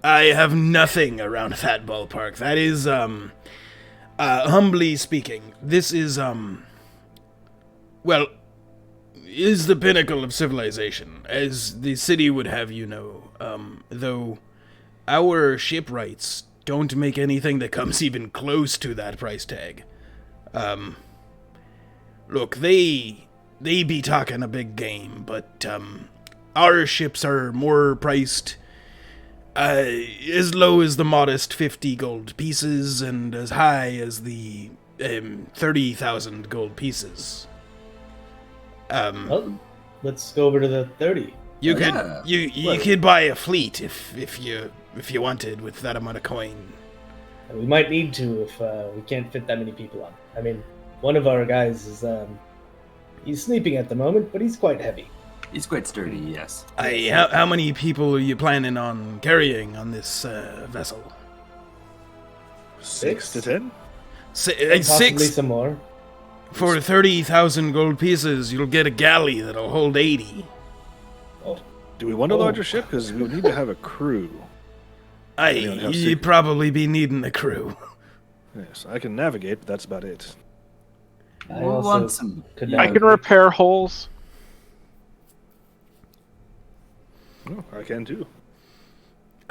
I have nothing around that ballpark. That is, humbly speaking, this is, well, is the pinnacle of civilization, as the city would have you know, though our shipwrights don't make anything that comes even close to that price tag. Look, they be talking a big game, but, our ships are more priced as low as the modest 50 gold pieces and as high as the 30,000 gold pieces. Well, let's go over to the 30. You could Yeah. you could buy a fleet if you wanted with that amount of coin. We might need to if we can't fit that many people on. I mean, one of our guys is he's sleeping at the moment, but he's quite heavy. He's quite sturdy, yes. How many people are you planning on carrying on this vessel? 6 to 10? Possibly Six. some more. For 30,000 gold pieces, you'll get a galley that'll hold 80. Do we want a Oh. larger ship? Because we would need to have a crew. Anyone have You'd six- probably be needing a crew. Yes, I can navigate, but that's about it. I We'll also want some. could I not- can repair holes. Oh, I can too.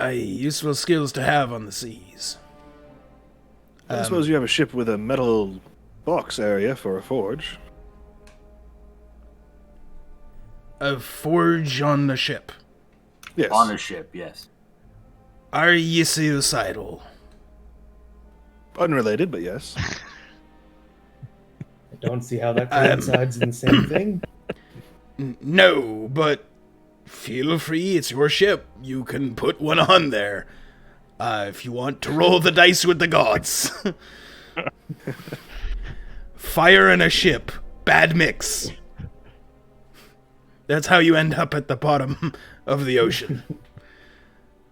Useful skills to have on the seas. I suppose you have a ship with a metal box area for a forge. A forge on the ship. Yes. On a ship, yes. Are you suicidal? Unrelated, but yes. I don't see how that coincides in the same thing. No, but feel free. It's your ship. You can put one on there. If you want to roll the dice with the gods. Fire and a ship. Bad mix. That's how you end up at the bottom of the ocean.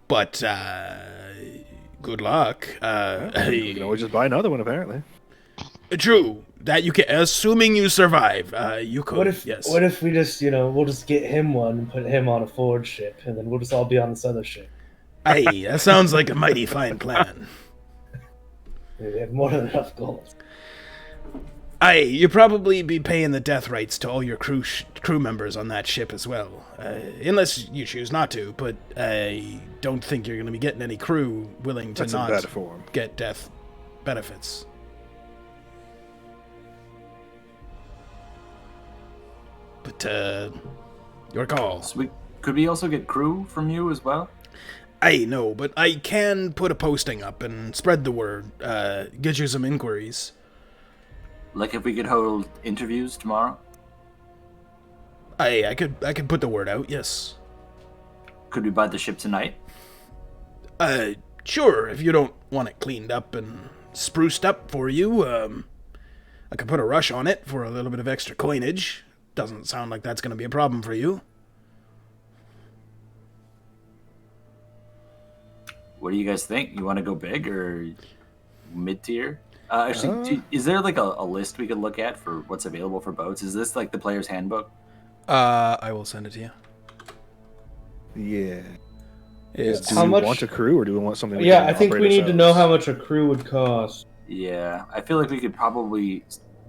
But, good luck. We can always just buy another one, apparently. True. That you can, assuming you survive, you could, yes. What if we just, we'll just get him one and put him on a forge ship, and then we'll just all be on this other ship. Hey, that sounds like a mighty fine plan. We have more than enough gold. Aye, you'd probably be paying the death rights to all your crew members on that ship as well. Unless you choose not to, but I don't think you're going to be getting any crew willing to That's in not bad form. get death benefits. But, your call. So could we also get crew from you as well? I know, but I can put a posting up and spread the word, get you some inquiries. Like if we could hold interviews tomorrow? I could put the word out. Yes. Could we buy the ship tonight? Sure. If you don't want it cleaned up and spruced up for you, I could put a rush on it for a little bit of extra coinage. Doesn't sound like that's going to be a problem for you. What do you guys think? You want to go big or mid-tier? Actually, is there like a list we could look at for what's available for boats? Is this like the player's handbook? I will send it to you. Yeah. It's Do How we much- want a crew, or do we want something? Yeah, can I think operate we need to know ourselves? how much a crew would cost. Yeah, I feel like we could probably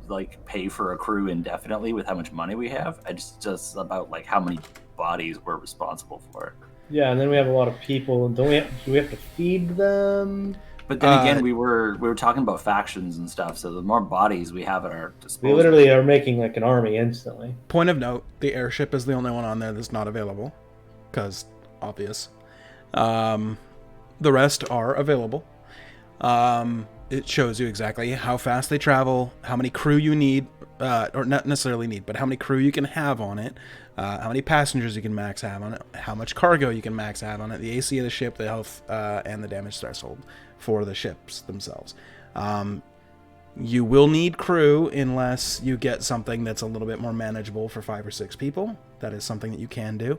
like pay for a crew indefinitely with how much money we have. I just about like how many bodies we're responsible for. Yeah, and then we have a lot of people, and do we have to feed them? But then again, we were talking about factions and stuff. So the more bodies we have at our We disposal, literally are making like an army instantly. Point of note, the airship is the only one on there that's not available. Because, obvious. The rest are available. It shows you exactly how fast they travel, how many crew you need, or not necessarily need, but how many crew you can have on it, how many passengers you can max have on it, how much cargo you can max have on it, the AC of the ship, the health, and the damage threshold for the ships themselves. You will need crew unless you get something that's a little bit more manageable for 5 or 6 people. That is something that you can do.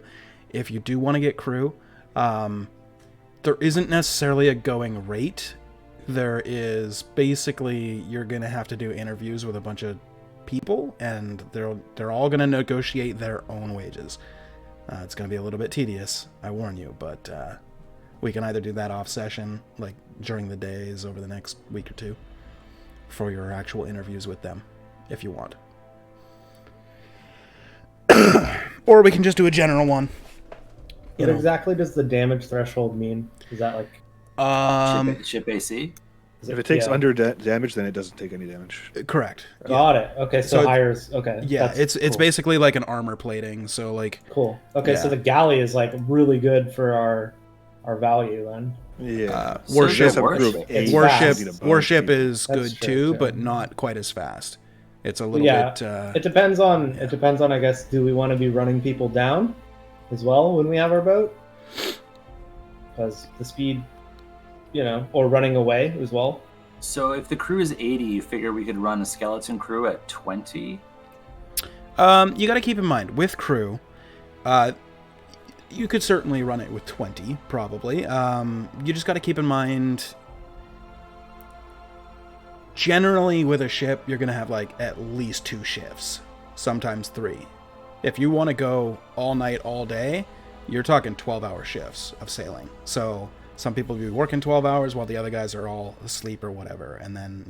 If you do want to get crew, there isn't necessarily a going rate. There is basically, you're going to have to do interviews with a bunch of people, and they're all going to negotiate their own wages. It's going to be a little bit tedious, I warn you, but we can either do that off session, like during the days over the next week or two, for your actual interviews with them, if you want. Or we can just do a general one. What exactly does the damage threshold mean? Is that like ship AC. is If it takes yeah. under damage, then it doesn't take any damage. Correct. Got it. Okay, so So higher is okay. Yeah, that's it's cool. basically like an armor plating. So like, Cool. Okay, Yeah. so the galley is like really good for our value then. Yeah. So warship is it worth it? It's warship fast. warship is That's good true, too, too. but not quite as fast. It's a little Yeah, bit. It depends on I guess, do we want to be running people down as well when we have our boat? Because the speed, or running away as well. So if the crew is 80, you figure we could run a skeleton crew at 20? You got to keep in mind with crew, you could certainly run it with 20, probably. You just got to keep in mind. Generally, with a ship, you're gonna have like at least 2 shifts, sometimes 3. If you want to go all night, all day, you're talking 12-hour shifts of sailing. So some people will be working 12 hours while the other guys are all asleep or whatever, and then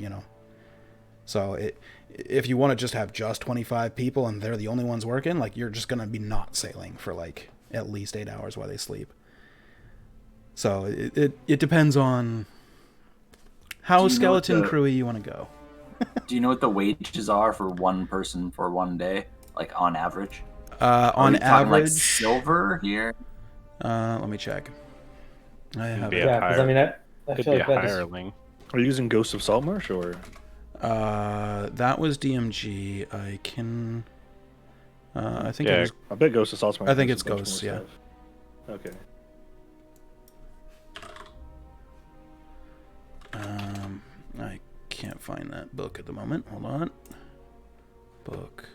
So if you want to just have just 25 people and they're the only ones working, like you're just gonna be not sailing for like at least 8 hours while they sleep. So it depends on how skeleton crewy you want to go. Do you know what the wages are for one person for one day, like on average? On we talking, like, average, silver here. let me check. I have Be it. a Yeah, because higher- I mean, I Could feel be like a that is hireling. Are you using Ghosts of Saltmarsh, or? That was DMG. I can. I think Yeah. it was. I bet Ghosts of Saltmarsh. I think has it's a bunch Ghosts, more yeah. stuff. Okay. I can't find that book at the moment. Hold on. Book.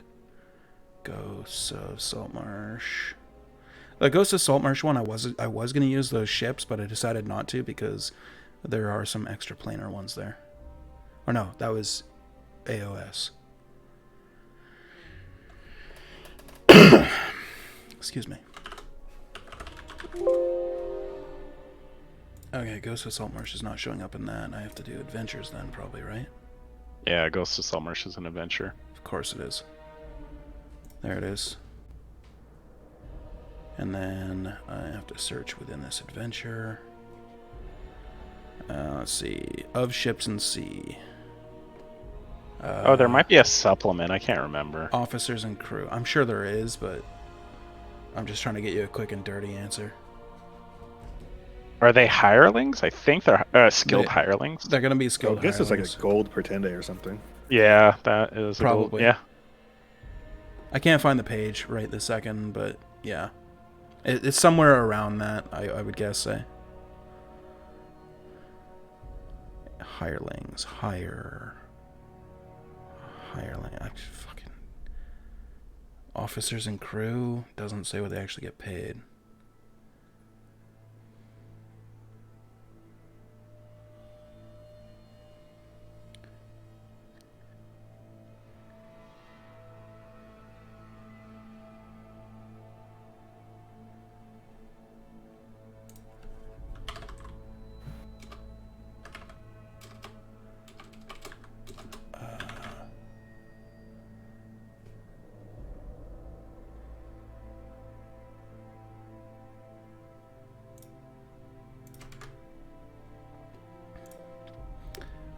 Ghosts of Saltmarsh. The Ghosts of Saltmarsh one, I was going to use those ships, but I decided not to because there are some extra planar ones there. Or no, that was AOS. Excuse me. Okay, Ghost of Saltmarsh is not showing up in that. I have to do adventures then, probably, right? Yeah, Ghost of Saltmarsh is an adventure. Of course it is. There it is. And then I have to search within this adventure. Let's see. Of Ships and Sea. Oh, there might be a supplement. I can't remember. Officers and crew. I'm sure there is, but I'm just trying to get you a quick and dirty answer. Are they hirelings? I think they're skilled They- hirelings. They're going to be I skilled guess it's like hirelings. a gold per 10 day or something. Yeah, that is Probably. Yeah. I can't find the page right this second, but yeah. It's somewhere around that, I would guess, say. Hirelings. Hireling. Fucking... Officers and crew. Doesn't say what they actually get paid.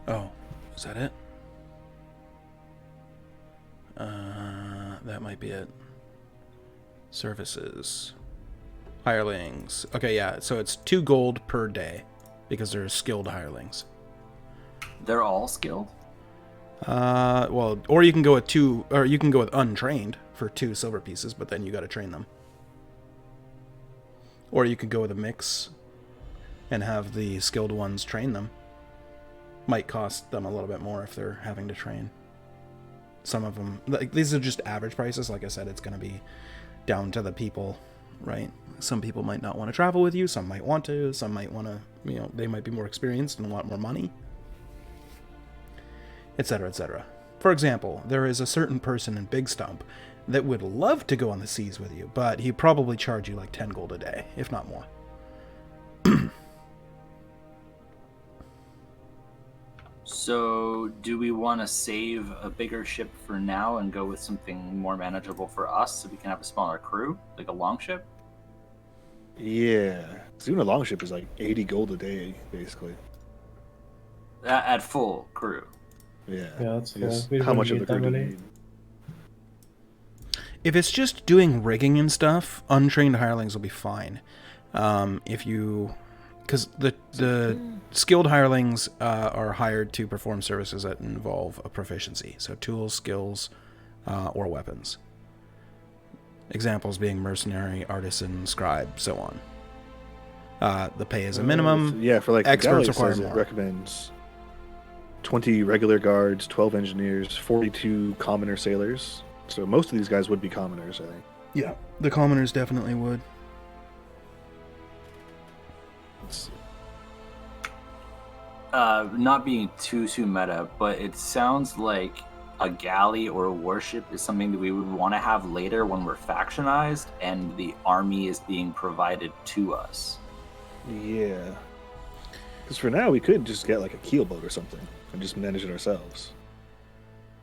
Oh, is that it? That might be it. Services. Hirelings. Okay, yeah, so it's 2 gold per day because they're skilled hirelings. They're all skilled. Well, or you can go with 2, or you can go with untrained for 2 silver pieces, but then you got to train them. Or you could go with a mix and have the skilled ones train them. Might cost them a little bit more if they're having to train. Some of them, like, these are just average prices. Like I said, it's going to be down to the people, right? Some people might not want to travel with you. Some might want to. Some might want to, they might be more experienced and want more money, etc., etc. For example, there is a certain person in Big Stump that would love to go on the seas with you, but he'd probably charge you like 10 gold a day, if not more. So, do we want to save a bigger ship for now and go with something more manageable for us so we can have a smaller crew, like a longship? Yeah. 'Cause even a longship is like 80 gold a day, basically. At full crew. Yeah. Yeah, that's fair. Because We how wouldn't much of need the crew that do you many. need? If it's just doing rigging and stuff, untrained hirelings will be fine. If you... Because the skilled hirelings are hired to perform services that involve a proficiency. So tools, skills, or weapons. Examples being mercenary, artisan, scribe, so on. The pay is a minimum. Yeah, for like Experts the galley require says it more. recommends 20 regular guards, 12 engineers, 42 commoner sailors. So most of these guys would be commoners, I think. Yeah, the commoners definitely would. It's, Not being too meta, but it sounds like a galley or a warship is something that we would want to have later when we're factionized and the army is being provided to us. yeah. Because for now, we could just get like a keelboat or something and just manage it ourselves.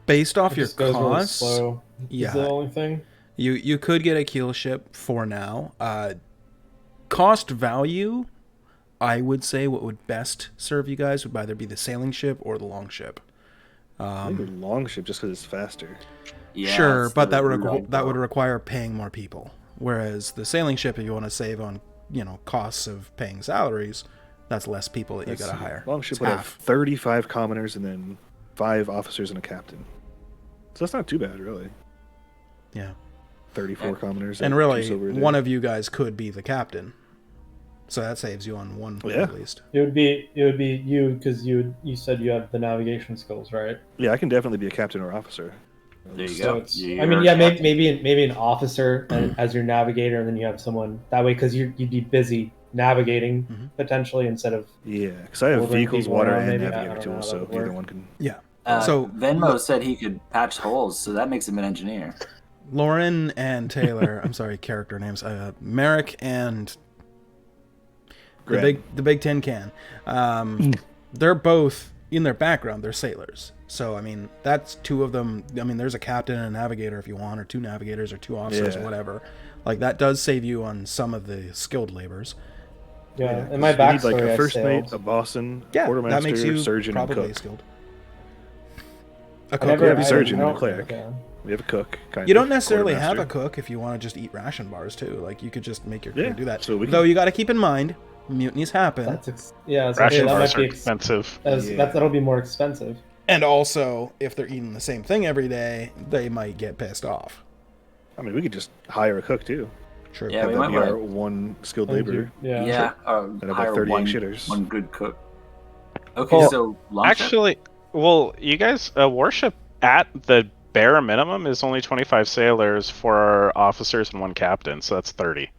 Based off It your just goes really costs, slow. yeah. Is the only thing. You could get a keel ship for now. Cost value, I would say what would best serve you guys would either be the sailing ship or the long ship. I think the longship just because it's faster. Yeah, Sure, it's but the that longboat. would require paying more people. Whereas the sailing ship, if you want to save on costs of paying salaries, that's less people that you got to hire. Longship It's would have half. 35 commoners and then 5 officers and a captain. So that's not too bad, really. Yeah, 34 commoners and at 2 really, silver a day. one of you guys could be the captain, so that saves you on one Yeah. at least. It would be you because you said you have the navigation skills, right? Yeah, I can definitely be a captain or officer. There you So go. it's, You're I mean, yeah, a maybe an officer as your navigator, and then you have someone that way because you'd be busy navigating Mhm. potentially instead of Yeah, because I have Ordering vehicles, people water, around, and maybe. I navigator don't know tools, how so that would either work. one can... Yeah. So So, Venmo said he could patch holes, so that makes him an engineer. Lauren and Taylor, I'm sorry, character names. Merrick and Greg. the big tin can. They're both in their background. They're sailors. So I mean, that's 2 of them. I mean, there's a captain and a navigator if you want, or 2 navigators, or 2 officers, or Yeah. whatever. Like that does save you on some of the skilled labors. yeah. Yeah, In my 'cause we need, backstory, like a I first sailed. mate, a bosun, Yeah, quartermaster, that makes you surgeon, and probably cook. skilled. A I cook. never- we have a I- surgeon I and a don't- cleric. yeah. We have a cook, kind You of. don't necessarily have a quartermaster. cook if you want to just eat ration bars too. Like you could just make your crew Yeah, do that. so we can- Though you got to keep in mind, mutinies happen. That's yeah. So Ration that bars might are be expensive. that'll be more expensive. And also, if they're eating the same thing every day, they might get pissed off. I mean, we could just hire a cook too. True. Yeah, Have we that might be our want one skilled laborer. Yeah. yeah, about hire 38 one, shitters. one good cook. Okay, Well, so Longship? Actually, well, you guys, a warship at the bare minimum is only 25 sailors, 4 officers, and 1 captain, so that's 30.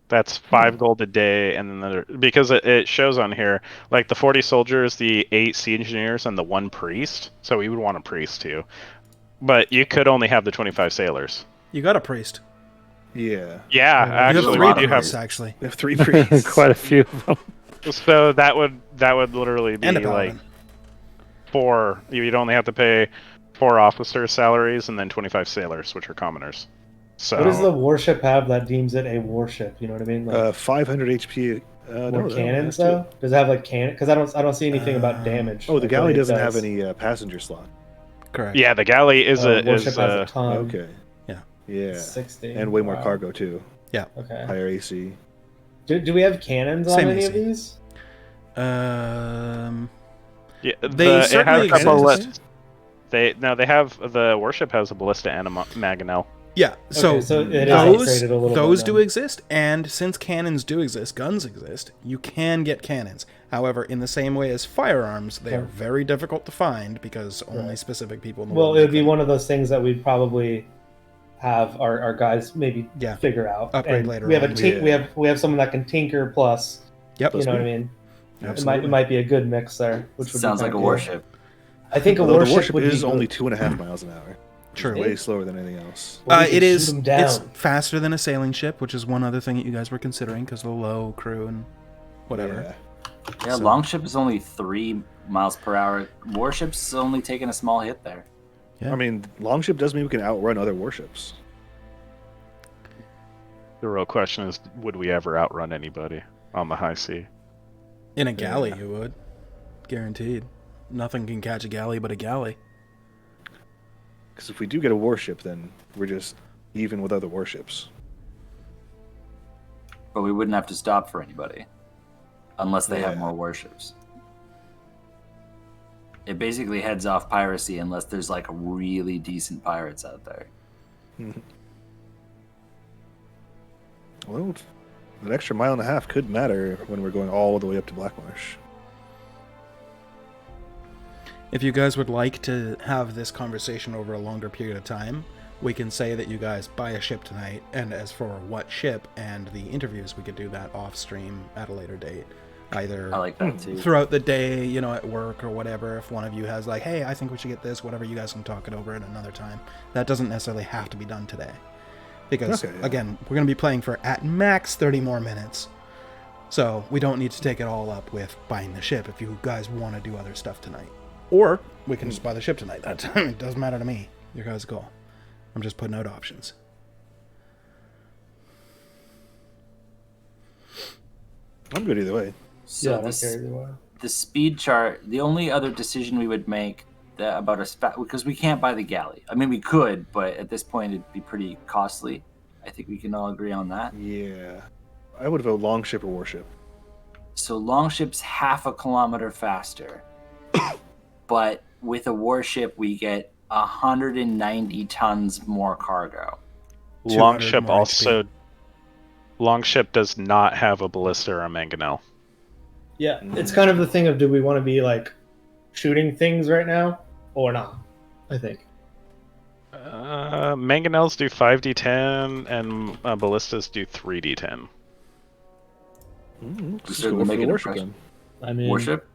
That's 5 gold a day, and then because it shows on here, like the 40 soldiers, the 8 sea engineers, and the 1 priest. So we would want a priest too. But you could only have the 25 sailors. You got a priest. Yeah. Yeah, You have actually, three we do priests, have. actually. We have 3 priests. Quite a few of them. So that would literally be And a like paladin. 4. You'd only have to pay 4 officers' salaries and then 25 sailors, which are commoners. So What does the warship have that deems it a warship? You know what I mean? Like 500 HP. more No, that cannons has to- though? Does it have like cannon? Because I don't see anything about damage. Oh, the like, galley what it doesn't does. have any passenger slot. Correct. yeah, the galley is a Warship is has a ton. Okay. Yeah. Yeah. 60. And way more Wow. cargo too. Okay. Higher AC. Do we have cannons on Same any of AC. these? yeah, They it certainly has a balli- exist. They have the warship has a ballista and a mangonel. Yeah, so, Okay, so it is those upgraded a little bit those then. do exist, and since cannons do exist, guns exist, you can get cannons. However, in the same way as firearms, they are Okay. very difficult to find because only Right. specific people in the Well, world it would make be them. one of those things that we'd probably have our guys maybe Yeah. figure out. Upgrade And later We have on. we have someone that can tinker plus. Yep. You know what I mean? Absolutely. It might be a good mix there, which would Sounds be like a kinda cool. warship. I think a Although warship, the warship would is be only good. 2.5 miles an hour. True. Way slower than anything else. Well, we It could is. shoot 'em down. It's faster than a sailing ship, which is one other thing that you guys were considering because of the low crew and whatever. Yeah. Yeah, So- Longship is only 3 miles per hour. Warship's only taking a small hit there. Yeah. I mean, longship does mean we can outrun other warships. The real question is, would we ever outrun anybody on the high sea? In a galley, Yeah. you would, guaranteed. Nothing can catch a galley but a galley. Because if we do get a warship, then we're just even with other warships. But we wouldn't have to stop for anybody. Unless they have Yeah. more warships. It basically heads off piracy unless there's like really decent pirates out there. Well, an extra mile and a half could matter when we're going all the way up to Blackmarsh. If you guys would like to have this conversation over a longer period of time, we can say that you guys buy a ship tonight, and as for what ship and the interviews, we could do that off stream at a later date. Either I like that too. throughout the day, you know, at work or whatever. If one of you has like, hey, I think we should get this, whatever, you guys can talk it over at another time. That doesn't necessarily have to be done today. Because, Okay, yeah. again, we're going to be playing for at max 30 more minutes. So we don't need to take it all up with buying the ship if you guys want to do other stuff tonight. Or we can just buy the ship tonight. That it doesn't matter to me. Your guys' call. I'm just putting out options. I'm good either way. So Yeah, I don't this, care either way. the speed chart, the only other decision we would make about because we can't buy the galley. I mean, we could, but at this point it'd be pretty costly. I think we can all agree on that. Yeah. I would vote longship or warship. So Longship's half a kilometer faster. But with a warship, we get 190 tons more cargo. 200 Longship more also. Longship does not have a ballista or a mangonel. Yeah, it's kind of the thing of do we want to be like shooting things right now or not? I think. Mangonels do 5d10 and ballistas do 3d10. Let's just So go we'll for make the it warship impressive. then. I mean, Warship?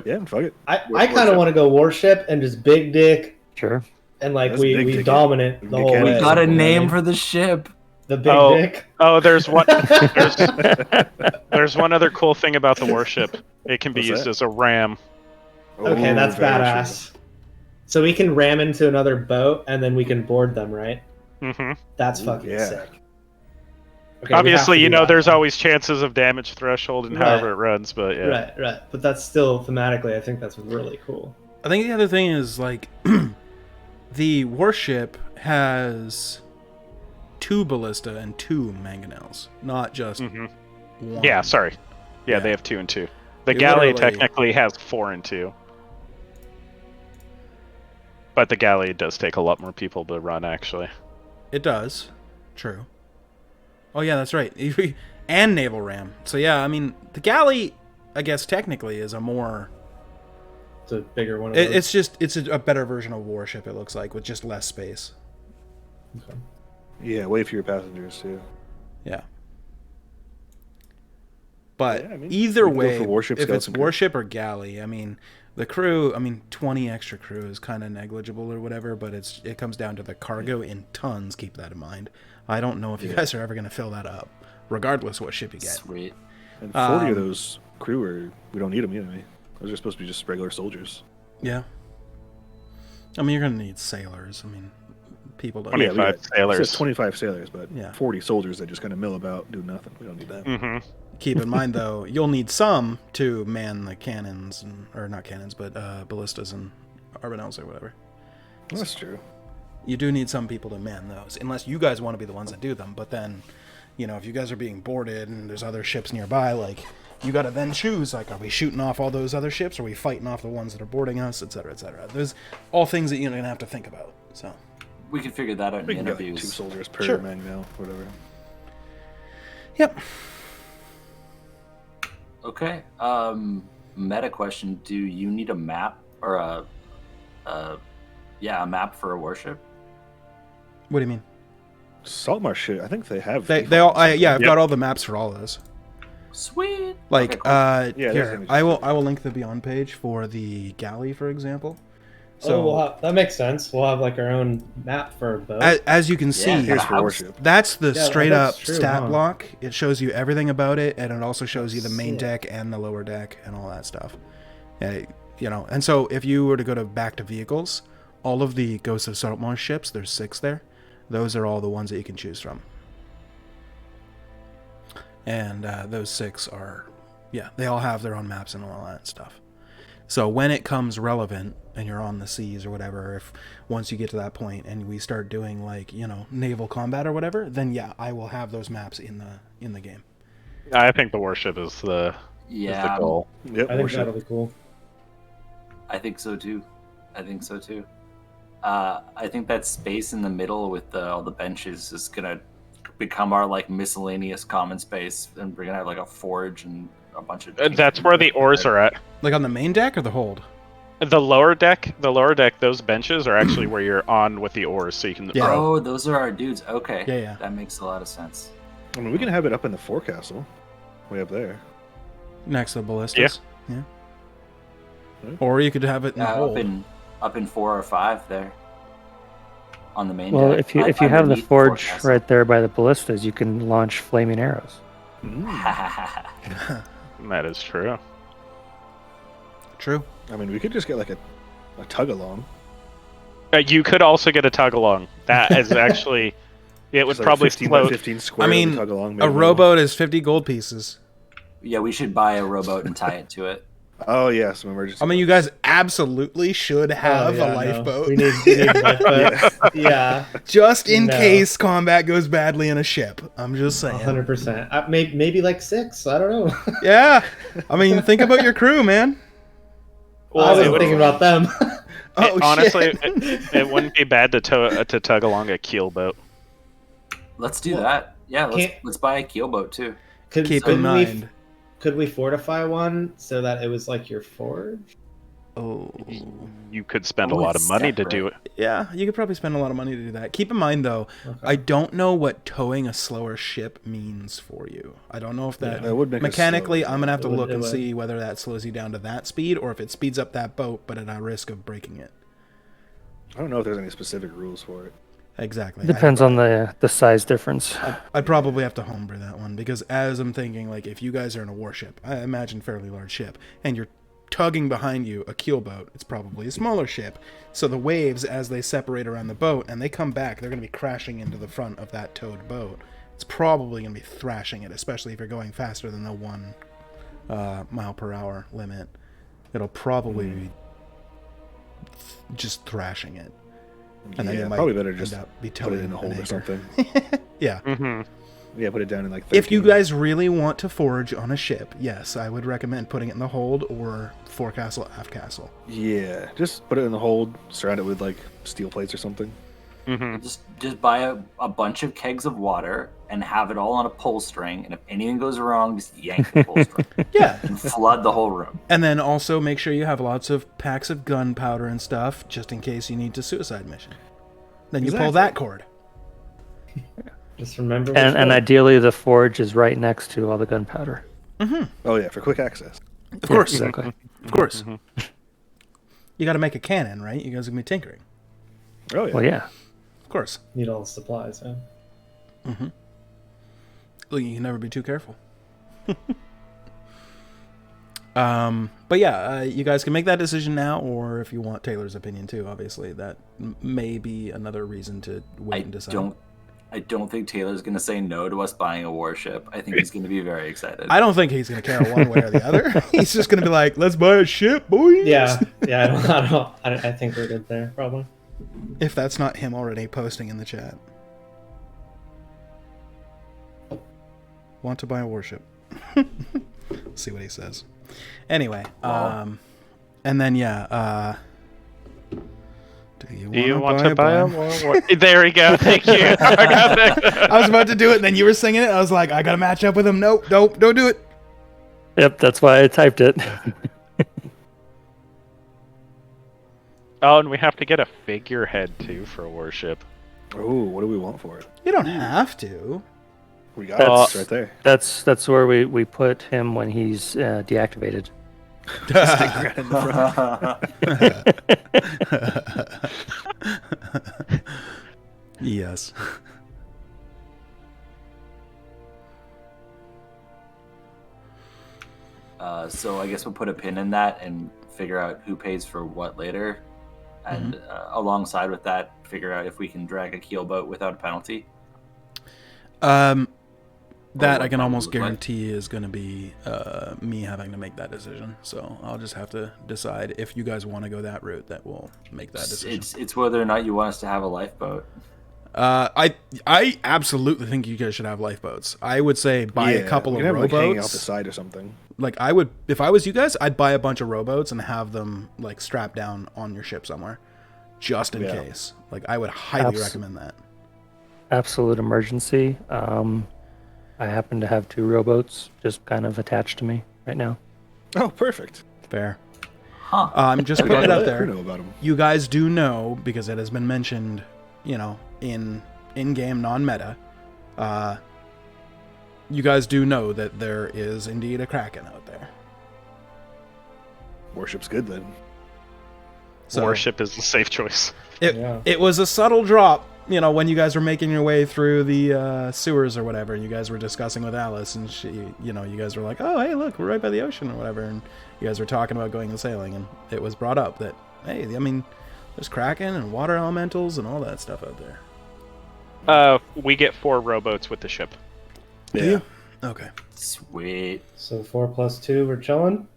Yeah, fuck it. I Warship. kind of want to go warship and just big dick Sure. and like That's we big dick. dominate We the get whole cannons. way. We got a you know what I name mean? for the ship. the big Oh. dick. Oh, there's one other cool thing about the warship. It can be What's used that? as a ram. Okay, Oh, that's very badass. So we can ram into another boat and then we can board them, right? hmm That's Ooh, fucking yeah. sick. Okay, we have Obviously, to you do know, that. there's always chances of damage threshold and Right. however it runs, but yeah. Right. But that's still thematically, I think that's really cool. I think the other thing is, like, the warship has 2 ballista and 2 mangonels, not just hmm 1. Yeah, sorry. Yeah, Yeah. they have 2 and 2. The They galley literally- technically has 4 and 2. But the galley does take a lot more people to run, actually. It does. True. Oh yeah, that's right. And naval ram. So yeah, I mean the galley, I guess technically is a more. It's a bigger one. Of those. It's just a better version of warship. It looks like with just less space. Okay. Yeah, way fewer passengers too. Yeah. But Yeah, I mean, either we can go way, for warship, if it's skeleton crew. warship or galley, I mean, the crew, 20 extra crew is kind of negligible or whatever, but it comes down to the cargo in tons, keep that in mind. I don't know if you guys are ever going to fill that up, regardless what ship you get. Sweet. And 40 of those crew we don't need them anyway. Those are supposed to be just regular soldiers. Yeah. I mean, you're going to need sailors. I mean, people don't... 25 sailors. It says 25 sailors, but Yeah. 40 soldiers that just kind of mill about, do nothing. We don't need that. Mm-hmm. Keep in mind, though, you'll need some to man the cannons, or not cannons, but ballistas and arbanels or whatever. That's true. You do need some people to man those, unless you guys want to be the ones that do them. But then, if you guys are being boarded and there's other ships nearby, like, you got to then choose, like, are we shooting off all those other ships? Are we fighting off the ones that are boarding us, et cetera, et cetera? There's all things that you're going to have to think about, so. We can figure that out in We can get like interviews. 2 soldiers per Sure. mangonel, whatever. Yep. Okay. Meta question: do you need a map or a map for a warship? What do you mean? Saltmarsh shit, I think they have. They all, I've Yep. got all the maps for all of those. Sweet. Like, Okay, cool. Yeah, here, there's I will link the Beyond page for the galley, for example. So, that makes sense. We'll have like our own map for both. as you can see, Yeah, Here's the for house. warship. that's the Yeah, straight that's up true, stat huh? block. It shows you everything about it, and it also shows you the main Sick. deck and the lower deck and all that stuff. And so if you were to go back to vehicles, all of the Ghosts of Saltmarsh ships, there's 6 there. Those are all the ones that you can choose from. And those 6 are, they all have their own maps and all that stuff. So when it comes relevant and you're on the seas or whatever, if once you get to that point and we start doing like, naval combat or whatever, then I will have those maps in the game. I think the warship is the goal. Yep, I think warship. that'll be cool. I think so too. I think that space in the middle with all the benches is gonna become our like miscellaneous common space, and we're gonna have like a forge and a bunch of. That's where the oars are at. Like on the main deck or the hold? The lower deck, those benches are actually where you're on with the oars, so you can. Yeah. Oh, those are our dudes. Okay. Yeah. That makes a lot of sense. I mean, we can have it up in the forecastle, way up there. Next to the ballistas. Yeah. Hmm. Or you could have it in the hold. Up in 4 or 5 there. On the main Well, deck. if you have the Underneath forge forecastle. right there by the ballistas, you can launch flaming arrows. That is true. True. I mean, we could just get like a tug along. You could also get a tug along. That is actually, it would Just like probably 15 by float. 15 square. I mean, tug along, a maybe. rowboat is 50 gold pieces. Yeah, we should buy a rowboat and tie it to it. Oh yeah, some emergency. I mean, you guys absolutely should have a lifeboat. We need lifeboats. Yeah, just in No. case combat goes badly in a ship. I'm just saying. 100%. Maybe like 6. I don't know. Yeah. I mean, think about your crew, man. I Well, wasn't it would- thinking about them. Oh, honestly, shit. it wouldn't be bad to tug along a keel boat. Let's do Well, that. Yeah, can't- let's buy a keelboat too. Keep in mind. Could we fortify one so that it was like your forge? Oh. You could spend a Oh, lot of it's money to separate. do it. Yeah, you could probably spend a lot of money to do that. Keep in mind, though, Okay. I don't know what towing a slower ship means for you. I don't know if that... That would make us mechanically, slow. I'm going to have to It would- look it and would. see whether that slows you down to that speed or if it speeds up that boat, but at a risk of breaking it. I don't know if there's any specific rules for it. Exactly. Depends on the size difference. I'd probably have to homebrew that one because as I'm thinking, like, if you guys are in a warship, I imagine fairly large ship, and you're tugging behind you a keelboat, it's probably a smaller ship. So the waves, as they separate around the boat and they come back, they're going to be crashing into the front of that towed boat. It's probably going to be thrashing it, especially if you're going faster than the 1 mile per hour limit. It'll probably be just thrashing it. And then Yeah, you might probably better end just up be put it towing in a hold an or anchor. something. Yeah. Mm-hmm. Yeah, put it down in like 13. If you guys really want to forage on a ship, yes, I would recommend putting it in the hold or forecastle, aft castle. Yeah, just put it in the hold, surround it with like steel plates or something. Mm-hmm. Just buy a bunch of kegs of water and have it all on a pull string. And if anything goes wrong, just yank the pull string Yeah. and flood the whole room. And then also make sure you have lots of packs of gunpowder and stuff, just in case you need to suicide mission. Then you pull Exactly. that cord. Just remember. which And one. ideally, the forge is right next to all the gunpowder. Oh yeah, for quick access. Of course. Exactly. Of course. You got to make a cannon, right? You guys are going to be tinkering. Oh yeah. Well, yeah. Of course. Need all the supplies. Huh? Look, you can never be too careful. But yeah, you guys can make that decision now, or if you want Taylor's opinion too, obviously, that may be another reason to wait and decide. I don't think Taylor's going to say no to us buying a warship. I think he's going to be very excited. I don't think he's going to care one way or the other. He's just going to be like, let's buy a ship, boys. Yeah, I think we're good there, probably. If that's not him already posting in the chat. Want to buy a warship. See what he says. Anyway, and then yeah, do you want to buy a a war? There we go. Thank you. I got that. I was about to do it, and then you were singing it. I was like, I gotta match up with him. Nope, don't do it. Yep, that's why I typed it. Oh, and we have to get a figurehead too for a warship. Oh, what do we want for it? You don't have to. We got it. It's right there. That's where we put him when he's deactivated. Stick right in the front. Yes. So I guess we'll put a pin in that and figure out who pays for what later. And alongside with that, figure out if we can drag a keelboat without a penalty. That I what can that almost would look like. guarantee is going to be me having to make that decision. So I'll just have to decide if you guys want to go that route. That will make that decision. It's whether or not you want us to have a lifeboat. I absolutely think you guys should have lifeboats. I would say buy a couple we of can have, like, hanging out rowboats. the side or something. Like I would, if I was you guys, I'd buy a bunch of rowboats and have them like strapped down on your ship somewhere, just in Yeah. case. Like I would highly Abs- recommend that. Absolute emergency. I happen to have 2 rowboats just kind of attached to me right now. Oh, perfect. Fair. Huh. I'm just putting it out Who there. know about them? You guys do know, because it has been mentioned, you know, in-game non-meta, you guys do know that there is indeed a Kraken out there. Warship's good then. So Warship is the safe choice. it was a subtle drop, you know, when you guys were making your way through the sewers or whatever, and you guys were discussing with Alice, and she, you know, you guys were like, oh, hey, look, we're right by the ocean or whatever, and you guys were talking about going and sailing, and it was brought up that, hey, I mean, there's Kraken and water elementals and all that stuff out there. We get 4 rowboats with the ship. Do you? Okay. Sweet. So 4 + 2, we're chilling.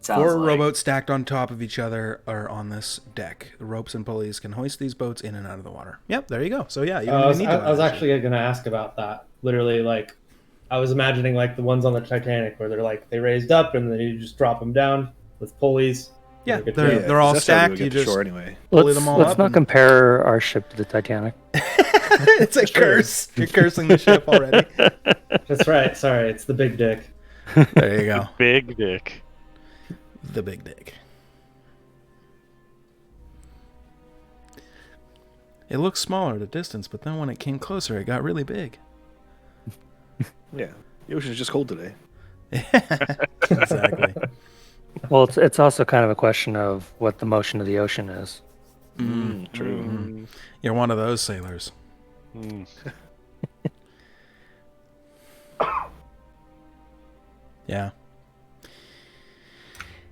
Sounds 4 like rowboats stacked on top of each other are on this deck. The ropes and pulleys can hoist these boats in and out of the water. Yep, there you go. So yeah, you don't even need to buy I was that actually going to ask about that. Literally, like, I was imagining like the ones on the Titanic where they're like they raised up and then you just drop them down with pulleys. Yeah, Like a they're- train. they're all that's how we stacked, would you get to just- shore anyway. Pulley them all Let's up not and- compare our ship to the Titanic. shit. It's a curse. You're cursing the ship already. That's right. Sorry, it's the big dick. There you go. Big dick. The big dick. It looks smaller at a distance, but then when it came closer, it got really big. Yeah. The ocean's just cold today. Exactly. Well, it's also kind of a question of what the motion of the ocean is. True. You're one of those sailors. Yeah.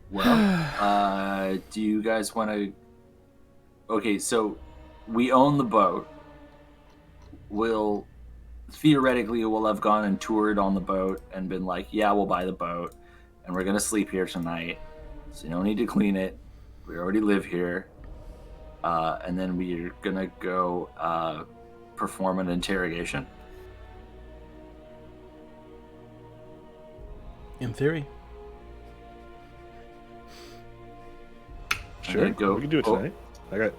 Well, do you guys want to? Okay, so we own the boat. We'll have gone and toured on the boat and been like, yeah, we'll buy the boat, and we're gonna sleep here tonight. So you don't need to clean it. We already live here, and then we're gonna go perform an interrogation. In theory. Sure, go- we can do it oh. tonight. I got.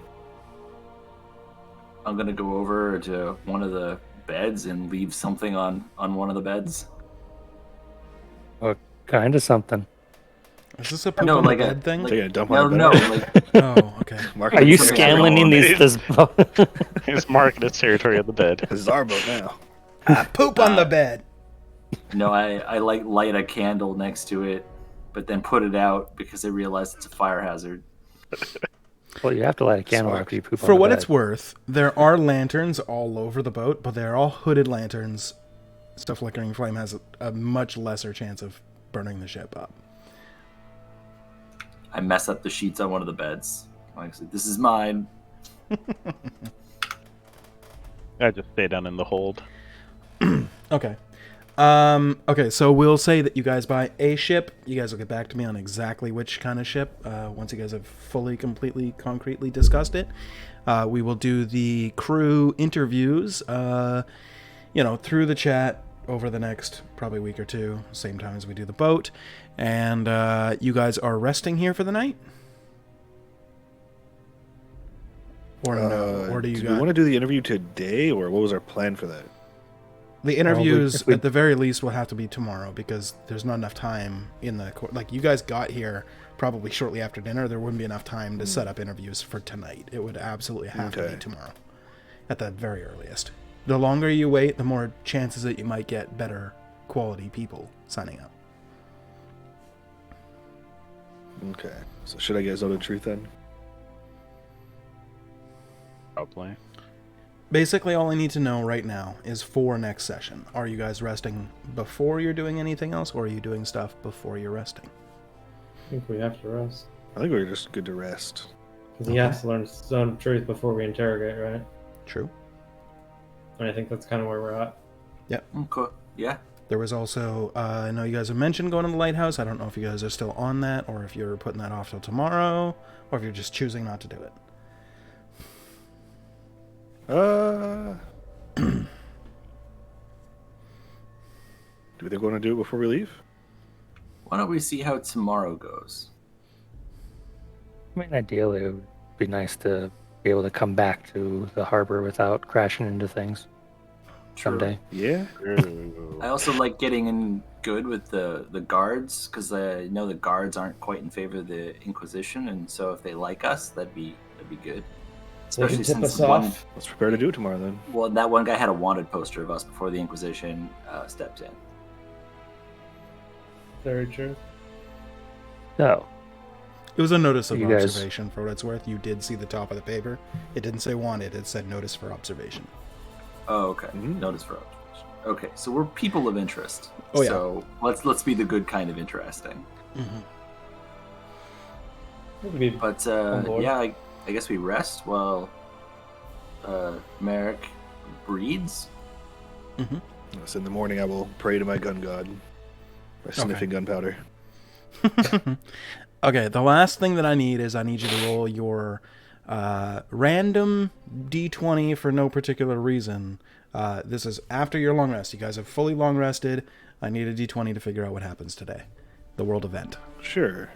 I'm gonna go over to one of the beds and leave something on one of the beds. Kind of something. Is this a poop No, on like the a bed thing? Taking a dump no, on the bed no, already? like Oh, okay. Mark, Are you it's scanning this? He's marking its territory of the bed. This is our boat now. I poop on the bed. no, I like light a candle next to it, but then put it out because I realized it's a fire hazard. Well, you have to light a candle Smart. after you poop on For the what bed. it's worth, there are lanterns all over the boat, but they're all hooded lanterns. So flickering flame has a much lesser chance of burning the ship up. I mess up the sheets on one of the beds. Like I said, this is mine. I just stay down in the hold. Okay. Okay, so we'll say that you guys buy a ship. You guys will get back to me on exactly which kind of ship once you guys have fully, completely, concretely discussed it. We will do the crew interviews, through the chat over the next probably week or two, same time as we do the boat. And you guys are resting here for the night? Or no? Or do you we want to do the interview today, or what was our plan for that? The interviews, if we- at the very least, will have to be tomorrow because there's not enough time in the... Like, you guys got here probably shortly after dinner. There wouldn't be enough time to set up interviews for tonight. It would absolutely have to be tomorrow at the very earliest. The longer you wait, the more chances that you might get better quality people signing up. Okay. So should I get Zone of Truth then? Probably. Basically, all I need to know right now is for next session. Are you guys resting before you're doing anything else, or are you doing stuff before you're resting? I think we have to rest. I think we're just good to rest. Because he has to learn some truth before we interrogate, right? True. And I think that's kind of where we're at. Okay. Yeah. There was also, I know you guys have mentioned going to the lighthouse. I don't know if you guys are still on that, or if you're putting that off till tomorrow, or if you're just choosing not to do it. Do we think we want to do it before we leave? Why don't we see how tomorrow goes? I mean, ideally, it would be nice to be able to come back to the harbor without crashing into things someday. Yeah. I also like getting in good with the guards because I know the guards aren't quite in favor of the Inquisition, and so if they like us, that'd be good. They can Especially tip since us one, off. Let's prepare to do it tomorrow then. well, that one guy had a wanted poster of us before the Inquisition stepped in. Very true. No. It was a notice of You guys- observation, for what it's worth. You did see the top of the paper. It didn't say wanted, it said notice for observation. Oh, okay. Mhm. Notice for observation. Okay, so we're people of interest. Oh, yeah. So let's be the good kind of interesting. Mm-hmm. We can be But On board. yeah, I guess we rest while Merrick breeds. So in the morning, I will pray to my gun god by sniffing gunpowder. Okay, the last thing that I need is I need you to roll your random d20 for no particular reason. This is after your long rest. You guys have fully long rested. I need a d20 to figure out what happens today. The world event. Sure.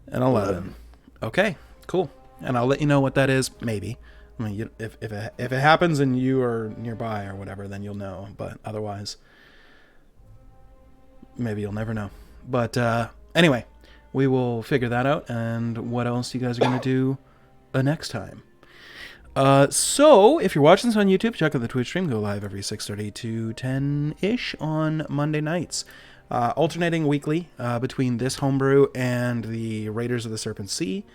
An 11. Okay, cool. And I'll let you know what that is, maybe. I mean, if it happens and you are nearby or whatever, then you'll know. But otherwise, maybe you'll never know. But anyway, we will figure that out. And what else you guys are going to do next time. So, if you're watching this on YouTube, check out the Twitch stream. Go live every 6:30 to 10-ish on Monday nights. Alternating weekly between this homebrew and the Raiders of the Serpent Sea,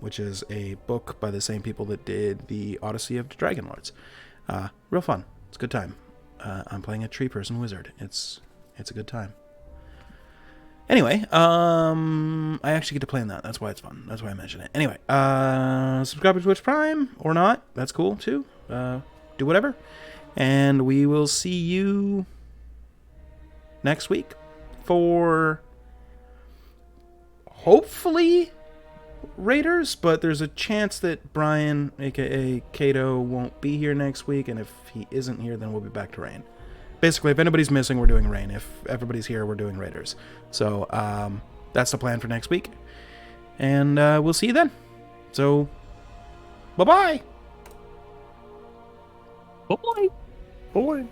which is a book by the same people that did the Odyssey of the Dragon Lords. Real fun. It's a good time. I'm playing a tree person wizard. It's a good time. Anyway, I actually get to play in that. That's why it's fun. That's why I mention it. Anyway, subscribe to Twitch Prime or not. That's cool too. Do whatever. And we will see you next week for hopefully Raiders, but there's a chance that Brian, aka Kato, won't be here next week, and if he isn't here, then we'll be back to Raen. basically, if anybody's missing, we're doing Rain. If everybody's here, we're doing Raiders. So that's the plan for next week. And we'll see you then. So, bye-bye. Bye. Boy.